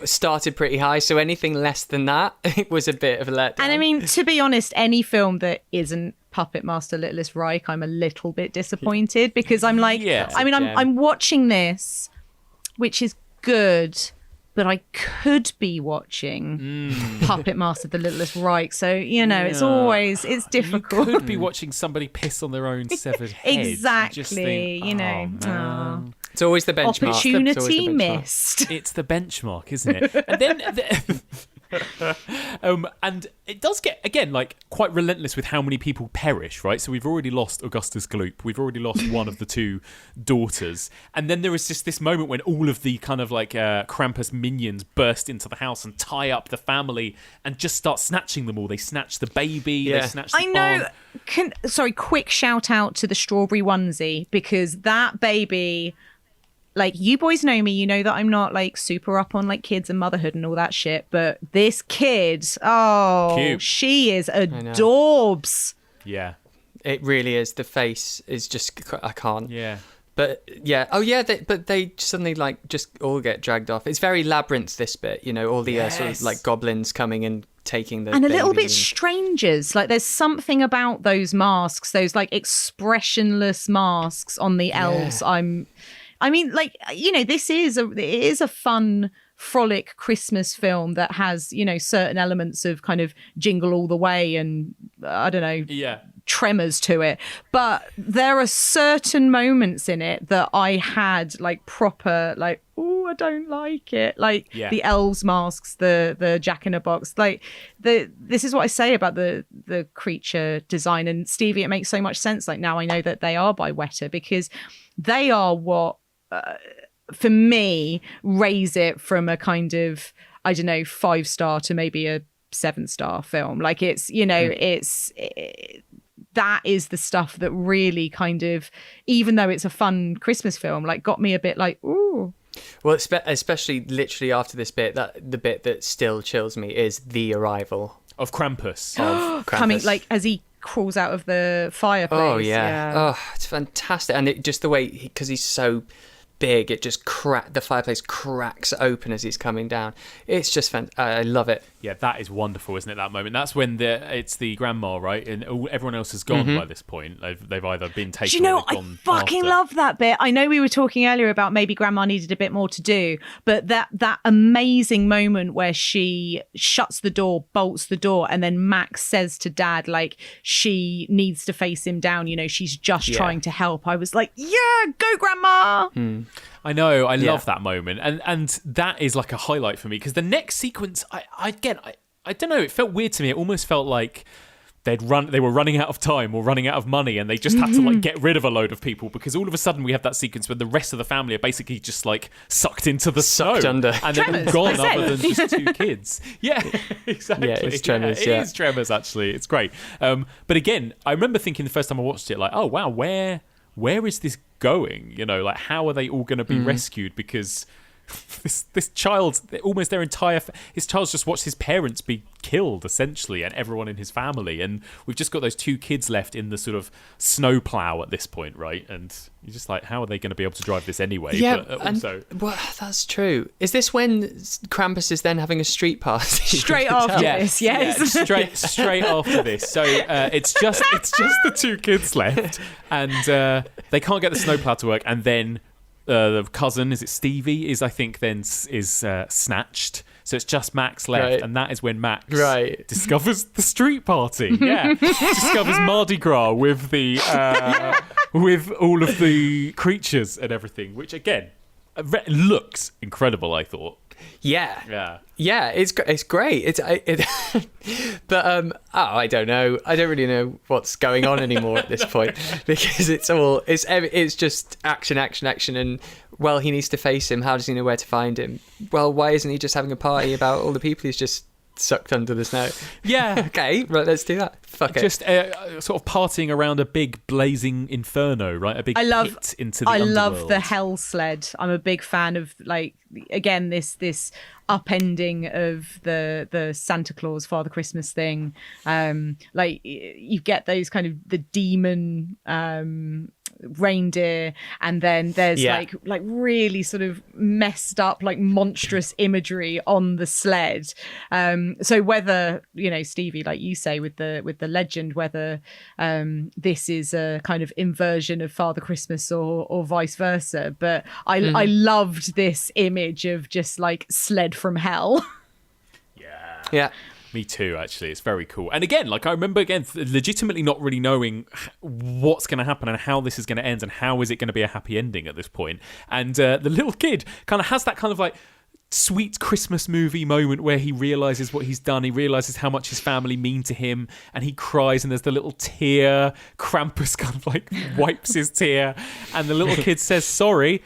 started pretty high. So anything less than that, it was a bit of a letdown. And I mean, to be honest, any film that isn't Puppet Master Littlest Reich, I'm a little bit disappointed because I'm like, I'm watching this, which is good, but I could be watching Puppet Master the Littlest Reich. So, it's difficult. You could be watching somebody piss on their own severed head. Exactly. It's always the benchmark. Opportunity missed. It's the benchmark, isn't it? And then... and it does get, again, like quite relentless with how many people perish, right? So we've already lost Augustus Gloop. We've already lost one of the two daughters. And then there is just this moment when all of the kind of like Krampus minions burst into the house and tie up the family and just start snatching them all. They snatch the baby. They snatch the barn. Quick shout out to the strawberry onesie, because that baby... Like, you boys know me, you know that I'm not like super up on like kids and motherhood and all that shit, but this kid, cute. She is adorbs. Yeah. It really is. The face is just, I can't. Yeah. But yeah, but they suddenly like just all get dragged off. It's very Labyrinth, this bit, all the sort of like goblins coming and taking the and a little bit strangers. Like there's something about those masks, those like expressionless masks on the elves. This is a fun, frolic Christmas film that has, certain elements of kind of Jingle All the Way and, I don't know, tremors to it. But there are certain moments in it that I had like proper, like, oh, I don't like it. Like the elves masks, the Jack-in-a-Box. Like this is what I say about the creature design. And Stevie, it makes so much sense. Like now I know that they are by Weta, because they are what... for me, raise it from a kind of, I don't know, 5-star to maybe a 7-star film. Like it's, that is the stuff that really kind of, even though it's a fun Christmas film, like got me a bit like, ooh. Well, especially literally after this bit, that the bit that still chills me is the arrival of Krampus. Coming, like, as he crawls out of the fireplace. Oh, yeah. Oh, it's fantastic. And just the way, because he's so big, it just the fireplace cracks open as he's coming down. It's just I love it. Yeah, that is wonderful, isn't it, that moment? That's when it's the grandma, right? And everyone else has gone by this point. They've either been taken Do you know, or they've gone I fucking after. love that bit. I know we were talking earlier about maybe grandma needed a bit more to do, but that amazing moment where she shuts the door, bolts the door, and then Max says to Dad, like, she needs to face him down, you know, she's just trying to help. I was like, yeah, go grandma. I know, I love that moment, and that is like a highlight for me, because the next sequence, I don't know, it felt weird to me. It almost felt like they were running out of time or running out of money, and they just had to like get rid of a load of people, because all of a sudden we have that sequence where the rest of the family are basically just like sucked into the snow, under, and they're all gone other than just two kids. Yeah, exactly. Yeah, it's Tremors. It is Tremors. Actually, it's great. But again, I remember thinking the first time I watched it, like, oh wow, where is this going? You know, like, how are they all going to be rescued? Because this child, almost their entire his child's just watched his parents be killed, essentially, and everyone in his family, and we've just got those two kids left in the sort of snowplow at this point, right? And you're just like, how are they going to be able to drive this anyway? Yeah, but also, well, that's true. Is this when Krampus is then having a street party? Straight after this, yes. Yeah, straight after this. So it's just the two kids left, and they can't get the snowplow to work, and then the cousin, is it Stevie, is snatched. So it's just Max left, and that is when Max discovers the street party. Yeah, discovers Mardi Gras with the with all of the creatures and everything, which again looks incredible. I thought. Yeah. It's great. But I don't know. I don't really know what's going on anymore at this point, because it's just action, and well, he needs to face him. How does he know where to find him? Well, why isn't he just having a party about all the people he's just sucked under the snow? Yeah. Okay, right, let's do that. Fuck it. Just sort of partying around a big blazing inferno, right? A big pit into the underworld. I love the hell sled. I'm a big fan of, like, again, this upending of the Santa Claus Father Christmas thing. Like, you get those kind of the demon reindeer, and then there's like really sort of messed up, like, monstrous imagery on the sled. So whether, you know, Stevie, like you say, with the legend, whether this is a kind of inversion of Father Christmas or vice versa, but I loved this image of just like sled from hell. Yeah. Me too, actually. It's very cool. And again, like, I remember, again, legitimately not really knowing what's going to happen and how this is going to end and how is it going to be a happy ending at this point. And the little kid kind of has that kind of, like, sweet Christmas movie moment where he realises what he's done. He realises how much his family mean to him, and he cries, and there's the little tear. Krampus kind of, like, wipes his tear, and the little kid says sorry.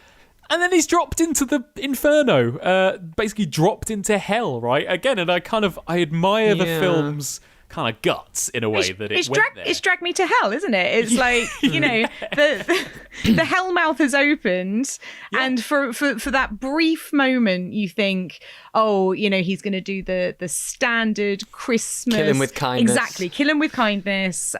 And then he's dropped into the inferno, basically dropped into hell, right? Again, and I admire the film's kind of guts in a way that it went there. It's dragged me to hell, isn't it? It's like, you know, the hell mouth has opened, and for that brief moment, you think, oh, you know, he's going to do the standard Christmas. Kill him with kindness. Exactly. Kill him with kindness,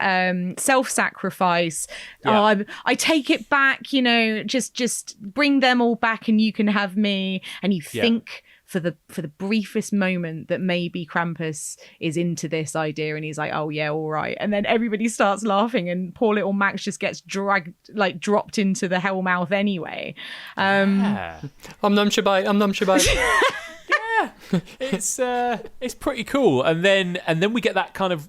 self-sacrifice. Yeah. Oh, I take it back, you know, just bring them all back and you can have me. And you think for the briefest moment that maybe Krampus is into this idea and he's like, oh yeah, all right. And then everybody starts laughing and poor little Max just gets dropped into the hell mouth anyway. I'm Num Shabai. Yeah, it's pretty cool. And then we get that kind of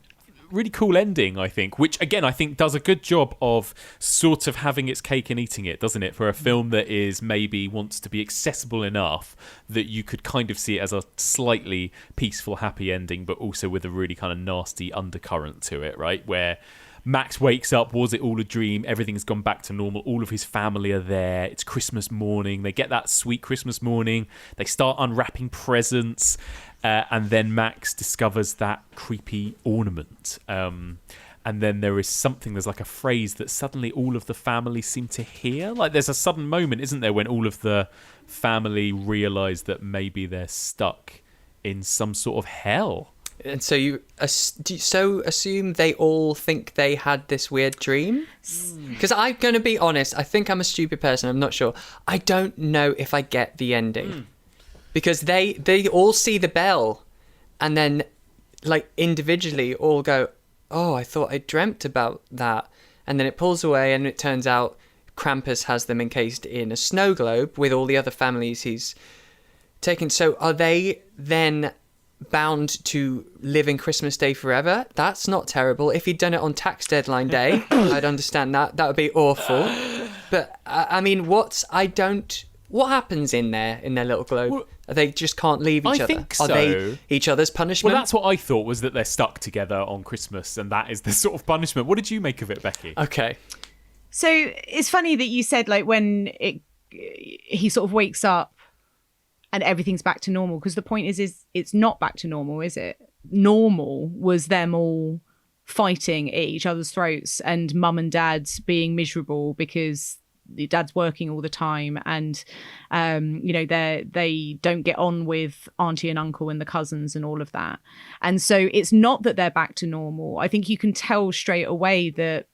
really cool ending, I think, which again I think does a good job of sort of having its cake and eating it, doesn't it, for a film that is maybe wants to be accessible enough that you could kind of see it as a slightly peaceful, happy ending, but also with a really kind of nasty undercurrent to it, right? Where Max wakes up, was it all a dream? Everything's gone back to normal. All of his family are there. It's Christmas morning. They get that sweet Christmas morning. They start unwrapping presents. And then Max discovers that creepy ornament. And and then there's like a phrase that suddenly all of the family seem to hear. Like there's a sudden moment, isn't there, when all of the family realise that maybe they're stuck in some sort of hell. And so you assume they all think they had this weird dream? Because I'm going to be honest, I think I'm a stupid person, I'm not sure. I don't know if I get the ending. Because they all see the bell and then like individually all go, oh, I thought I dreamt about that. And then it pulls away and it turns out Krampus has them encased in a snow globe with all the other families he's taken. So are they then bound to live in Christmas Day forever? That's not terrible. If he'd done it on tax deadline day, I'd understand that. That would be awful. But I mean, what happens in their little globe? Well, they just can't leave each other. Think so. Are they each other's punishment? Well, that's what I thought, was that they're stuck together on Christmas, and that is the sort of punishment. What did you make of it, Becky? Okay. So it's funny that you said like when he sort of wakes up and everything's back to normal, because the point is it's not back to normal, is it? Normal was them all fighting at each other's throats and mum and dad being miserable because dad's working all the time, and they don't get on with auntie and uncle and the cousins and all of that. And so it's not that they're back to normal. I think you can tell straight away that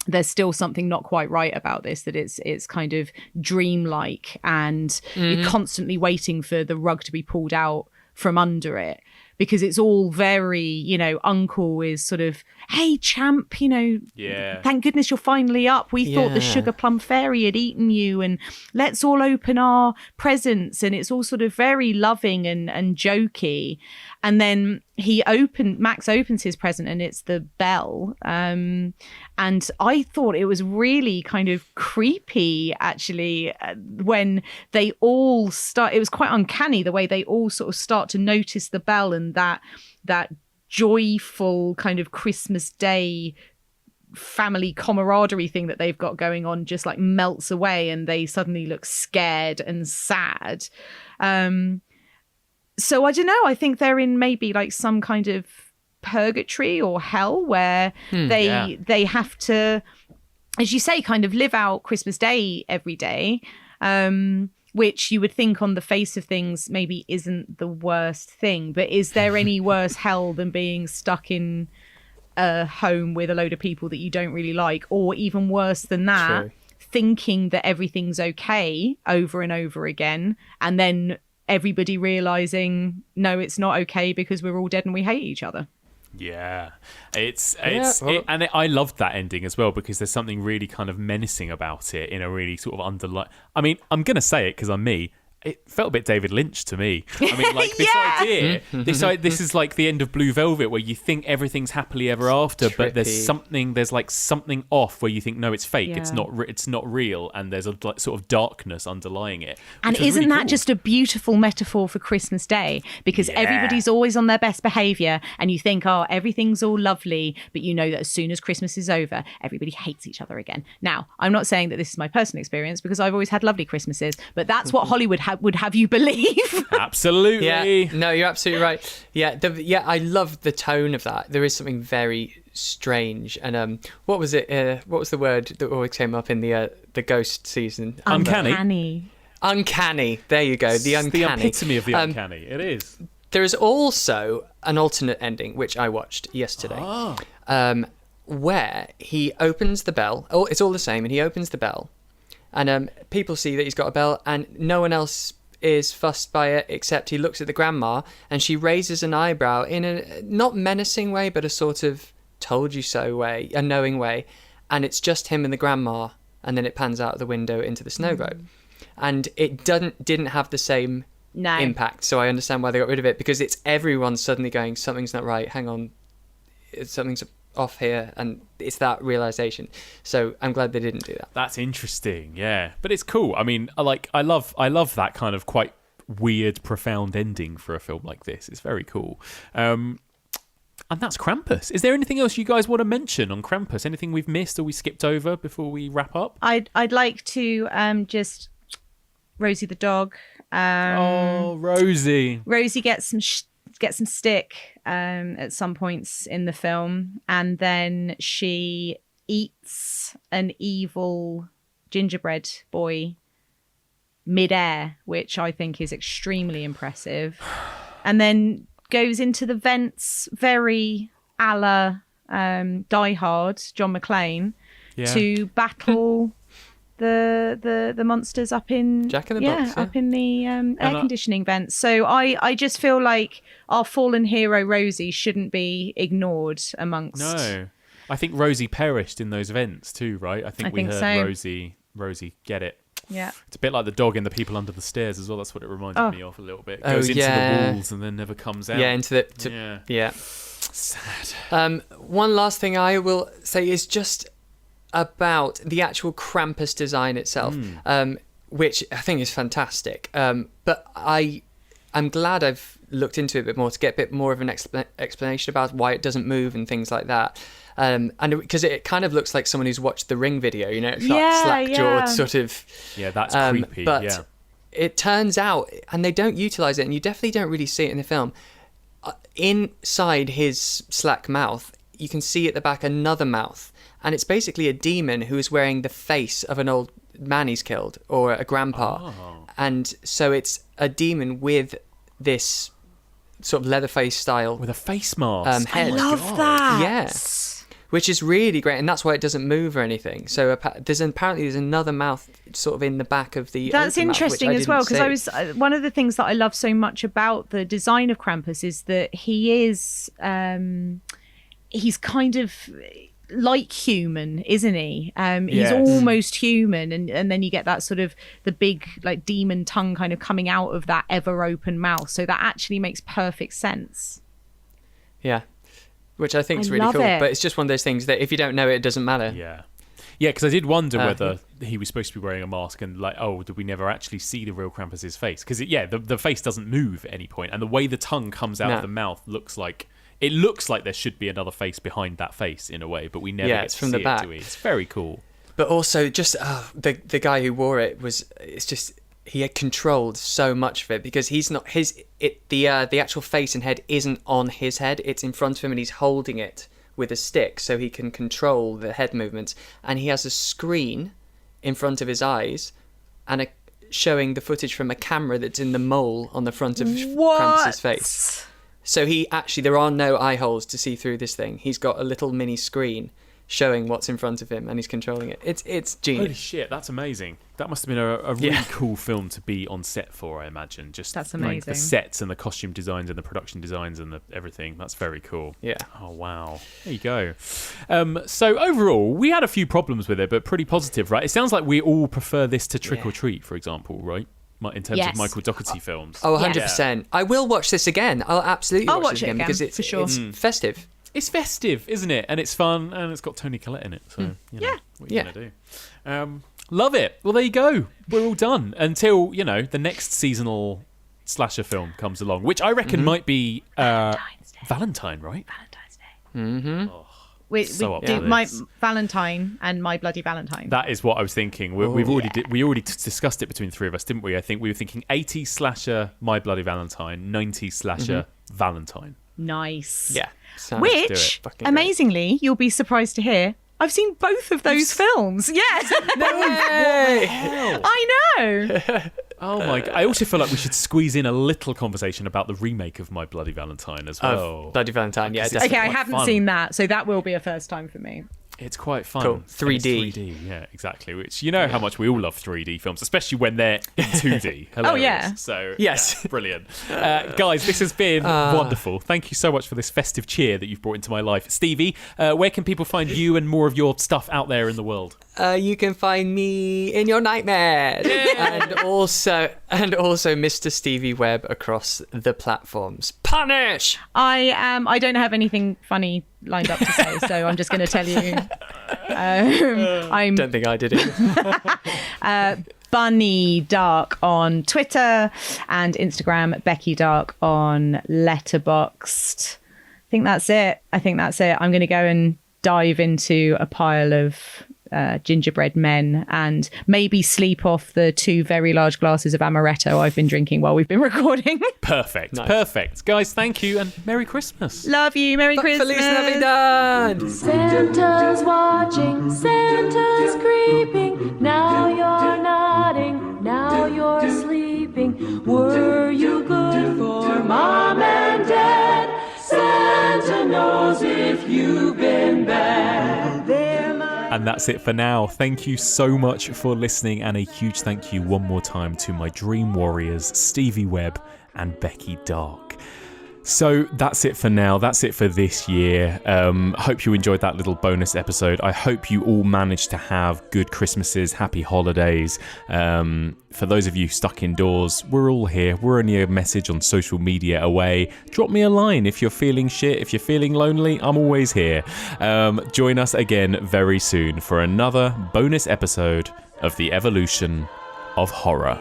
there's still something not quite right about this, that it's kind of dreamlike, and you're constantly waiting for the rug to be pulled out from under it, because it's all very, uncle is sort of, hey, champ, thank goodness you're finally up. We thought the sugar plum fairy had eaten you, and let's all open our presents. And it's all sort of very loving and jokey. And then Max opens his present and it's the bell. And I thought it was really kind of creepy, actually, when they all start. It was quite uncanny the way they all sort of start to notice the bell, and that joyful kind of Christmas Day family camaraderie thing that they've got going on just like melts away, and they suddenly look scared and sad. So I don't know, I think they're in maybe like some kind of purgatory or hell where they have to, as you say, kind of live out Christmas Day every day, which you would think on the face of things maybe isn't the worst thing. But is there any worse hell than being stuck in a home with a load of people that you don't really like, or even worse than that, thinking that everything's okay over and over again, and then everybody realizing, no, it's not okay because we're all dead and we hate each other. Yeah, I loved that ending as well, because there's something really kind of menacing about it in a really sort of underlying. I mean, I'm gonna say it because I'm me. It felt a bit David Lynch to me. I mean, like this idea, this is like the end of Blue Velvet, where you think everything's happily ever after, but there's something off where you think, no, it's fake, it's not real, and there's a sort of darkness underlying it. And isn't really that cool. Just a beautiful metaphor for Christmas Day? Because everybody's always on their best behaviour, and you think, oh, everything's all lovely, but you know that as soon as Christmas is over, everybody hates each other again. Now, I'm not saying that this is my personal experience, because I've always had lovely Christmases, but that's what Hollywood would have you believe. Absolutely. Yeah, no, you're absolutely right. Yeah, I love the tone of that. There is something very strange. And what was it? What was the word that always came up in the Ghost season? Uncanny. Uncanny. There you go. The uncanny. The epitome of the uncanny. It is. There is also an alternate ending which I watched yesterday, where he opens the bell. Oh, it's all the same, and he opens the bell. And people see that he's got a bell, and no one else is fussed by it, except he looks at the grandma, and she raises an eyebrow in a not menacing way, but a sort of told you so way, a knowing way. And it's just him and the grandma, and then it pans out the window into the snow globe. And it didn't have the same impact, so I understand why they got rid of it, because it's everyone suddenly going, something's not right, hang on, something's off here, and it's that realization. So I'm glad they didn't do that. That's interesting, yeah, but it's cool. I mean, I love that kind of quite weird, profound ending for a film like this. It's very cool. And that's Krampus. Is there anything else you guys want to mention on Krampus? Anything we've missed or we skipped over before we wrap up? I'd like to just Rosie the dog. Rosie. Rosie gets some gets some stick at some points in the film, and then she eats an evil gingerbread boy mid-air, which I think is extremely impressive, and then goes into the vents very a la Die Hard, John McClane, to battle the monsters up in Jack in the Box, up in the air conditioning vents. So I just feel like our fallen hero Rosie shouldn't be ignored amongst. No, I think Rosie perished in those vents too, right? I think we heard so. Rosie get it. Yeah, it's a bit like the dog in The People Under the Stairs as well. That's what it reminded me of a little bit. It goes into the walls and then never comes out. Yeah, into the yeah. Sad. One last thing I will say is just about the actual Krampus design itself, which I think is fantastic. But I'm glad I've looked into it a bit more to get a bit more of an explanation about why it doesn't move and things like that. And because it kind of looks like someone who's watched the Ring video, you know, it's like slack-jawed sort of. Yeah, that's creepy. But it turns out, and they don't utilize it, and you definitely don't really see it in the film. Inside his slack mouth, you can see at the back another mouth, and it's basically a demon who is wearing the face of an old man he's killed, or a grandpa. And so it's a demon with this sort of Leatherface style, with a face mask. Head. I love that. Yeah. Which is really great, and that's why it doesn't move or anything. So there's another mouth sort of in the back of the. That's interesting as well, because one of the things that I love so much about the design of Krampus is that he is he's kind of like human, isn't he? He's almost human, and then you get that sort of the big like demon tongue kind of coming out of that ever open mouth. So that actually makes perfect sense. Yeah. Which I think is really cool, but it's just one of those things that if you don't know it doesn't matter. Yeah, because I did wonder whether he was supposed to be wearing a mask, and like, did we never actually see the real Krampus's face? Because the face doesn't move at any point, and the way the tongue comes out of the mouth looks like there should be another face behind that face in a way, but we never get to from see the back. it, do we? It's very cool. But also, just the guy who wore it he had controlled so much of it, because he's not the actual face and head isn't on his head, it's in front of him, and he's holding it with a stick so he can control the head movements, and he has a screen in front of his eyes and showing the footage from a camera that's in the mole on the front of Krampus's face. So there are no eye holes to see through this thing. He's got a little mini screen showing what's in front of him, and he's controlling it. It's genius. Holy shit, that's amazing. That must have been a really cool film to be on set for, I imagine. That's amazing. Like the sets and the costume designs and the production designs and everything. That's very cool. Yeah. Oh, wow. There you go. So overall, we had a few problems with it, but pretty positive, right? It sounds like we all prefer this to Trick or Treat, for example, right? In terms of Michael Dougherty films. Oh, 100%. I will watch this again. I'll absolutely watch it again because it's, for sure. It's festive. It's festive, isn't it? And it's fun, and it's got Toni Collette in it. So, what are you going to do? Love it. Well, there you go. We're all done until, the next seasonal slasher film comes along, which I reckon might be Valentine, right? Valentine's Day. Mm-hmm. Oh, we do My Valentine and My Bloody Valentine. That is what I was thinking. We already discussed it between the three of us, didn't we? I think we were thinking 80s slasher My Bloody Valentine, 90s slasher Valentine. Nice. Yeah. Which, amazingly, you'll be surprised to hear, I've seen both of those films. Yes. No way. I know. Oh my God. I also feel like we should squeeze in a little conversation about the remake of My Bloody Valentine as well. Bloody Valentine, yeah. Okay, I haven't seen that, so that will be a first time for me. It's quite fun. Cool. 3D. It's 3D, yeah, exactly. Which, how much we all love 3D films, especially when they're in 2D. Hilarious. Oh, yeah. So, yes. Brilliant. Guys, this has been wonderful. Thank you so much for this festive cheer that you've brought into my life. Stevie, where can people find you and more of your stuff out there in the world? You can find me in your nightmares. and also Mr. Stevie Webb across the platforms. Punish! I don't have anything funny lined up to say, so I'm just going to tell you. I don't think I did it. Bunny Dark on Twitter and Instagram, Becky Dark on Letterboxd. I think that's it. I'm going to go and dive into a pile of gingerbread men, and maybe sleep off the 2 very large glasses of amaretto I've been drinking while we've been recording. Perfect. Nice. Perfect. Guys, thank you and Merry Christmas. Love you. Merry Christmas. Feliz Navidad. Santa's watching, Santa's creeping. Now you're nodding, now you're sleeping. Were you good for Mom and Dad? Santa knows if you've been bad. And that's it for now. Thank you so much for listening, and a huge thank you one more time to my Dream Warriors, Stevie Webb and Becky Dark. So that's it for now. That's it for this year. Hope you enjoyed that little bonus episode. I hope you all managed to have good Christmases, happy holidays. For those of you stuck indoors, we're all here. We're only a message on social media away. Drop me a line if you're feeling shit. If you're feeling lonely, I'm always here. Join us again very soon for another bonus episode of The Evolution of Horror.